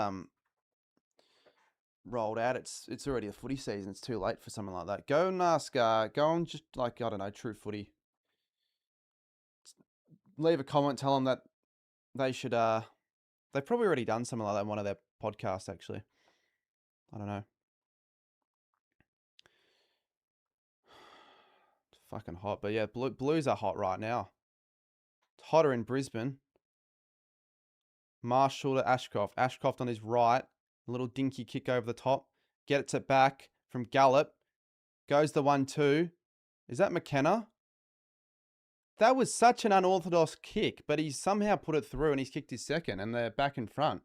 rolled out, it's already a footy season. It's too late for something like that. Go and ask go and just like, I don't know, True Footy. Leave a comment, tell them that they should they've probably already done something like that in one of their podcasts actually. I don't know. It's fucking hot, but yeah, Blues are hot right now. It's hotter in Brisbane. Marshall to Ashcroft. Ashcroft on his right. A little dinky kick over the top. Gets it back from Gallup. Goes the 1-2. Is that McKenna? That was such an unorthodox kick, but he's somehow put it through and he's kicked his second and they're back in front.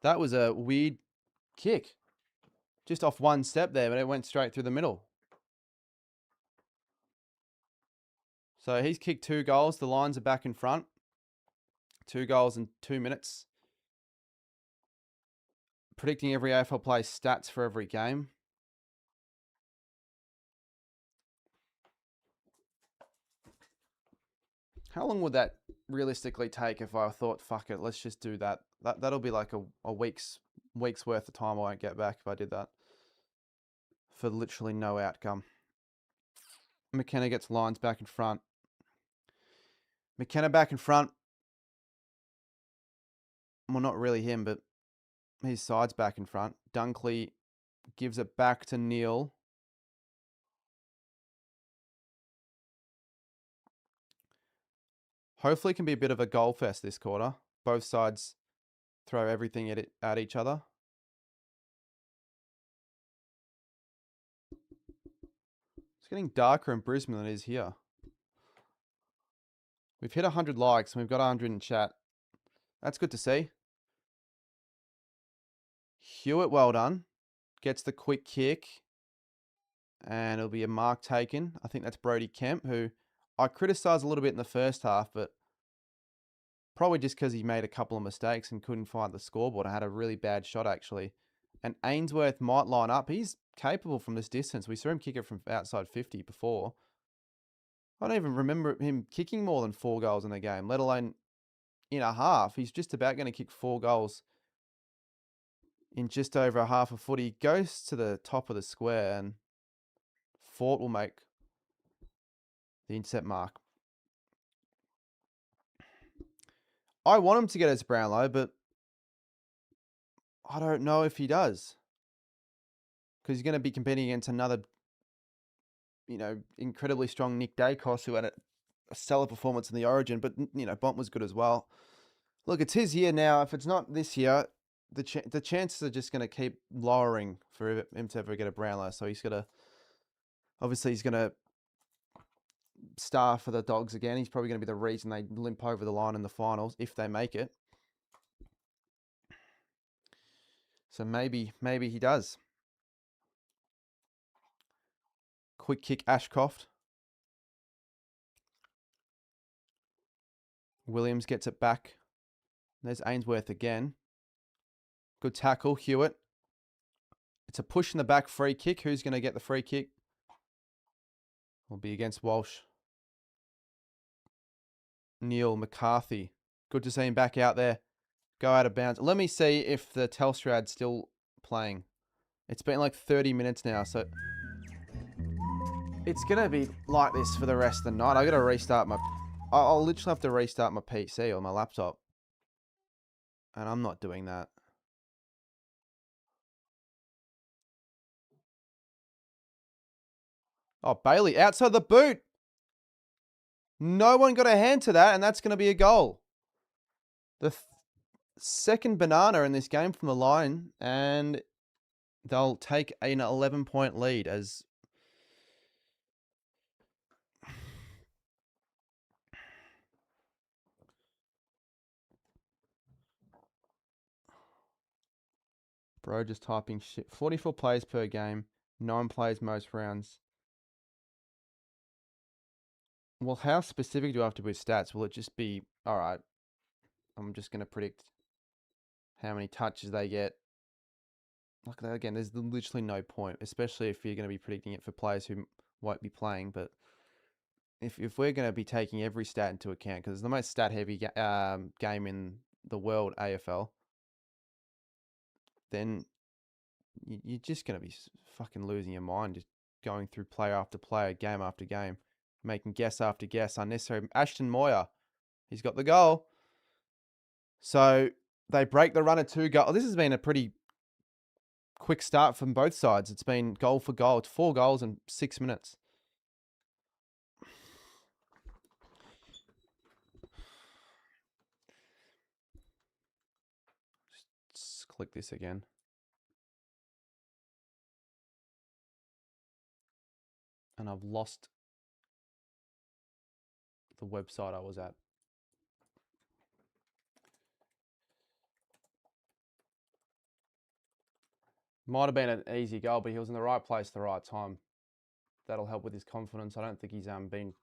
That was a weird kick. Just off one step there, but it went straight through the middle. So he's kicked 2 goals. The Lions are back in front. 2 goals in 2 minutes. Predicting every AFL player's stats for every game. How long would that realistically take if I thought, fuck it, let's just do that? That'll be like a week's worth of time I won't get back if I did that. For literally no outcome. McKenna gets Lions back in front. McKenna back in front. Well, not really him, but his side's back in front. Dunkley gives it back to Neil. Hopefully it can be a bit of a goal fest this quarter. Both sides throw everything at each other. It's getting darker in Brisbane than it is here. We've hit 100 likes and we've got 100 in chat. That's good to see. Hewitt, well done. Gets the quick kick. And it'll be a mark taken. I think that's Brody Kemp, who I criticised a little bit in the first half, but probably just because he made a couple of mistakes and couldn't find the scoreboard. I had a really bad shot, actually. And Ainsworth might line up. He's capable from this distance. We saw him kick it from outside 50 before. I don't even remember him kicking more than 4 goals in a game, let alone in a half. He's just about going to kick 4 goals in just over a half a foot. He goes to the top of the square and Fort will make the intercept mark. I want him to get his Brownlow, but I don't know if he does. Because he's going to be competing against another, incredibly strong Nick Dacos, who had a stellar performance in the Origin, but, Bont was good as well. Look, it's his year now. If it's not this year, the chances are just going to keep lowering for him to ever get a Brownlow. So he's going to star for the Dogs again. He's probably going to be the reason they limp over the line in the finals, if they make it. So maybe he does. Quick kick, Ashcroft. Williams gets it back. There's Ainsworth again. Good tackle, Hewitt. It's a push in the back free kick. Who's going to get the free kick? Will be against Walsh. Neil McCarthy. Good to see him back out there. Go out of bounds. Let me see if the Telstrad's still playing. It's been like 30 minutes now, so it's going to be like this for the rest of the night. I got to restart I'll literally have to restart my PC or my laptop. And I'm not doing that. Oh, Bailey outside the boot. No one got a hand to that, and that's going to be a goal. The second banana in this game from the line, and they'll take an 11-point lead as bro just typing shit. 44 plays per game, 9 plays most rounds. Well, how specific do I have to be with stats? Will it just be, all right, I'm just going to predict how many touches they get? Like, again, there's literally no point, especially if you're going to be predicting it for players who won't be playing. But if we're going to be taking every stat into account, because it's the most stat-heavy game in the world, AFL, then you're just going to be fucking losing your mind, just going through player after player, game after game, making guess after guess, unnecessary. Ashton Moyer, he's got the goal. So they break the run of 2 goals. This has been a pretty quick start from both sides. It's been goal for goal. It's 4 goals in 6 minutes. Just click this again. And I've lost the website I was at. Might have been an easy goal, but he was in the right place at the right time. That'll help with his confidence. I don't think he's been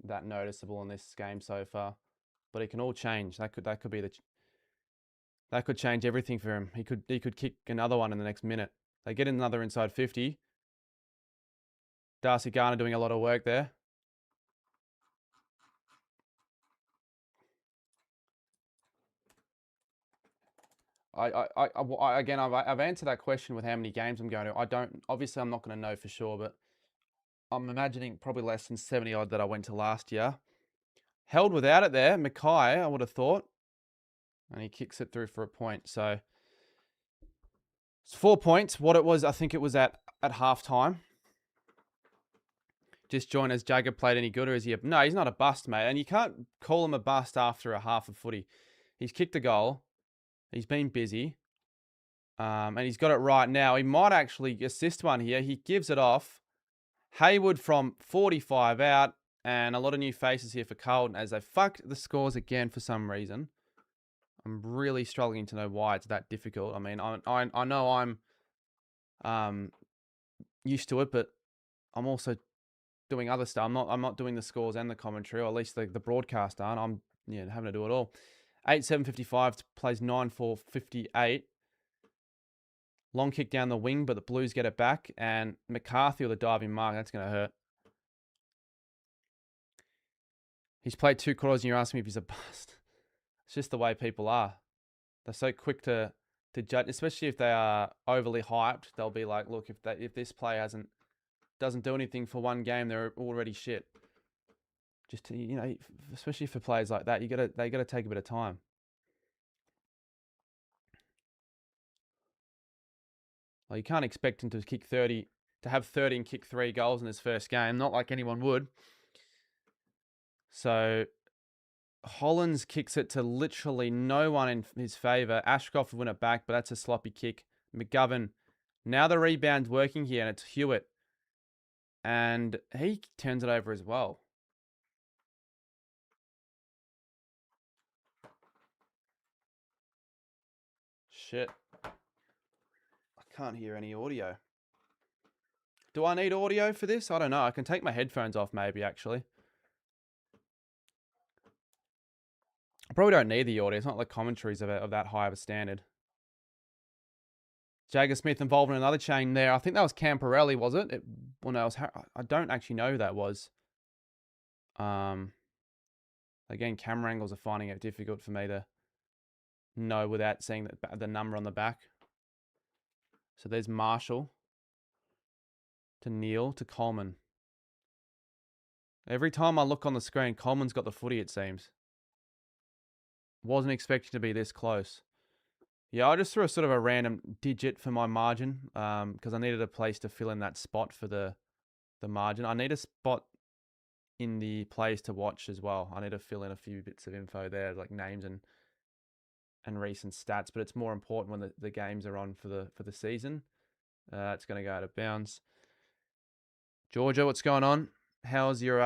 that noticeable in this game so far, but it can all change. That could be that could change everything for him. He could kick another one in the next minute. They get another inside 50. Darcy Garner doing a lot of work there. Again, I've answered that question with how many games I'm going to. Obviously I'm not going to know for sure, but I'm imagining probably less than 70 odd that I went to last year. Held without it there, Mackay, I would have thought. And he kicks it through for a point. So it's 4 points. What it was, I think it was at half time. Just join. Has Jagger played any good, or is he? No, he's not a bust, mate. And you can't call him a bust after a half of footy. He's kicked a goal. He's been busy. And he's got it right now. He might actually assist one here. He gives it off. Hayward from 45 out. And a lot of new faces here for Carlton as they fucked the scores again for some reason. I'm really struggling to know why it's that difficult. I mean, I know I'm used to it, but I'm also doing other stuff. I'm not doing the scores and the commentary, or at least the broadcast aren't. I'm having to do it all. 8-7-55 plays 9-4-58. Long kick down the wing, but the Blues get it back. And McCarthy with a diving mark. That's going to hurt. He's played 2 quarters and you're asking me if he's a bust. It's just the way people are. They're so quick to judge, especially if they are overly hyped. They'll be like, look, if this player doesn't do anything for one game, they're already shit. Just to, especially for players like that, they gotta take a bit of time. Well, you can't expect him to have 30 and kick 3 goals in his first game. Not like anyone would. So Hollins kicks it to literally no one in his favour. Ashcroft will win it back, but that's a sloppy kick. McGovern. Now the rebound's working here, and it's Hewitt. And he turns it over as well. Shit. I can't hear any audio. Do I need audio for this? I don't know. I can take my headphones off maybe, actually. I probably don't need the audio. It's not like commentaries of that high of a standard. Jagger Smith involved in another chain there. I think that was Camporelli, was it? No, I don't actually know who that was. Again, camera angles are finding it difficult for me to know without seeing the number on the back. So there's Marshall to Neil to Coleman. Every time I look on the screen, Coleman's got the footy, it seems. Wasn't expecting to be this close. Yeah, I just threw a sort of a random digit for my margin because I needed a place to fill in that spot for the margin. I need a spot in the plays to watch as well. I need to fill in a few bits of info there, like names and recent stats, but it's more important when the games are on for the season. It's going to go out of bounds. Georgia, what's going on? How's your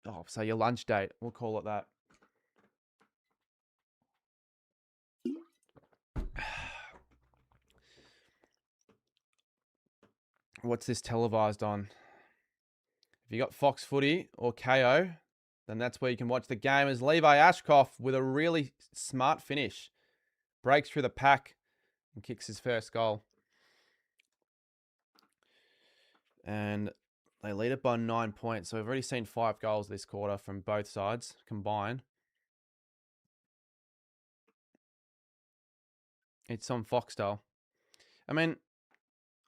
your lunch date? We'll call it that. What's this televised on? If you got Fox Footy or KO, then that's where you can watch the game as Levi Ashcroft with a really smart finish breaks through the pack and kicks his first goal. And they lead it by 9 points. So we've already seen 5 goals this quarter from both sides combined. It's on Foxtel. I mean,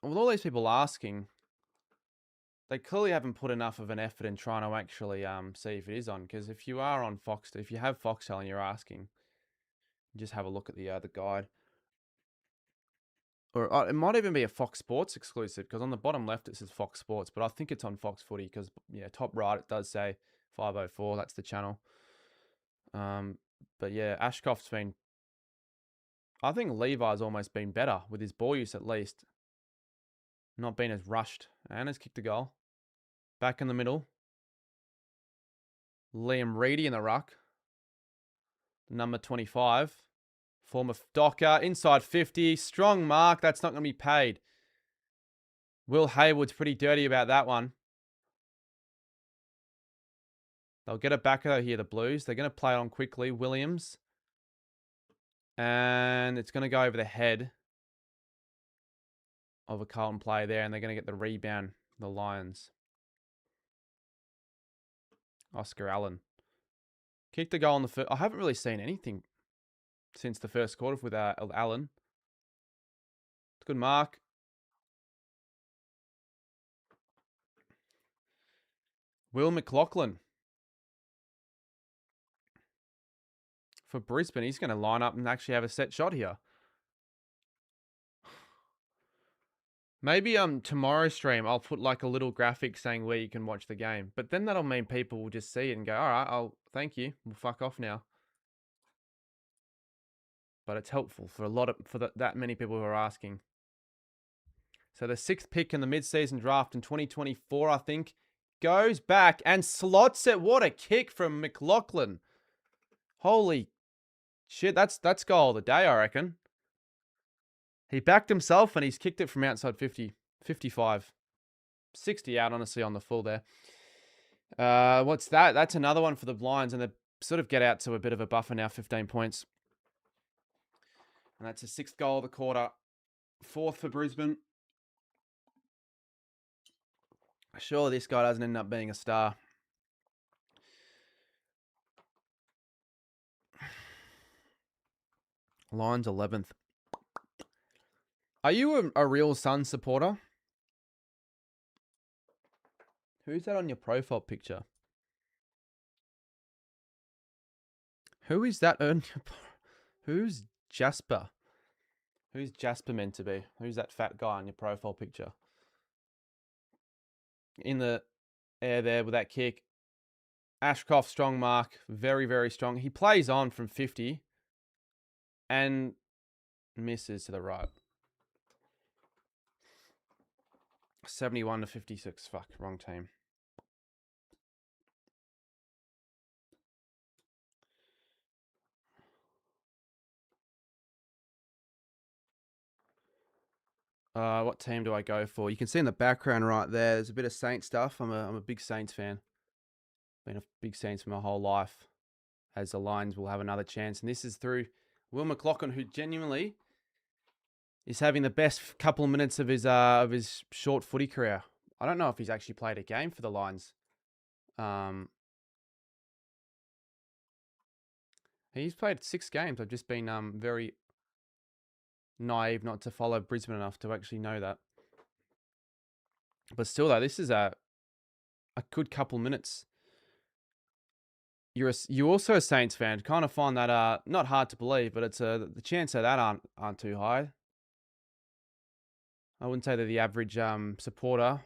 with all these people asking, they clearly haven't put enough of an effort in trying to actually see if it is on. Because if you are on Foxtel, if you have Foxtel and you're asking, just have a look at the guide. Or it might even be a Fox Sports exclusive because on the bottom left it says Fox Sports, but I think it's on Fox Footy because top right it does say 504. That's the channel. But yeah, Ashcroft's been. I think Levi's almost been better with his ball use at least. Not been as rushed and has kicked a goal. Back in the middle. Liam Reedy in the ruck. Number 25. Former Docker, inside 50. Strong mark. That's not going to be paid. Will Hayward's pretty dirty about that one. They'll get it back though here, the Blues. They're going to play it on quickly. Williams. And it's going to go over the head of a Carlton player there, and they're going to get the rebound, the Lions. Oscar Allen. Kicked the goal in the first. I haven't really seen anything since the first quarter with Allen. Good mark. Will McLaughlin. For Brisbane, he's going to line up and actually have a set shot here. Maybe tomorrow's stream, I'll put like a little graphic saying where you can watch the game. But then that'll mean people will just see it and go, all right, I'll thank you. We'll fuck off now. But it's helpful for that many people who are asking. So the 6th pick in the mid-season draft in 2024, I think, goes back and slots it. What a kick from McLaughlin. Holy shit, that's goal of the day, I reckon. He backed himself and he's kicked it from outside 50, 55. 60 out, honestly, on the full there. What's that? That's another one for the Lions, and they sort of get out to a bit of a buffer now, 15 points. And that's a 6th goal of the quarter. 4th for Brisbane. Sure, this guy doesn't end up being a star. Lions 11th. Are you a real Sun supporter? Who's that on your profile picture? Who is that? Who's Jasper? Who's Jasper meant to be? Who's that fat guy on your profile picture? In the air there with that kick. Ashcroft, strong mark. Very, very strong. He plays on from 50 and misses to the right. 71 to 56. Fuck, wrong team. What team do I go for? You can see in the background right there, there's a bit of Saints stuff. I'm a big Saints fan. Been a big Saints for my whole life. As the Lions will have another chance. And this is through Will McLaughlin, who genuinely is having the best couple of minutes of his short footy career. I don't know if he's actually played a game for the Lions. He's played 6 games. I've just been very naive not to follow Brisbane enough to actually know that. But still, though, this is a good couple minutes. You're also a Saints fan. Kind of find that not hard to believe, but it's the chance of that aren't too high. I wouldn't say that the average supporter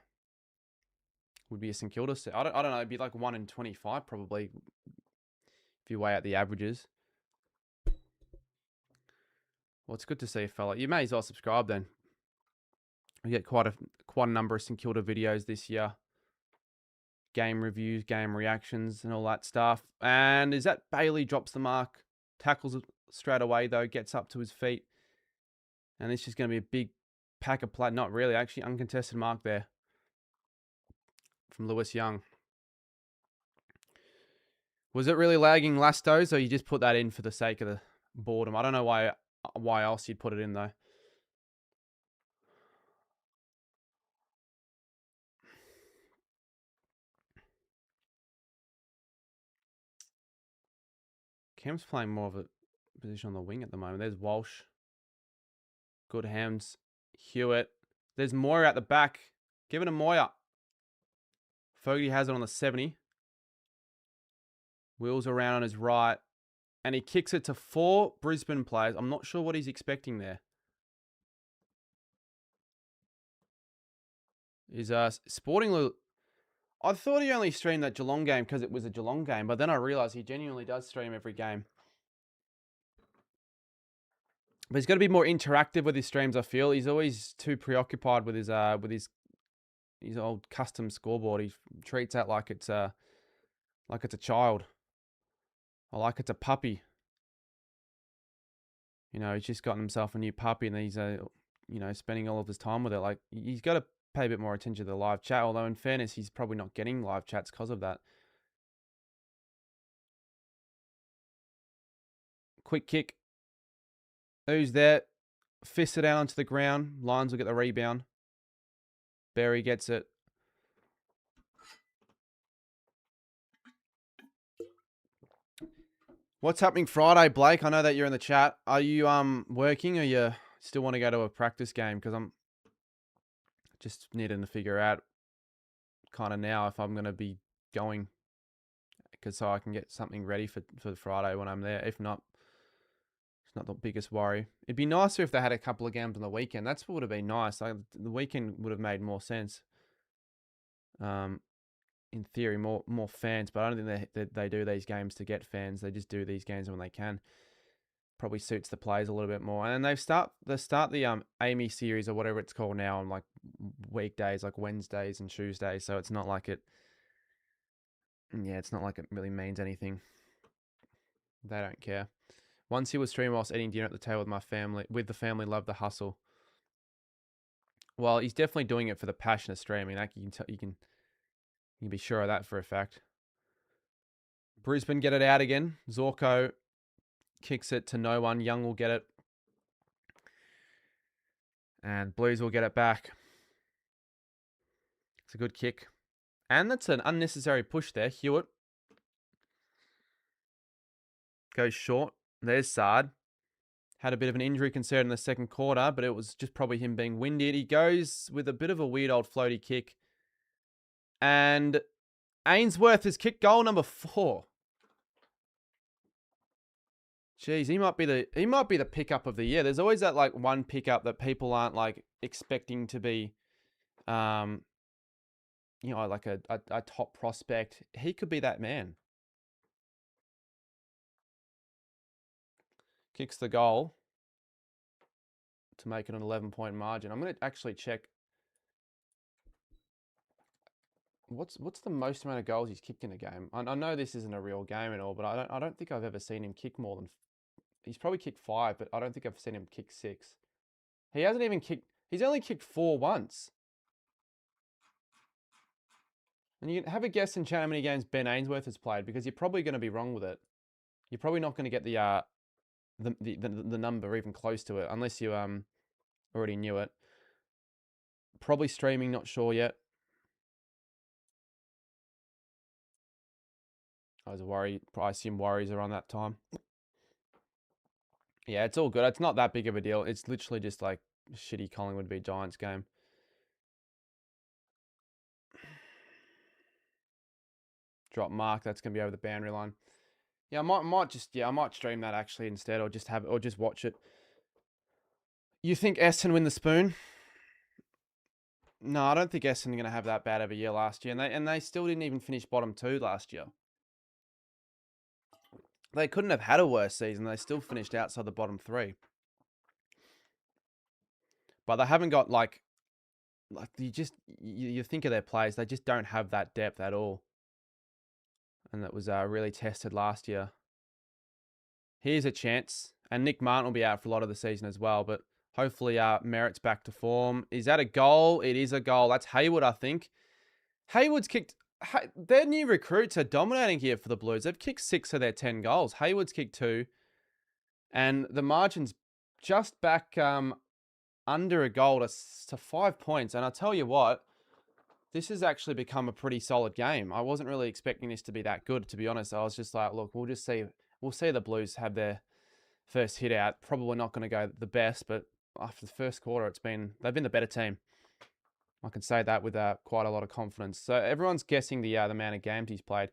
would be a St Kilda. I don't know. It'd be like 1 in 25 probably if you weigh out the averages. Well, it's good to see, fella. You may as well subscribe then. We get quite a number of St Kilda videos this year. Game reviews, game reactions, and all that stuff. And is that Bailey drops the mark, tackles it straight away though, gets up to his feet, and this is going to be a big pack of play. Not really, actually, uncontested mark there from Lewis Young. Was it really lagging last dose, or you just put that in for the sake of the boredom? I don't know why else you'd put it in though. Cam's playing more of a position on the wing at the moment. There's Walsh. Good hands. Hewitt. There's Moyer at the back. Give it to Moyer. Fogarty has it on the 70. Wheels around on his right. And he kicks it to 4 Brisbane players. I'm not sure what he's expecting there. Is Sporting... I thought he only streamed that Geelong game because it was a Geelong game, but then I realised he genuinely does stream every game. But he's got to be more interactive with his streams, I feel. He's always too preoccupied with his old custom scoreboard. He treats that like it's a child. Or like it's a puppy. You know, he's just gotten himself a new puppy and he's, spending all of his time with it. Like, he's got to pay a bit more attention to the live chat. Although, in fairness, he's probably not getting live chats because of that. Quick kick. Who's there? Fists it out onto the ground. Lions will get the rebound. Berry gets it. What's happening Friday, Blake? I know that you're in the chat. Are you working or you still want to go to a practice game? Because I'm just needing to figure out kind of now if I'm going to be going, because so I can get something ready for Friday when I'm there. If not, it's not the biggest worry. It'd be nicer if they had a couple of games on the weekend. That's what would have been nice. Like, the weekend would have made more sense. In theory, more fans, but I don't think they do these games to get fans. They just do these games when they can. Probably suits the players a little bit more. And they start the Amy series or whatever it's called now on like weekdays, like Wednesdays and Tuesdays. So it's not like it really means anything. They don't care. Once he was streaming whilst eating dinner at the table with the family, loved the hustle. Well, he's definitely doing it for the passion of streaming. Like, you can be sure of that for a fact. Brisbane get it out again. Zorko kicks it to no one. Young will get it. And Blues will get it back. It's a good kick. And that's an unnecessary push there. Hewitt goes short. There's Sard. Had a bit of an injury concern in the second quarter, but it was just probably him being winded. He goes with a bit of a weird old floaty kick. And Ainsworth has kicked goal number 4. Jeez, he might be the pickup of the year. There's always that like one pickup that people aren't like expecting to be, like a top prospect. He could be that man. Kicks the goal to make it an 11-point margin. I'm going to actually check what's the most amount of goals he's kicked in a game. I know this isn't a real game at all, but I don't think I've ever seen him kick more than. He's probably kicked 5, but I don't think I've seen him kick 6. He hasn't even kicked. He's only kicked 4 once. And you can have a guess in chat how many games Ben Ainsworth has played, because you're probably going to be wrong with it. You're probably not going to get the number even close to it unless you already knew it. Probably streaming, not sure yet. I assume worries are on that time. Yeah, it's all good. It's not that big of a deal. It's literally just like a shitty Collingwood v Giants game. Drop mark. That's gonna be over the boundary line. Yeah, I might stream that actually instead, or just watch it. You think Essendon win the spoon? No, I don't think Essendon are going to have that bad of a year last year, and they still didn't even finish bottom 2 last year. They couldn't have had a worse season. They still finished outside the bottom 3. But they haven't got like you think of their players, they just don't have that depth at all. And that was really tested last year. Here's a chance. And Nick Martin will be out for a lot of the season as well, but hopefully Merritt's back to form. Is that a goal? It is a goal. That's Hayward, I think. Hayward's kicked. Their new recruits are dominating here for the Blues. They've kicked 6 of their 10 goals. Hayward's kicked 2. And the margin's just back under a goal to 5 points. And I'll tell you what, this has actually become a pretty solid game. I wasn't really expecting this to be that good, to be honest. I was just like, look, we'll see the Blues have their first hit out. Probably not going to go the best, but after the first quarter, they've been the better team. I can say that with quite a lot of confidence. So everyone's guessing the amount of games he's played.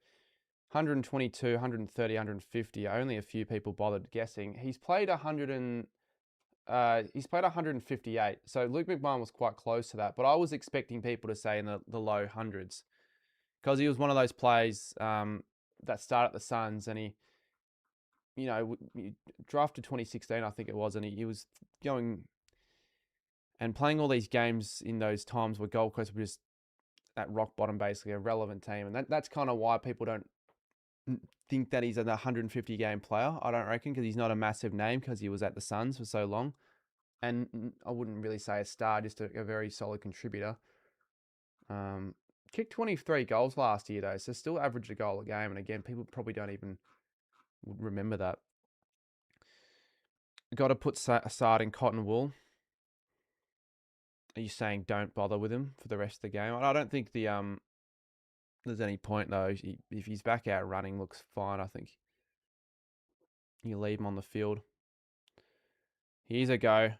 122, 130, 150. Only a few people bothered guessing. He's played 158. So Luke McMahon was quite close to that, but I was expecting people to say in the low hundreds, because he was one of those players that started at the Suns, and he drafted 2016, I think it was, and he was going and playing all these games in those times where Gold Coast was just at rock bottom, basically a relevant team, and that's kind of why people don't think that he's an 150 game player. I don't reckon, because he's not a massive name because he was at the Suns for so long. And I wouldn't really say a star, just a very solid contributor. Kicked 23 goals last year, though, so still averaged a goal a game. And again, people probably don't even remember that. Got to put Assad in cotton wool. Are you saying don't bother with him for the rest of the game? I don't think there's any point, though. If he's back out running, looks fine, I think. You leave him on the field. Here's a go.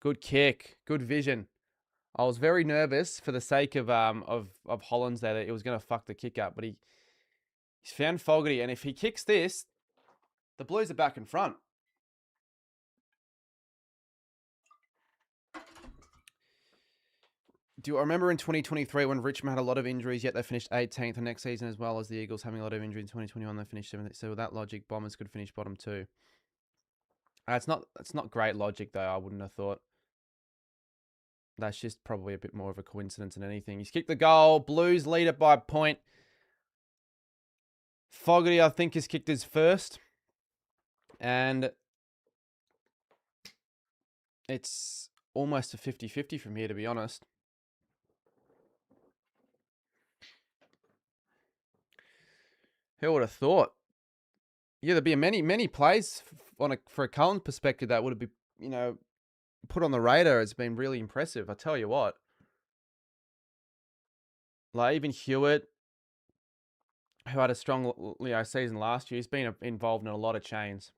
Good kick. Good vision. I was very nervous for the sake of Hollands there that it was going to fuck the kick up, but he's found Fogarty, and if he kicks this, the Blues are back in front. Do I remember in 2023 when Richmond had a lot of injuries, yet they finished 18th, the next season as well as the Eagles having a lot of injuries in 2021, they finished 7th. So with that logic, Bombers could finish bottom 2. It's not great logic, though, I wouldn't have thought. That's just probably a bit more of a coincidence than anything. He's kicked the goal. Blues lead it by a point. Fogarty, I think, has kicked his first. And it's almost a 50-50 from here, to be honest. Who would have thought? Yeah, there'd be many plays for a Cullen perspective that would have been, put on the radar. It's been really impressive. I tell you what. Like even Hewitt, who had a strong season last year, he's been involved in a lot of chains,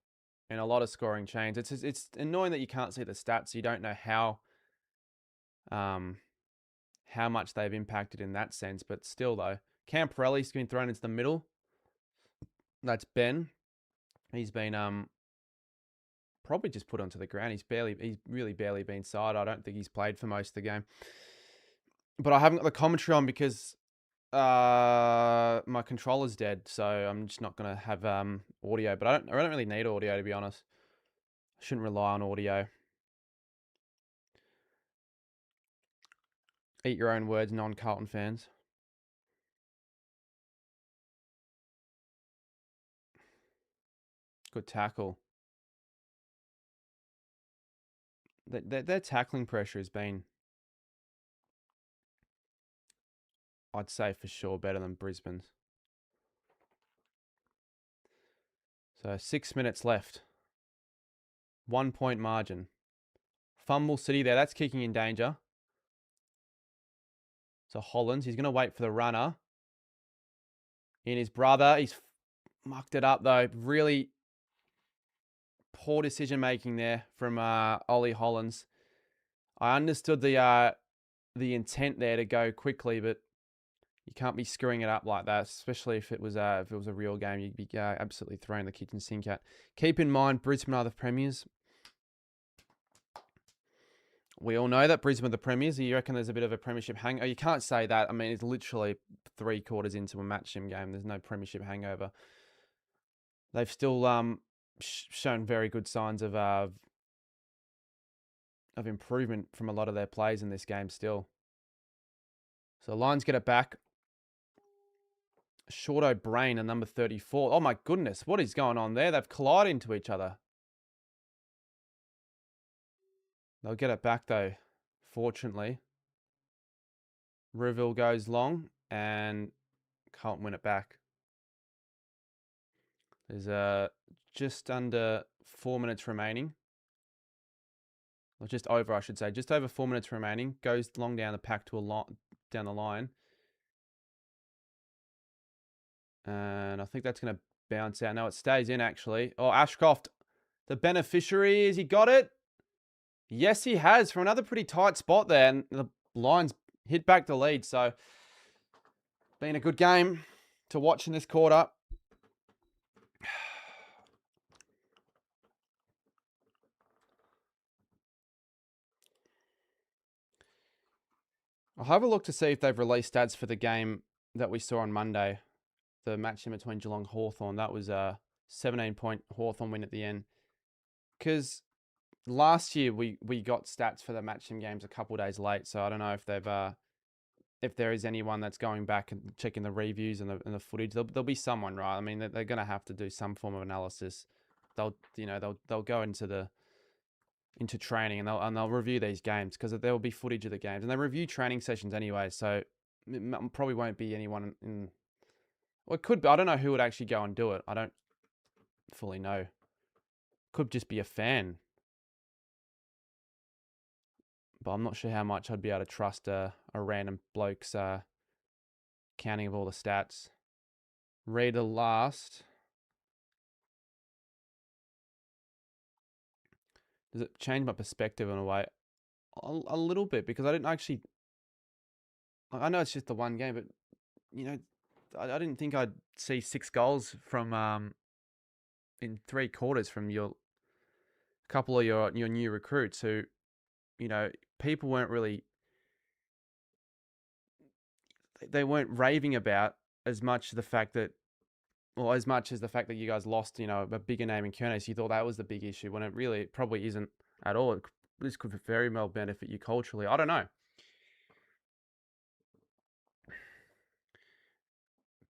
in a lot of scoring chains. It's annoying that you can't see the stats. So you don't know how much they've impacted in that sense. But still, though, Camporelli's been thrown into the middle. That's Ben. He's been probably just put onto the ground. He's really barely been side. I don't think he's played for most of the game. But I haven't got the commentary on because my controller's dead, so I'm just not gonna have audio. But I don't really need audio, to be honest. I shouldn't rely on audio. Eat your own words, non-Carlton fans. Good tackle. Their tackling pressure has been, I'd say for sure, better than Brisbane's. So 6 minutes left. 1 point margin. Fumble City there. That's kicking in danger. So Hollands, he's going to wait for the runner. In his brother. He's mucked it up, though. Really poor decision making there from Ollie Hollands. I understood the intent there to go quickly, but you can't be screwing it up like that, especially if it was a real game. You'd be absolutely throwing the kitchen sink at. Keep in mind, Brisbane are the premiers. We all know that Brisbane are the premiers. You reckon there's a bit of a premiership hangover? You can't say that. I mean, it's literally 3 quarters into a matchroom game. There's no premiership hangover. They've still shown very good signs of improvement from a lot of their plays in this game still. So the Lions get it back. Shorto Brain and number 34. Oh my goodness, what is going on there? They've collided into each other. They'll get it back though, fortunately. Ruville goes long and can't win it back. There's just under 4 minutes remaining. Or just over, I should say. Just over 4 minutes remaining. Goes long down the pack to down the line. And I think that's going to bounce out. No, it stays in, actually. Oh, Ashcroft, the beneficiary. Has he got it? Yes, he has. From another pretty tight spot there. And the Lions hit back the lead. So, been a good game to watch in this quarter. I'll have a look to see if they've released stats for the game that we saw on Monday. The match in between Geelong and Hawthorn. That was a 17-point Hawthorn win at the end. Because last year we got stats for the matching games a couple of days late. So I don't know if they've if there is anyone that's going back and checking the reviews and the footage, there'll be someone, right? I mean, they're going to have to do some form of analysis. They'll go into training and they'll review these games because there will be footage of the games and they review training sessions anyway. So it probably won't be anyone in. Well, it could be. I don't know who would actually go and do it. I don't fully know. Could just be a fan. But I'm not sure how much I'd be able to trust a random bloke's counting of all the stats. Read the last. Does it change my perspective in a way? A little bit, because I didn't actually. I know it's just the one game, but I didn't think I'd see 6 goals from in 3 quarters from your couple of your new recruits who, people weren't really. They weren't raving about as much the fact that. Well, as much as the fact that you guys lost, a bigger name in Kernay, so you thought that was the big issue, when it probably isn't at all. This could very well benefit you culturally. I don't know.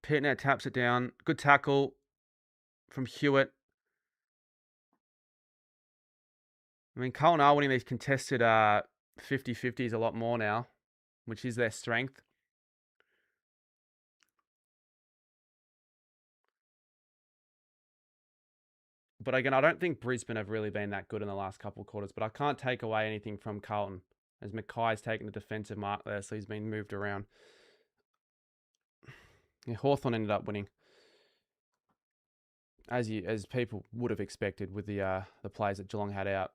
Pitner taps it down. Good tackle from Hewitt. I mean, Carlton are winning these contested 50-50s a lot more now, which is their strength. But again, I don't think Brisbane have really been that good in the last couple of quarters. But I can't take away anything from Carlton, as Mackay's taken the defensive mark there, so he's been moved around. Yeah, Hawthorn ended up winning, as people would have expected with the players that Geelong had out.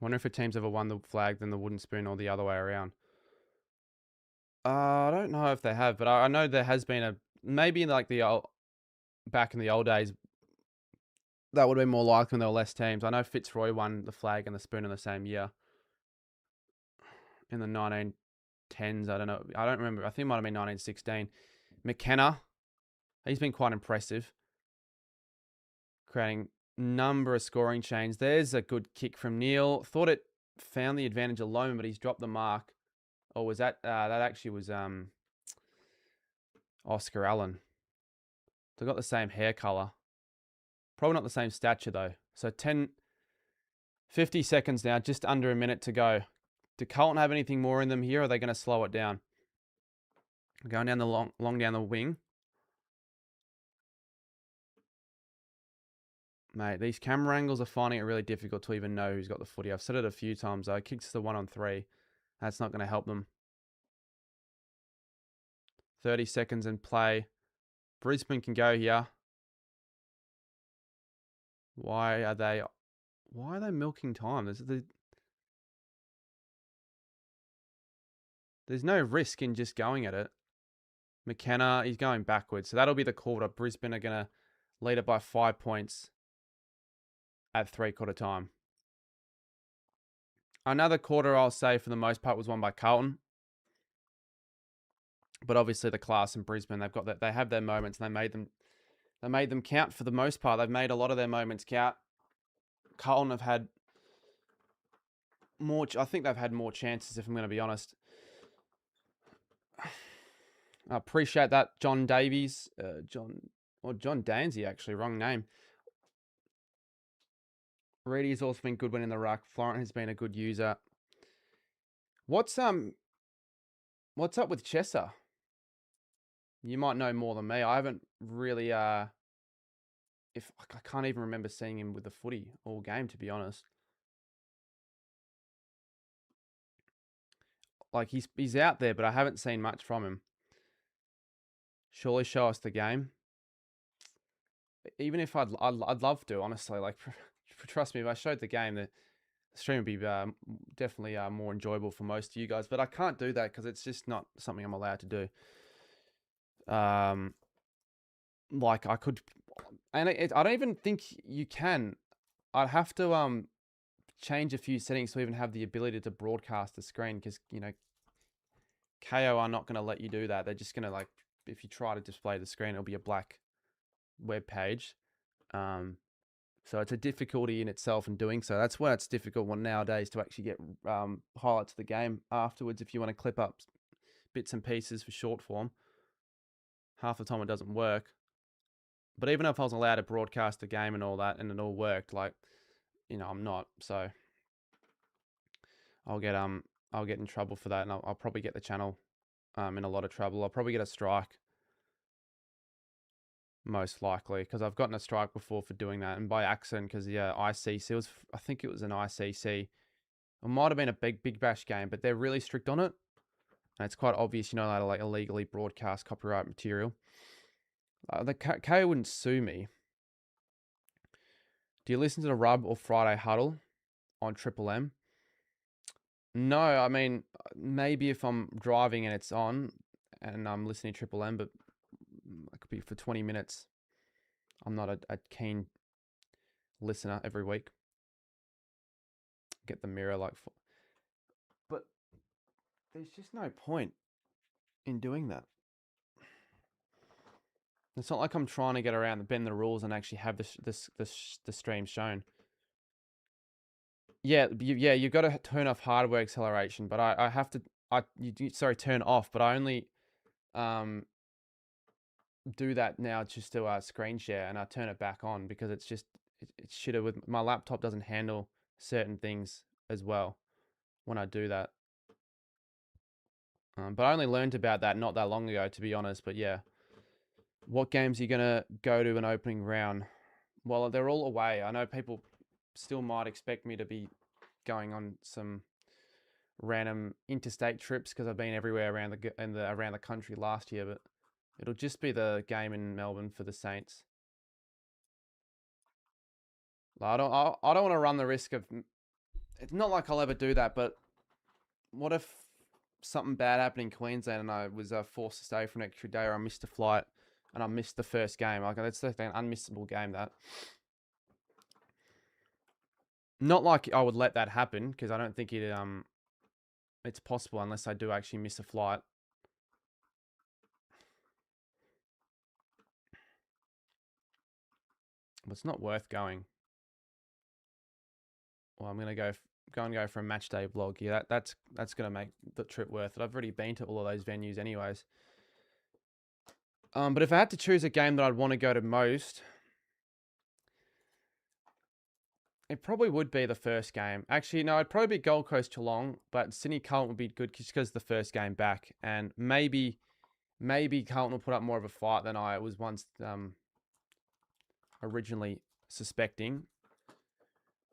I wonder if a team's ever won the flag than the wooden spoon or the other way around. I don't know if they have, but I know there has been maybe like back in the old days, that would have been more likely when there were less teams. I know Fitzroy won the flag and the spoon in the same year. In the 1910s, I don't know. I don't remember. I think it might have been 1916. McKenna, he's been quite impressive, creating number of scoring chains. There's a good kick from Neil. Thought it found the advantage alone, but he's dropped the mark. Or was that that actually was Oscar Allen. They've got the same hair color. Probably not the same stature though. So 50 seconds now, just under a minute to go. Do Carlton have anything more in them here, or are they going to slow it down? Going down the long down the wing. Mate, these camera angles are finding it really difficult to even know who's got the footy. I've said it a few times though. Kicks the 1-on-3. That's not going to help them. 30 seconds in play. Brisbane can go here. Why are they milking time? There's no risk in just going at it. McKenna, he's going backwards. So that'll be the quarter. Brisbane are going to lead it by 5 points at 3/4 time. Another quarter, I'll say, for the most part, was won by Carlton. But obviously the class in Brisbane, they have their moments, and they made them count for the most part. They've made a lot of their moments count. Carlton have had more. I think they've had more chances, if I'm going to be honest. I appreciate that, John Davies. John Danzy, actually. Wrong name. Reedy's also been good when in the ruck. Florent has been a good user. What's up with Chesser? You might know more than me. I haven't really I can't even remember seeing him with the footy all game, to be honest. Like he's out there, but I haven't seen much from him. Surely show us the game. Even if I'd love to, honestly. Like, trust me, if I showed the game, the stream would be definitely more enjoyable for most of you guys. But I can't do that because it's just not something I'm allowed to do. Like I could, and I don't even think you can. I'd have to change a few settings to even have the ability to broadcast the screen, because KO are not going to let you do that. They're just going to, like, if you try to display the screen, it'll be a black web page. So it's a difficulty in itself in doing so. That's why it's difficult nowadays to actually get highlights of the game afterwards if you want to clip up bits and pieces for short form. Half the time it doesn't work. But even if I was allowed to broadcast the game and all that and it all worked, like, I'm not. So I'll get in trouble for that, and I'll probably get the channel in a lot of trouble. I'll probably get a strike. Most likely, because I've gotten a strike before for doing that, and by accident, because ICC I think it was an ICC. It might have been a big bash game, but they're really strict on it, and it's quite obvious you're not allowed to like illegally broadcast copyright material. The K wouldn't sue me. Do you listen to the Rub or Friday Huddle on Triple M? No, I mean maybe if I'm driving and it's on, and I'm listening to Triple M, but it could be for 20 minutes. I'm not a keen listener every week. Get the mirror but there's just no point in doing that. It's not like I'm trying to get around bend the rules and actually have the stream shown. Yeah, you've got to turn off hardware acceleration, but I have to turn off, but I only do that now just to screen share, and I turn it back on because it's just it's shitter with my laptop doesn't handle certain things as well when I do that. But I only learned about that not that long ago, to be honest. But yeah, what games are you gonna go to an opening round? Well, they're all away. I know people still might expect me to be going on some random interstate trips because I've been everywhere around the country last year, but it'll just be the game in Melbourne for the Saints. I don't want to run the risk of. It's not like I'll ever do that, but what if something bad happened in Queensland and I was forced to stay for an extra day, or I missed a flight and I missed the first game? Like, that's an unmissable game. That. Not like I would let that happen, because I don't think it's possible unless I do actually miss a flight. But it's not worth going. Well, I'm gonna go for a match day vlog. Yeah, that's gonna make the trip worth it. I've already been to all of those venues anyways. But if I had to choose a game that I'd want to go to most, it probably would be the first game. Actually, no, it'd probably be Gold Coast Geelong, but Sydney Carlton would be good just because the first game back, and maybe Carlton will put up more of a fight than I was once originally suspecting,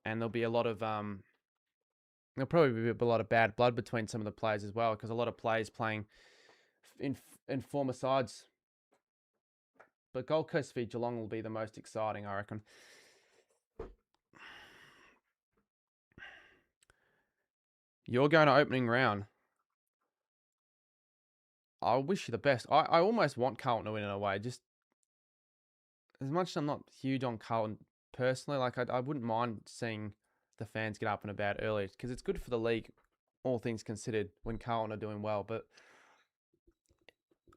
and there'll be a lot of there'll probably be a lot of bad blood between some of the players as well, because a lot of players playing in former sides. But Gold Coast v Geelong will be the most exciting, I reckon. You're going to opening round. I wish you the best. I almost want Carlton to win in a way. Just as much as I'm not huge on Carlton personally, like I wouldn't mind seeing the fans get up and about early, because it's good for the league, all things considered, when Carlton are doing well. But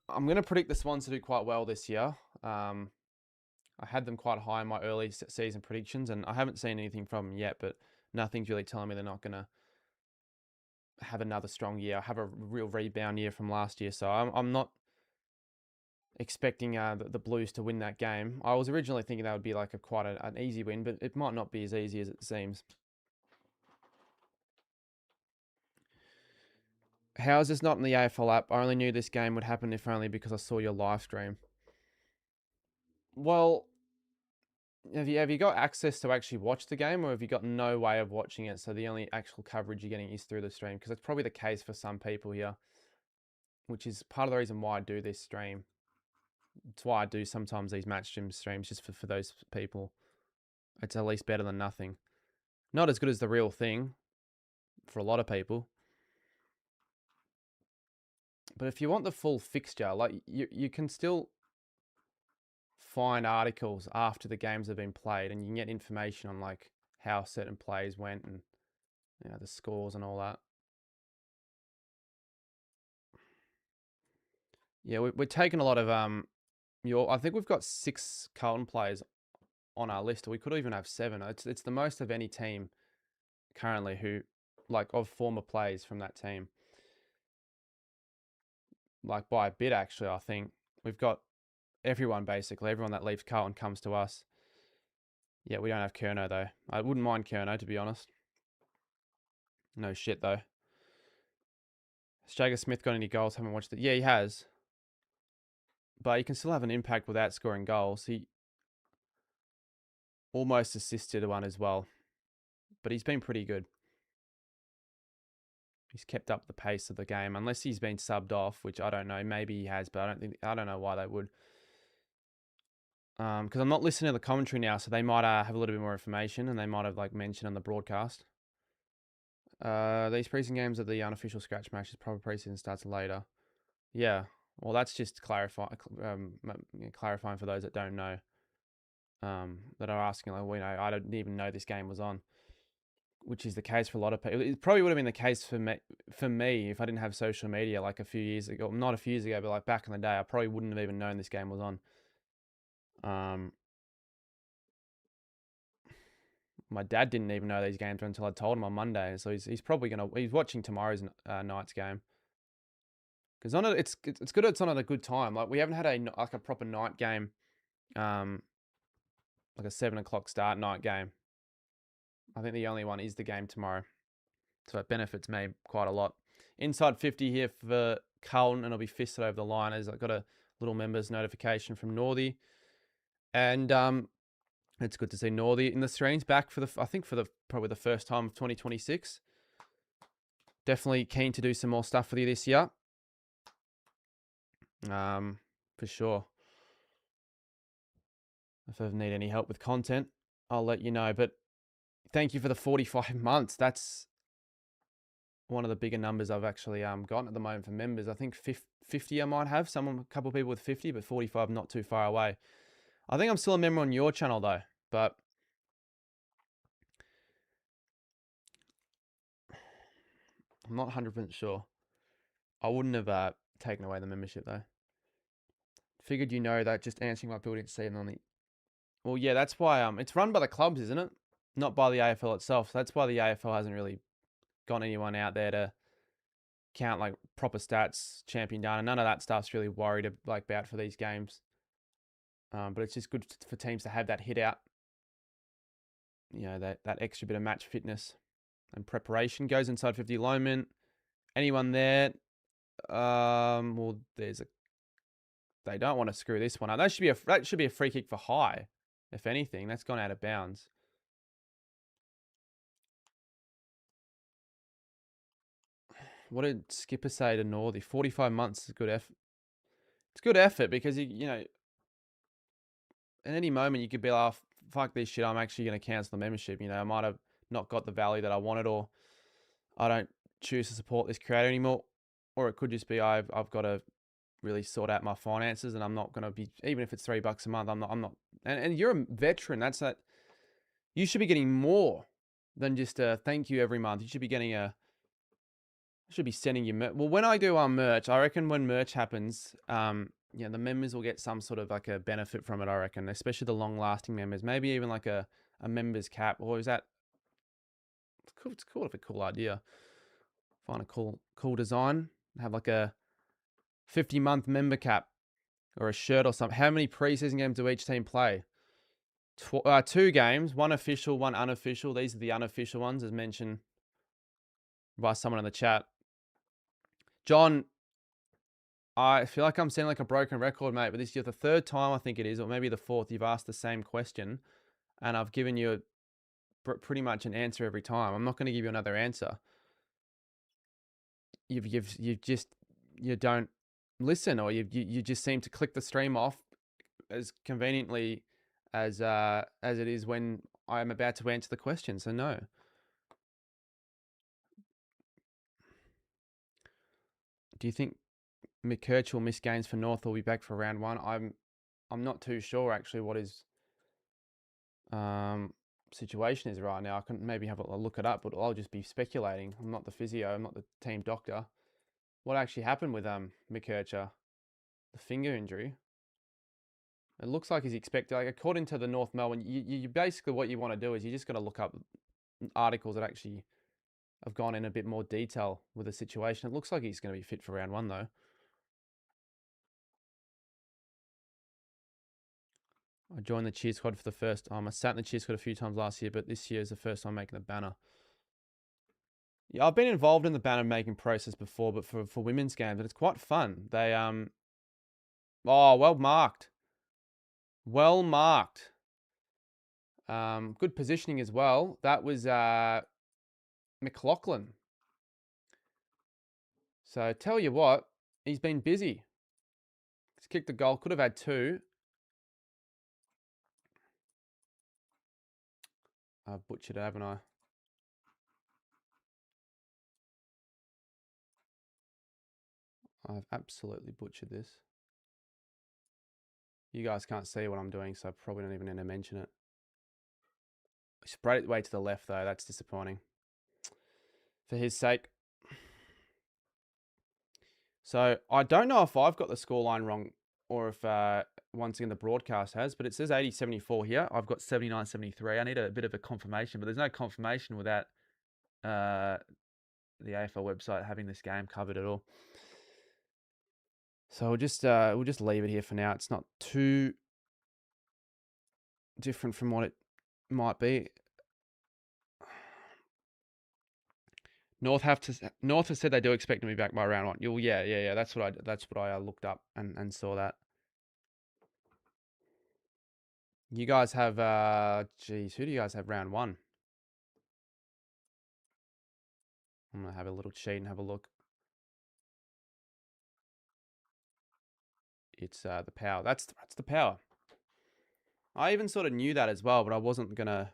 I'm going to predict the Swans to do quite well this year. I had them quite high in my early season predictions, and I haven't seen anything from them yet, but nothing's really telling me they're not going to have another strong year, have a real rebound year from last year. So I'm not expecting the Blues to win that game. I was originally thinking that would be like quite an easy win, but it might not be as easy as it seems. How is this not in the AFL app? I only knew this game would happen if only because I saw your live stream. Well, have you got access to actually watch the game, or have you got no way of watching it, so the only actual coverage you're getting is through the stream? Because it's probably the case for some people here, which is part of the reason why I do this stream. It's why I do sometimes these match streams, just for those people. It's at least better than nothing. Not as good as the real thing for a lot of people. But if you want the full fixture, like you can still find articles after the games have been played, and you can get information on like how certain plays went, and the scores and all that. Yeah, we're taking a lot of I think we've got 6 Carlton players on our list, or we could even have 7. It's the most of any team currently who, like, of former players from that team. Like, by a bit, actually, I think. We've got everyone, basically. Everyone that leaves Carlton comes to us. Yeah, we don't have Kerno, though. I wouldn't mind Kerno, to be honest. No shit, though. Has Jagger Smith got any goals? Haven't watched it. Yeah, he has. But he can still have an impact without scoring goals. He almost assisted one as well. But he's been pretty good. He's kept up the pace of the game, unless he's been subbed off, which I don't know. Maybe he has, but I don't know why they would. Because I'm not listening to the commentary now, so they might have a little bit more information, and they might have like mentioned on the broadcast. These preseason games are the unofficial scratch matches. Proper preseason starts later. Yeah, well, that's just clarifying for those that don't know. That are asking, like, well, I don't even know this game was on, which is the case for a lot of people. It probably would have been the case for me if I didn't have social media like a few years ago. Not a few years ago, but like back in the day, I probably wouldn't have even known this game was on. My dad didn't even know these games until I told him on Monday, so he's probably he's watching tomorrow's night's game. Because on it, it's good. It's on at a good time. Like, we haven't had a proper night game, like a 7 o'clock start night game. I think the only one is the game tomorrow, so it benefits me quite a lot. Inside 50 here for Carlton, and I'll be fisted over the line as I got a little members notification from Northy, and it's good to see Northy in the streams back for probably the first time of 2026. Definitely keen to do some more stuff with you this year. For sure. If I need any help with content, I'll let you know. But thank you for the 45 months. That's one of the bigger numbers I've actually gotten at the moment for members. I think 50 I might have. A couple of people with 50, but 45 not too far away. I think I'm still a member on your channel though, but I'm not 100% sure. I wouldn't have taken away the membership though. Figured you know that, just answering my building season on the... Well, yeah, that's why it's run by the clubs, isn't it? Not by the AFL itself. So that's why the AFL hasn't really got anyone out there to count like proper stats, champion data. None of that stuff's really worried about for these games. But it's just good for teams to have that hit out. You know, that extra bit of match fitness and preparation. Goes inside 50 alignment. Anyone there? Well, they don't want to screw this one up. That should be a free kick for high. If anything, that's gone out of bounds. What did Skipper say to Northy? 45 months is good effort. It's good effort because you know, at any moment you could be like, oh, fuck this shit, I'm actually going to cancel the membership. You know, I might have not got the value that I wanted, or I don't choose to support this creator anymore. Or it could just be I've got to really sort out my finances, and I'm not going to be, even if it's $3 a month, I'm not. And you're a veteran. That's that. You should be getting more than just a thank you every month. You should be getting should be sending you merch. Well, when I do merch, I reckon when merch happens, the members will get some sort of like a benefit from it, I reckon, especially the long-lasting members. Maybe even like a members cap, or is that... It's cool if a cool idea. Find a cool design. Have like a 50-month member cap or a shirt or something. How many preseason games do each team play? 2 games, 1 official, 1 unofficial. These are the unofficial ones, as mentioned by someone in the chat. John, I feel like I'm sounding like a broken record, mate, but this is the 3rd time, I think it is, or maybe the 4th, you've asked the same question, and I've given you pretty much an answer every time. I'm not going to give you another answer. You don't listen, or you just seem to click the stream off as conveniently as it is when I'm about to answer the question. So no. Do you think McKerch will miss games for North or will be back for round 1? I'm not too sure actually what his situation is right now. I can maybe have a look it up, but I'll just be speculating. I'm not the physio. I'm not the team doctor. What actually happened with McKercher? The finger injury. It looks like he's expected, like according to the North Melbourne, you basically what you want to do is you just got to look up articles that actually have gone in a bit more detail with the situation. It looks like he's going to be fit for round 1 though. I joined the cheer squad for the first time. I sat in the cheer squad a few times last year, but this year is the first time making the banner. Yeah, I've been involved in the banner making process before, but for women's games, and it's quite fun. They oh, well marked. Well marked. Good positioning as well. That was McLaughlin. So tell you what, he's been busy. He's kicked a goal. Could have had 2. I've butchered it, haven't I? I've absolutely butchered this. You guys can't see what I'm doing, so I probably don't even need to mention it. I sprayed it way to the left, though. That's disappointing. For his sake. So I don't know if I've got the scoreline wrong or if once again the broadcast has, but it says 80-74 here. I've got 79-73. I need a bit of a confirmation, but there's no confirmation without the AFL website having this game covered at all. So we'll just leave it here for now. It's not too different from what it might be. North has said they do expect to be back by round 1. Yeah. That's what I looked up and saw that. You guys have who do you guys have round 1? I'm gonna have a little cheat and have a look. It's the Power. That's the Power. I even sort of knew that as well, but I wasn't gonna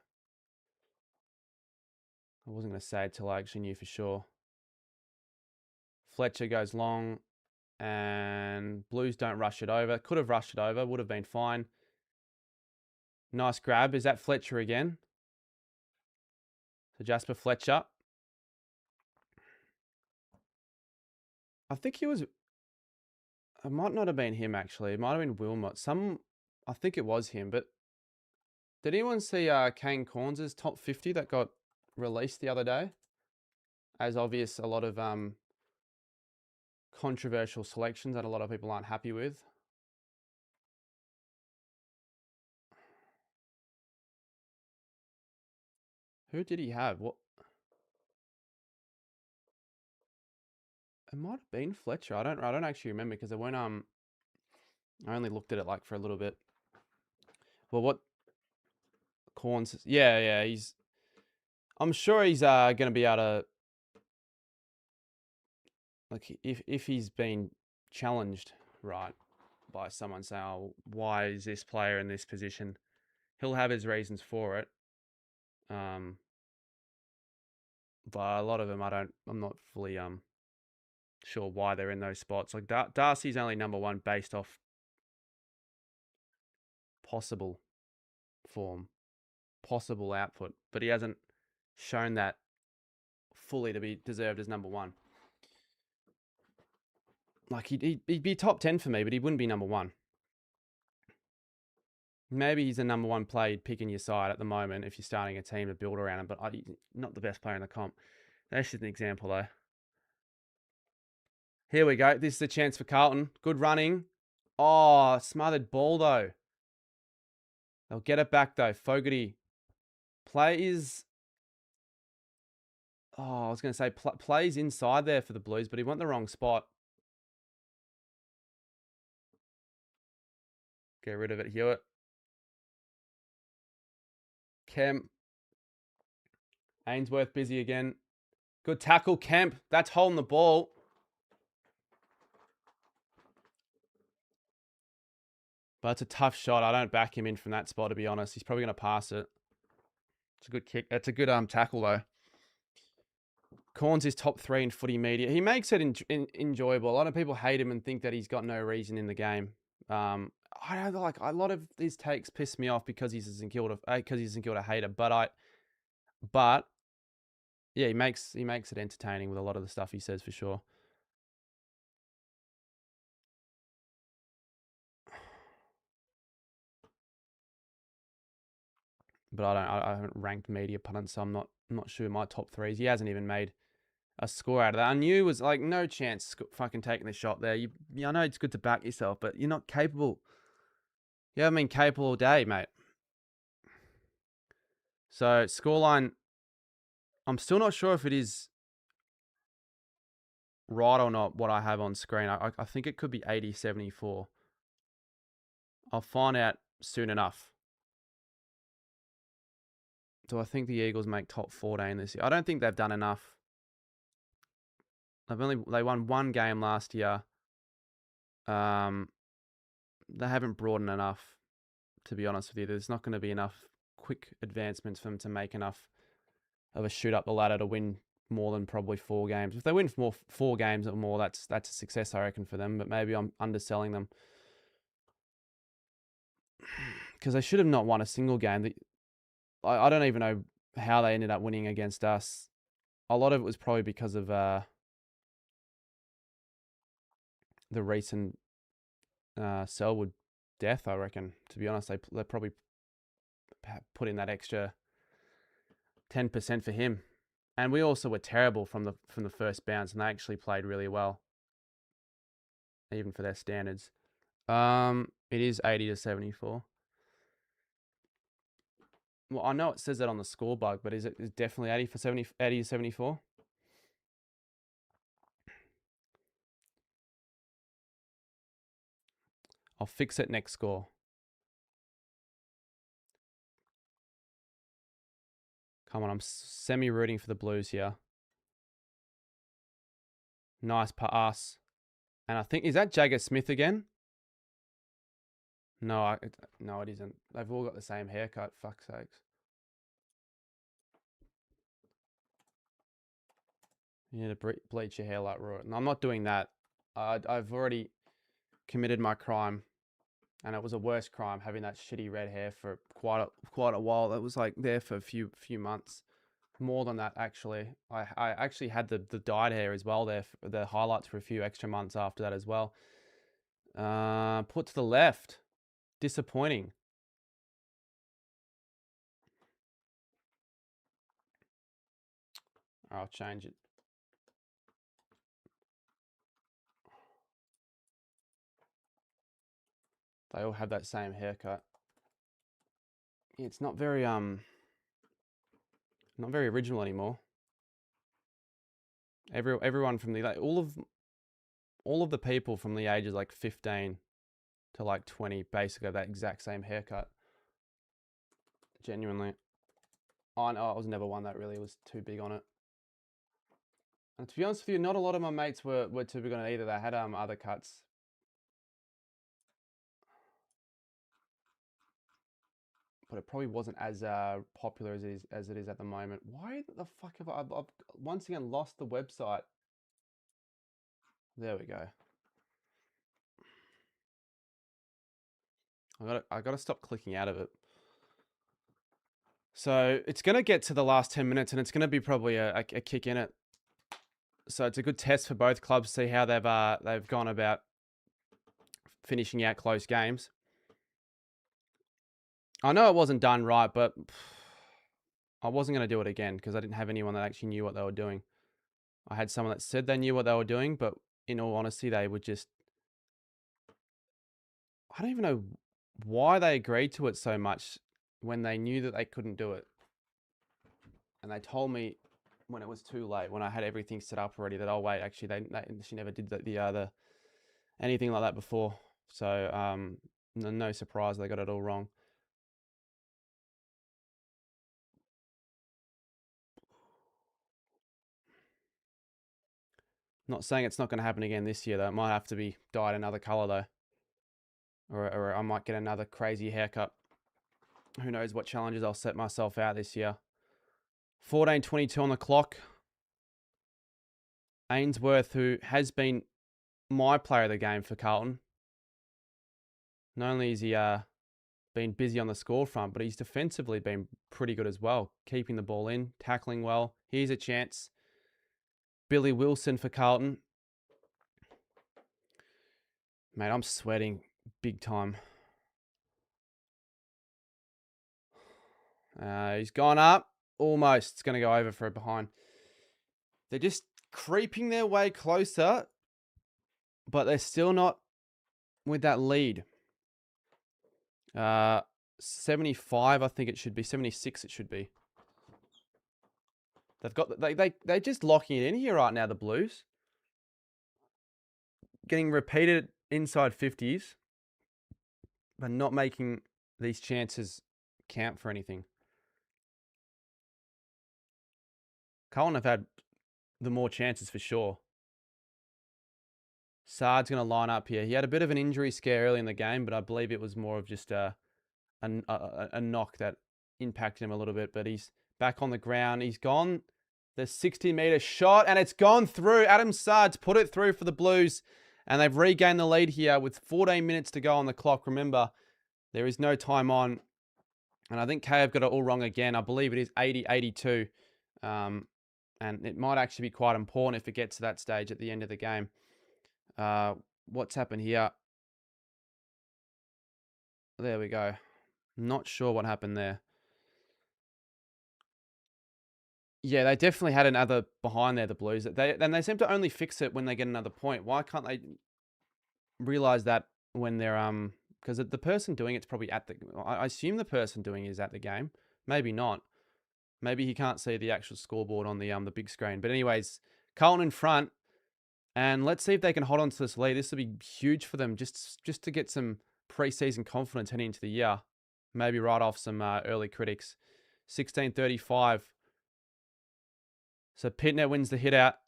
say it till I actually knew for sure. Fletcher goes long, and Blues don't rush it over. Could have rushed it over. Would have been fine. Nice grab. Is that Fletcher again? So Jasper Fletcher. I think he was... It might not have been him, actually. It might have been Wilmot. I think it was him, but... Did anyone see Kane Corns' top 50 that got released the other day? As obvious, a lot of controversial selections that a lot of people aren't happy with. Who did he have? What? It might have been Fletcher. I don't actually remember because I went I only looked at it like for a little bit. Well, what Corns? Yeah. I'm sure he's going to be able to. Like if he's been challenged right by someone saying, "Oh, why is this player in this position?" He'll have his reasons for it. But a lot of them, I'm not fully sure why they're in those spots. Like Darcy's only number 1 based off possible form, possible output, but he hasn't shown that fully to be deserved as number 1. Like he'd be top 10 for me, but he wouldn't be number 1. Maybe he's a number 1 player you'd pick in your side at the moment if you're starting a team to build around him, but he's not the best player in the comp. That's just an example, though. Here we go. This is a chance for Carlton. Good running. Oh, smothered ball, though. They'll get it back, though. Fogarty plays... Oh, I was going to say plays inside there for the Blues, but he went the wrong spot. Get rid of it, Hewitt. Kemp. Ainsworth busy again. Good tackle, Kemp. That's holding the ball. But it's a tough shot. I don't back him in from that spot, to be honest. He's probably going to pass it. It's a good kick. It's a good tackle, though. Corns is top 3 in footy media. He makes it enjoyable. A lot of people hate him and think that he's got no reason in the game. I don't like a lot of his takes piss me off because he's a St Kilda hater. But yeah, he makes it entertaining with a lot of the stuff he says for sure. but I haven't ranked media pundits, so I'm not sure my top threes. He hasn't even made a score out of that. I knew it was like no chance fucking taking the shot there. I know it's good to back yourself, but you're not capable. You haven't been capable all day, mate. So scoreline, I'm still not sure if it is right or not what I have on screen. I think it could be 80-74. I'll find out soon enough. Do I think the Eagles make top 14 this year? I don't think they've done enough. They won one game last year. They haven't brought in enough, to be honest with you. There's not going to be enough quick advancements for them to make enough of a shoot up the ladder to win more than probably 4 games. If they win 4 games or more, that's a success, I reckon, for them. But maybe I'm underselling them because they should have not won a single game. I don't even know how they ended up winning against us. A lot of it was probably because of the recent Selwood death, I reckon. To be honest, they probably put in that extra 10% for him. And we also were terrible from the first bounce, and they actually played really well, even for their standards. It is 80-74. Well, I know it says that on the score bug, but is it definitely 80-74? I'll fix it next score. Come on, I'm semi-rooting for the Blues here. Nice pass. And I think, is that Jagger Smith again? No, it isn't. They've all got the same haircut, fuck's sakes. You need to bleach your hair like Roy. And I'm not doing that. I've already committed my crime. And it was a worse crime having that shitty red hair for quite a while. That was like there for a few months. More than that, actually. I actually had the dyed hair as well there. The highlights for a few extra months after that as well. Put to the left. Disappointing. I'll change it. They all have that same haircut. It's not very original anymore. Everyone from all of the people from the ages like 15 to like 20 basically have that exact same haircut. Genuinely. I was never one that really was too big on it. And to be honest with you, not a lot of my mates were too big on it either. They had other cuts. But it probably wasn't as popular as it is at the moment. Why the fuck have I've once again lost the website? There we go. I gotta stop clicking out of it. So it's gonna get to the last 10 minutes, and it's gonna be probably a kick in it. So it's a good test for both clubs to see how they've gone about finishing out close games. I know it wasn't done right, but I wasn't going to do it again because I didn't have anyone that actually knew what they were doing. I had someone that said they knew what they were doing, but in all honesty, they would just... I don't even know why they agreed to it so much when they knew that they couldn't do it. And they told me when it was too late, when I had everything set up already, that, oh wait, actually she never did the anything like that before. So no surprise they got it all wrong. Not saying it's not going to happen again this year though. It might have to be dyed another color though, or I might get another crazy haircut. Who knows what challenges I'll set myself out this year. 14:22 on the clock. Ainsworth, who has been my player of the game for Carlton. Not only has he been busy on the score front, but he's defensively been pretty good as well. Keeping the ball in, tackling well. Here's a chance. Billy Wilson for Carlton. Mate, I'm sweating big time. He's gone up. Almost. It's going to go over for a behind. They're just creeping their way closer, but they're still not with that lead. 75, I think it should be. 76, it should be. They've got they're just locking it in here right now. The Blues getting repeated inside 50s, but not making these chances count for anything. Carlton have had the more chances for sure. Saad's going to line up here. He had a bit of an injury scare early in the game, but I believe it was more of just a knock that impacted him a little bit. But he's back on the ground. He's gone. The 60-meter shot, and it's gone through. Adam Saad's put it through for the Blues, and they've regained the lead here with 14 minutes to go on the clock. Remember, there is no time on, and I think K have got it all wrong again. I believe it is 80-82, and it might actually be quite important if it gets to that stage at the end of the game. What's happened here? There we go. Not sure what happened there. Yeah, they definitely had another behind there, the Blues. They seem to only fix it when they get another point. Why can't they realize that when they're because the person doing it's probably at the. I assume the person doing it is at the game. Maybe not. Maybe he can't see the actual scoreboard on the big screen. But anyways, Carlton in front, and let's see if they can hold on to this lead. This will be huge for them, just to get some preseason confidence heading into the year. Maybe write off some early critics. 16:35. So Pitnet wins the hit out.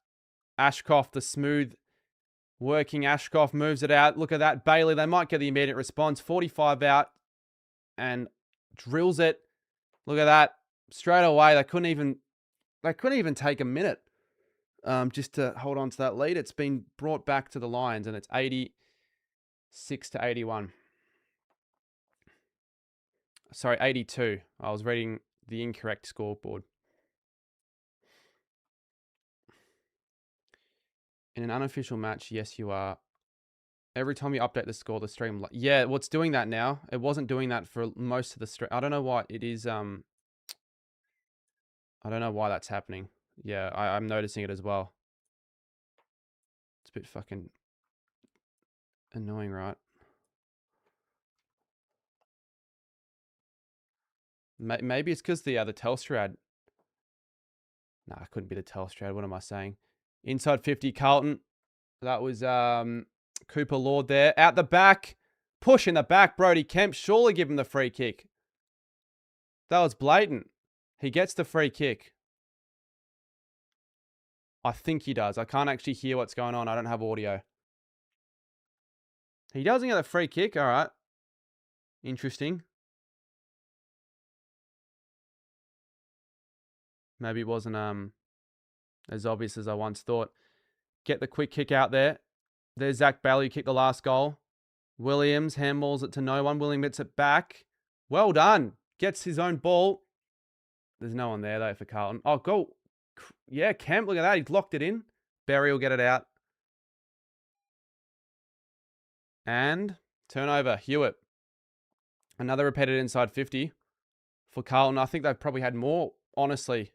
Ashcroft, the smooth working Ashcroft, moves it out. Look at that. Bailey, they might get the immediate response. 45 out and drills it. Look at that. Straight away, they couldn't even take a minute just to hold on to that lead. It's been brought back to the Lions, and it's 86-81. Sorry, 82. I was reading the incorrect scoreboard. In an unofficial match, yes, you are. Every time you update the score, the stream... Yeah, well, it's doing that now. It wasn't doing that for most of the stream. I don't know why it is... I don't know why that's happening. Yeah, I'm noticing it as well. It's a bit fucking annoying, right? Maybe it's because the Telstra ad... Nah, it couldn't be the Telstra ad. What am I saying? Inside 50, Carlton. That was Cooper Lord there. Out the back. Push in the back, Brody Kemp. Surely give him the free kick. That was blatant. He gets the free kick. I think he does. I can't actually hear what's going on. I don't have audio. He doesn't get the free kick. All right. Interesting. Maybe it wasn't as obvious as I once thought. Get the quick kick out there. There's Zach Bailey who kicked the last goal. Williams handballs it to no one. Williams gets it back. Well done. Gets his own ball. There's no one there, though, for Carlton. Oh, go. Yeah, Kemp, look at that. He's locked it in. Berry will get it out. And turnover. Hewitt. Another repeated inside 50 for Carlton. I think they've probably had more, honestly.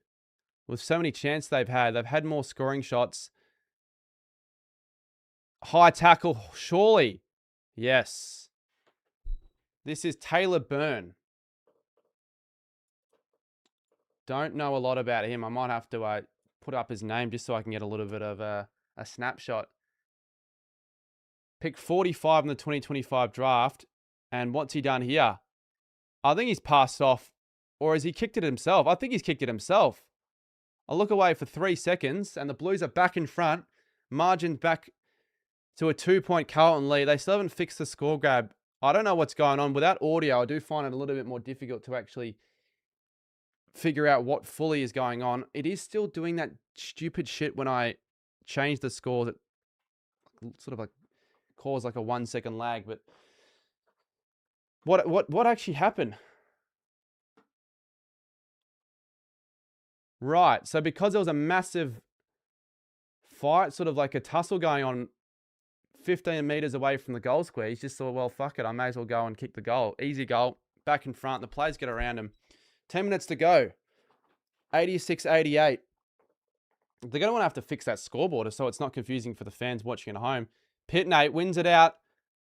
With so many chances they've had more scoring shots. High tackle, surely. Yes. This is Taylor Byrne. Don't know a lot about him. I might have to put up his name just so I can get a little bit of a snapshot. Pick 45 in the 2025 draft. And what's he done here? I think he's passed off. Or has he kicked it himself? I think he's kicked it himself. I look away for 3 seconds, and the Blues are back in front. Margin back to a 2-point Carlton lead. They still haven't fixed the score grab. I don't know what's going on. Without audio, I do find it a little bit more difficult to actually figure out what fully is going on. It is still doing that stupid shit when I change the scores. It sort of like cause like a 1 second lag. But what actually happened? Right. So because there was a massive fight, sort of like a tussle going on 15 meters away from the goal square, he's just thought, well, fuck it. I may as well go and kick the goal. Easy goal. Back in front. The players get around him. 10 minutes to go. 86-88. They're going to want to have to fix that scoreboard so it's not confusing for the fans watching at home. Pitnate wins it out.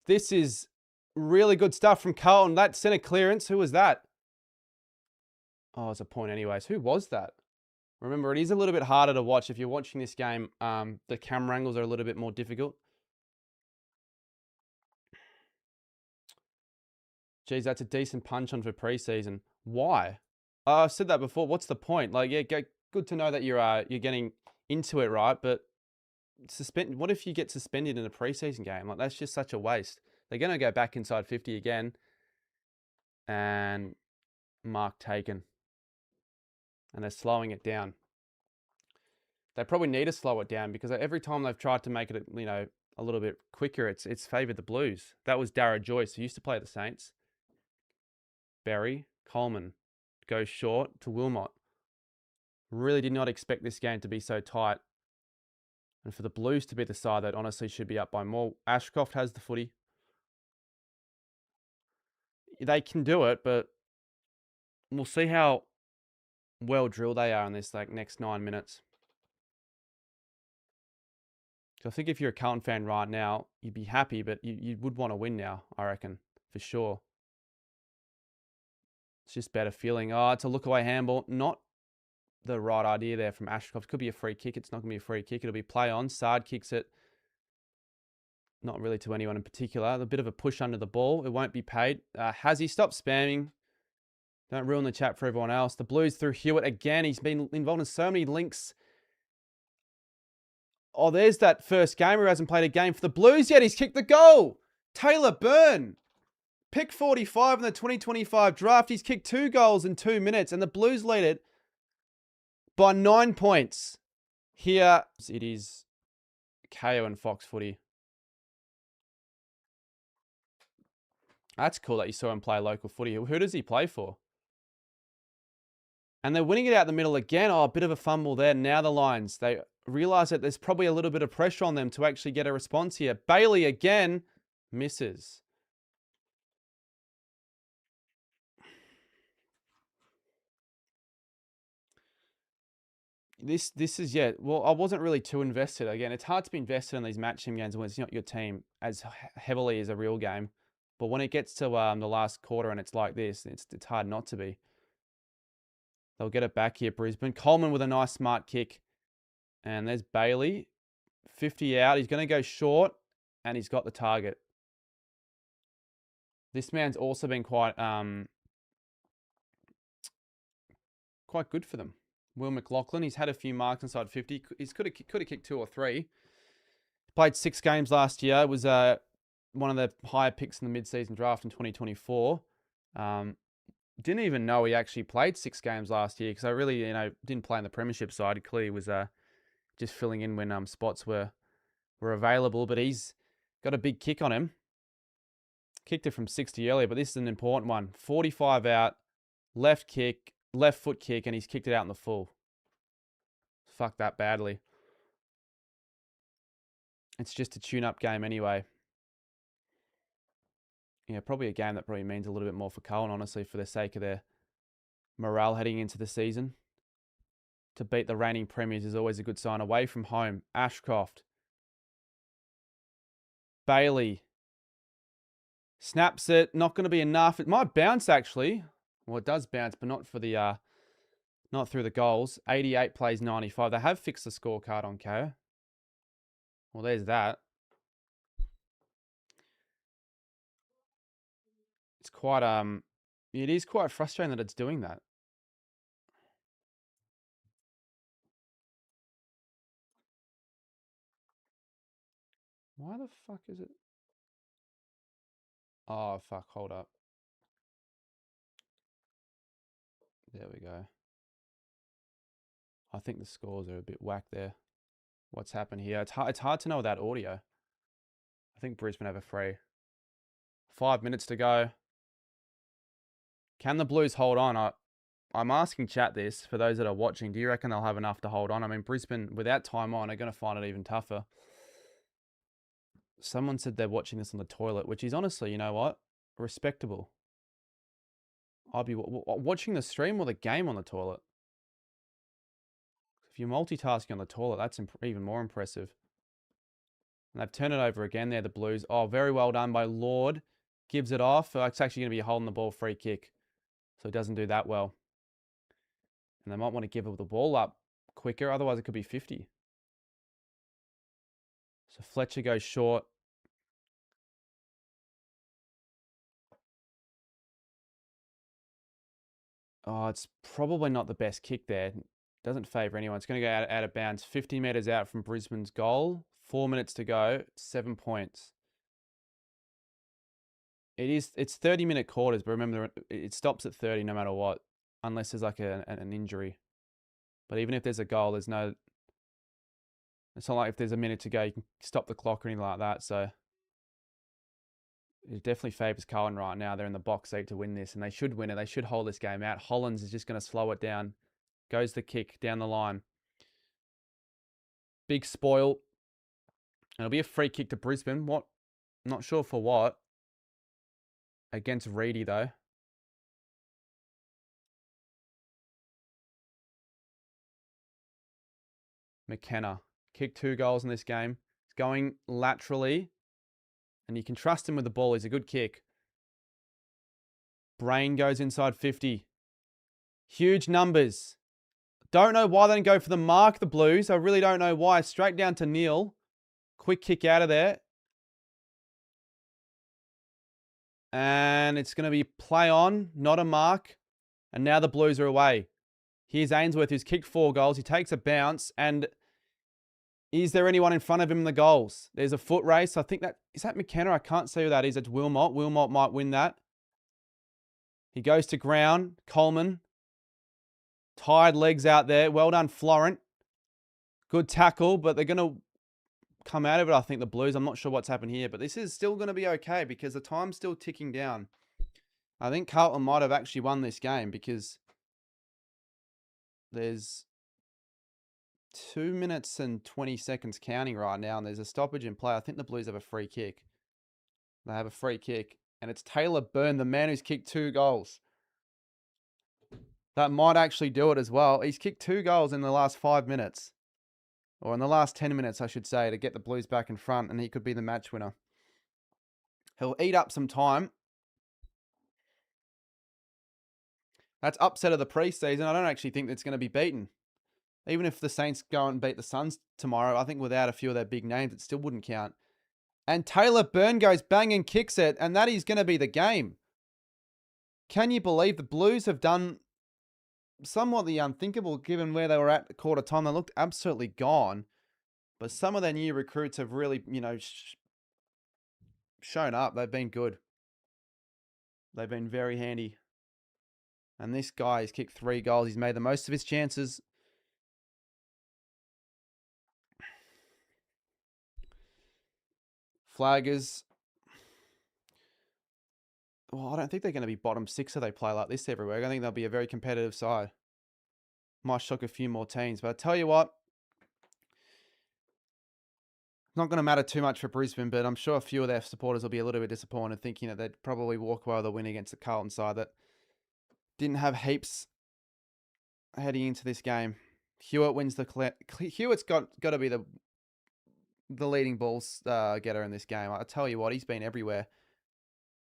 This is really good stuff from Carlton. That centre clearance, who was that? Oh, it's a point anyways. Who was that? Remember, it is a little bit harder to watch. If you're watching this game, the camera angles are a little bit more difficult. Geez, that's a decent punch on for preseason. Why? I've said that before. What's the point? Like, yeah, good to know that you're getting into it, right? But what if you get suspended in a preseason game? Like, that's just such a waste. They're going to go back inside 50 again. And mark taken. And they're slowing it down. They probably need to slow it down because every time they've tried to make it, a little bit quicker, it's favoured the Blues. That was Dara Joyce, who used to play the Saints. Berry, Coleman goes short to Wilmot. Really did not expect this game to be so tight. And for the Blues to be the side that honestly should be up by more. Ashcroft has the footy. They can do it, but we'll see how well drilled they are in this next 9 minutes. So I think if you're a Carlton fan right now, you'd be happy, but you would want to win now, I reckon, for sure. It's just better feeling. Oh, it's a look-away handball. Not the right idea there from Ashcroft. Could be a free kick. It's not going to be a free kick. It'll be play on. Sard kicks it. Not really to anyone in particular. A bit of a push under the ball. It won't be paid. Has he stopped spamming? Don't ruin the chat for everyone else. The Blues through Hewitt again. He's been involved in so many links. Oh, there's that first gamer who hasn't played a game for the Blues yet. He's kicked the goal. Taylor Byrne. Pick 45 in the 2025 draft. He's kicked 2 goals in 2 minutes, and the Blues lead it by 9 points. Here it is KO and Fox footy. That's cool that you saw him play local footy. Who does he play for? And they're winning it out the middle again. Oh, a bit of a fumble there. Now the Lions, they realise that there's probably a little bit of pressure on them to actually get a response here. Bailey again misses. This is, yeah, well, I wasn't really too invested. Again, it's hard to be invested in these match team games when it's not your team as heavily as a real game. But when it gets to the last quarter and it's like this, it's hard not to be. They'll get it back here, Brisbane. Coleman with a nice smart kick. And there's Bailey. 50 out. He's going to go short. And he's got the target. This man's also been quite good for them. Will McLaughlin. He's had a few marks inside 50. He could have kicked 2 or 3. Played 6 games last year. Was one of the higher picks in the mid-season draft in 2024. Didn't even know he actually played 6 games last year because I really, didn't play in the premiership side. He clearly was just filling in when spots were available. But he's got a big kick on him. Kicked it from 60 earlier, but this is an important one. 45 out, left foot kick, and he's kicked it out in the full. Fuck that badly. It's just a tune-up game anyway. Yeah, probably a game that probably means a little bit more for Carlton, honestly, for the sake of their morale heading into the season. To beat the reigning premiers is always a good sign. Away from home, Ashcroft. Bailey. Snaps it. Not going to be enough. It might bounce, actually. Well, it does bounce, but not for the not through the goals. 88 plays 95. They have fixed the scorecard on KO. Well, there's that. It's quite it is quite frustrating that it's doing that. Why the fuck is it? Oh, fuck, hold up. There we go. I think the scores are a bit whack there. What's happened here? It's hard to know without audio. I think Brisbane have a free. 5 minutes to go. Can the Blues hold on? I'm asking chat this, for those that are watching, do you reckon they'll have enough to hold on? I mean, Brisbane, without time on, are going to find it even tougher. Someone said they're watching this on the toilet, which is honestly, you know what? Respectable. I'll be watching the stream or the game on the toilet. If you're multitasking on the toilet, that's even more impressive. And they've turned it over again there, the Blues. Oh, very well done by Lord. Gives it off. It's actually going to be holding the ball free kick. So he doesn't do that well. And they might want to give the ball up quicker. Otherwise, it could be 50. So Fletcher goes short. Oh, it's probably not the best kick there. Doesn't favour anyone. It's going to go out of bounds. 50 metres out from Brisbane's goal. 4 minutes to go. 7 points. It's 30-minute quarters, but remember, it stops at 30 no matter what. Unless there's like an injury. But even if there's a goal, there's no... It's not like if there's a minute to go, you can stop the clock or anything like that. So it definitely favours Carlton right now. They're in the box seat to win this, and they should win it. They should hold this game out. Hollands is just going to slow it down. Goes the kick down the line. Big spoil. And it'll be a free kick to Brisbane. What? Not sure for what. Against Reedy, though. McKenna. Kicked 2 goals in this game. He's going laterally. And you can trust him with the ball. He's a good kick. Brain goes inside 50. Huge numbers. Don't know why they didn't go for the mark, the Blues. I really don't know why. Straight down to Neil. Quick kick out of there. And it's going to be play on, not a mark. And now the Blues are away. Here's Ainsworth, who's kicked 4 goals. He takes a bounce. And is there anyone in front of him in the goals? There's a foot race. I think that... Is that McKenna? I can't see who that is. It's Wilmot. Wilmot might win that. He goes to ground. Coleman. Tired legs out there. Well done, Florent. Good tackle, but they're going to come out of it, I think, the Blues. I'm not sure what's happened here, but this is still going to be okay because the time's still ticking down. I think Carlton might have actually won this game because there's 2 minutes and 20 seconds counting right now, and there's a stoppage in play. I think the Blues have a free kick. They have a free kick, and it's Taylor Byrne, the man who's kicked 2 goals. That might actually do it as well. He's kicked 2 goals in the last 5 minutes. Or in the last 10 minutes, I should say, to get the Blues back in front, and he could be the match winner. He'll eat up some time. That's upset of the preseason. I don't actually think it's going to be beaten. Even if the Saints go and beat the Suns tomorrow, I think without a few of their big names, it still wouldn't count. And Taylor Byrne goes bang and kicks it, and that is going to be the game. Can you believe the Blues have done somewhat the unthinkable given where they were at quarter time? They looked absolutely gone. But some of their new recruits have really, shown up. They've been good. They've been very handy. And this guy has kicked 3 goals. He's made the most of his chances. Flaggers. Well, I don't think they're going to be bottom 6 if they play like this everywhere. I think they'll be a very competitive side. Might shock a few more teams. But I tell you what, not going to matter too much for Brisbane, but I'm sure a few of their supporters will be a little bit disappointed thinking that they'd probably walk away with a win against the Carlton side that didn't have heaps heading into this game. Hewitt wins the... Hewitt's got to be the leading balls getter in this game. I tell you what, he's been everywhere.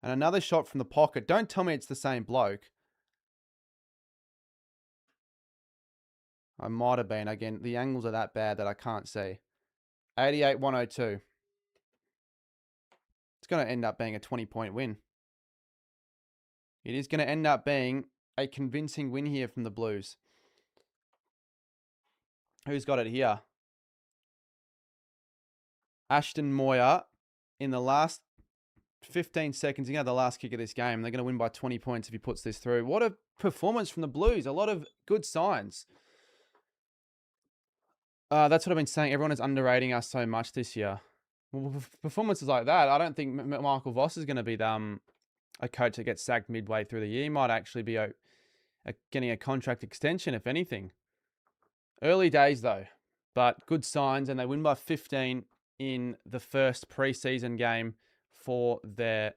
And another shot from the pocket. Don't tell me it's the same bloke. I might have been. Again, the angles are that bad that I can't see. 88-102. It's going to end up being a 20-point win. It is going to end up being a convincing win here from the Blues. Who's got it here? Ashton Moyer in the last 15 seconds. He had the last kick of this game. They're going to win by 20 points if he puts this through. What a performance from the Blues. A lot of good signs. That's what I've been saying. Everyone is underrating us so much this year. Well, performances like that, I don't think Michael Voss is going to be a coach that gets sacked midway through the year. He might actually be getting a contract extension, if anything. Early days, though. But good signs, and they win by 15 in the first preseason game for their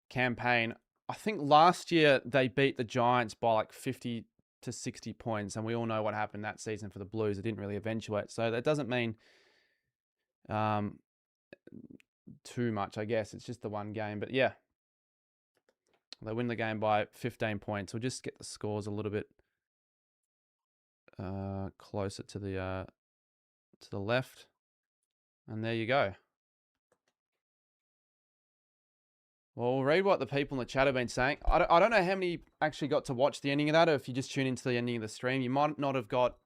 campaign. I think last year they beat the Giants by like 50 to 60 points, and we all know what happened that season for the Blues. It didn't really eventuate, so that doesn't mean um, too much, I guess. It's just the one game, but yeah, they win the game by 15 points. We'll just get the scores a little bit closer to the left, and there you go. Well, we'll read what the people in the chat have been saying. I don't know how many actually got to watch the ending of that, or if you just tune into the ending of the stream. You might not have got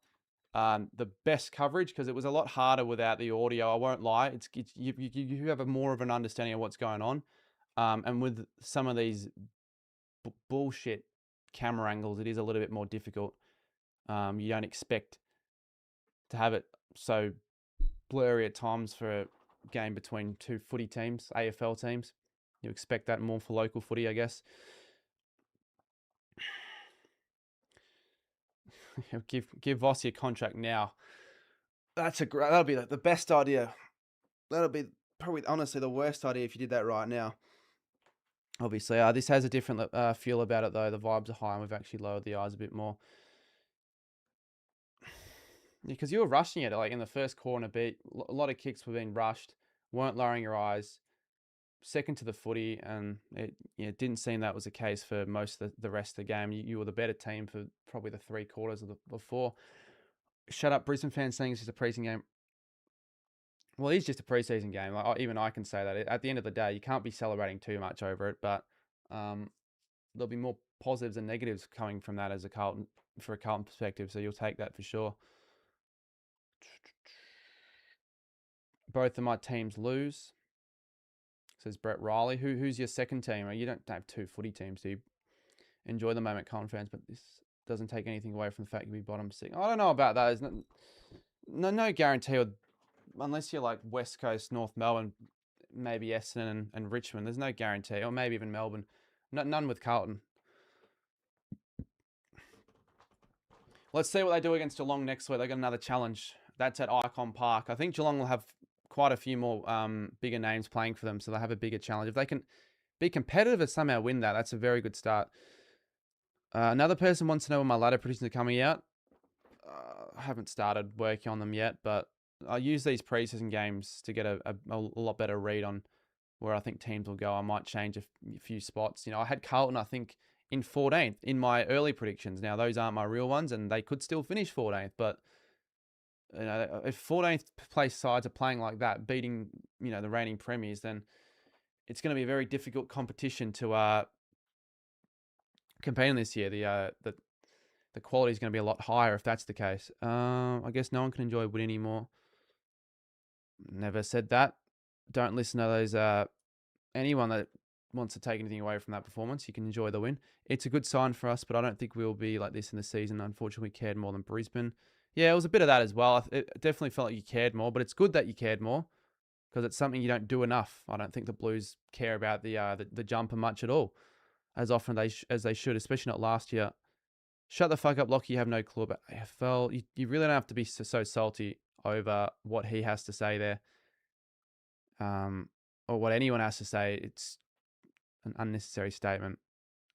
the best coverage because it was a lot harder without the audio. I won't lie. You have a more of an understanding of what's going on. And with some of these bullshit camera angles, it is a little bit more difficult. You don't expect to have it so blurry at times for a game between two footy teams, AFL teams. You expect that more for local footy, I guess. give Vossi a contract now. That'll be the best idea. That'll be probably honestly the worst idea if you did that right now. Obviously, this has a different feel about it though. The vibes are high, and we've actually lowered the eyes a bit more. Because you were rushing it like in the first corner beat. A lot of kicks were being rushed. Weren't lowering your eyes. Second to the footy, and it didn't seem that was the case for most of the rest of the game. You were the better team for probably the 3/4 of the four. Shut up, Brisbane fans saying it's just a preseason game. Well, it's just a preseason game. Like, even I can say that. At the end of the day, you can't be celebrating too much over it, but there'll be more positives and negatives coming from that for a Carlton perspective, so you'll take that for sure. Both of my teams lose, says Brett Riley. Who's your second team? You don't have two footy teams, do you? Enjoy the moment, Carlton fans, but this doesn't take anything away from the fact you'll be bottom six. I don't know about that. There's no guarantee, unless you're like West Coast, North Melbourne, maybe Essendon and Richmond. There's no guarantee, or maybe even Melbourne. None with Carlton. Let's see what they do against Geelong next week. They got another challenge. That's at Icon Park. I think Geelong will have quite a few more bigger names playing for them, so they'll have a bigger challenge. If they can be competitive and somehow win that, that's a very good start. Another person wants to know when my ladder predictions are coming out. I haven't started working on them yet, but I use these preseason games to get a lot better read on where I think teams will go. I might change a few spots. I had Carlton, I think, in 14th in my early predictions. Now, those aren't my real ones, and they could still finish 14th, but if 14th place sides are playing like that, beating the reigning premiers, then it's going to be a very difficult competition to compete in this year. The quality is going to be a lot higher if that's the case. I guess no one can enjoy win anymore. Never said that. Don't listen to those. Anyone that wants to take anything away from that performance, you can enjoy the win. It's a good sign for us, but I don't think we'll be like this in the season. Unfortunately, we cared more than Brisbane. Yeah, it was a bit of that as well. It definitely felt like you cared more, but it's good that you cared more because it's something you don't do enough. I don't think the Blues care about the jumper much at all, as often as they should, especially not last year. Shut the fuck up, Lockie. You have no clue about AFL. You really don't have to be so salty over what he has to say there, or what anyone has to say. It's an unnecessary statement,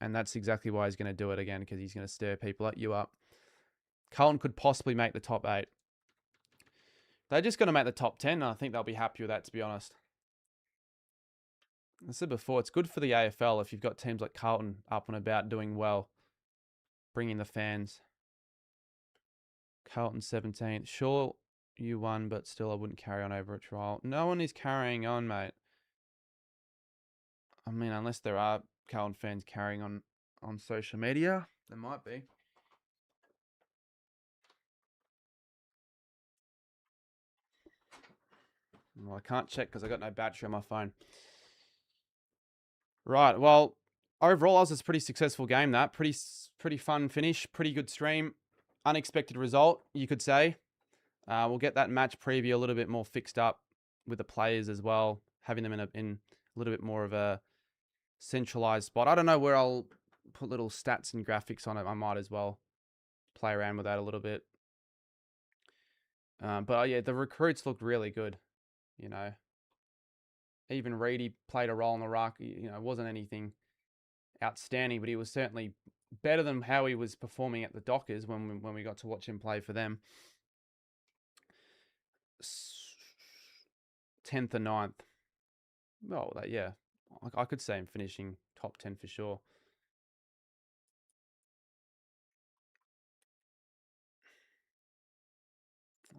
and that's exactly why he's going to do it again, because he's going to stir people like you up. Carlton could possibly make the top 8. They're just going to make the top 10, and I think they'll be happy with that, to be honest. I said before, it's good for the AFL if you've got teams like Carlton up and about doing well, bringing the fans. Carlton 17th. Sure, you won, but still I wouldn't carry on over a trial. No one is carrying on, mate. I mean, unless there are Carlton fans carrying on social media, there might be. Well, I can't check because I got no battery on my phone. Right, well, overall, it was a pretty successful game, that. Pretty fun finish, pretty good stream. Unexpected result, you could say. We'll get that match preview a little bit more fixed up with the players as well, having them in a little bit more of a centralized spot. I don't know where I'll put little stats and graphics on it. I might as well play around with that a little bit. But yeah, the recruits looked really good. Even Reedy played a role in the ruck. It wasn't anything outstanding, but he was certainly better than how he was performing at the Dockers when we got to watch him play for them. 10th and 9th. Well, yeah, I could say him finishing top 10 for sure.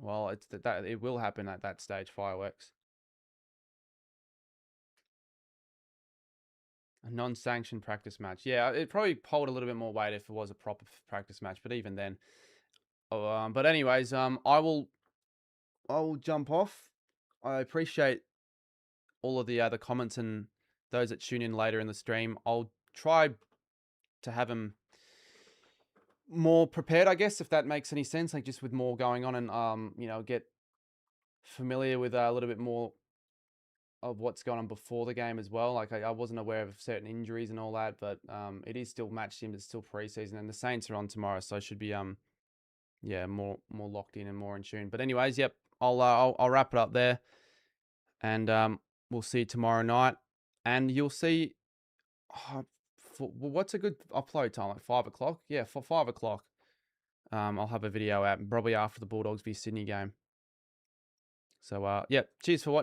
Well, it's that it will happen at that stage. Fireworks. A non-sanctioned practice match. Yeah, it probably hold a little bit more weight if it was a proper practice match, but even then. But anyways, I will jump off. I appreciate all of the other comments and those that tune in later in the stream. I'll try to have them more prepared, I guess, if that makes any sense, like just with more going on, and get familiar with a little bit more of what's going on before the game as well. Like I wasn't aware of certain injuries and all that, but it is still match sim, it's still preseason, and the Saints are on tomorrow, so I should be more locked in and more in tune. But anyways, yep, I'll wrap it up there, and we'll see you tomorrow night, and you'll see. What's a good upload time? Like 5 o'clock? Yeah, for 5 o'clock. I'll have a video out, probably after the Bulldogs v Sydney game. So, yeah, cheers for watching.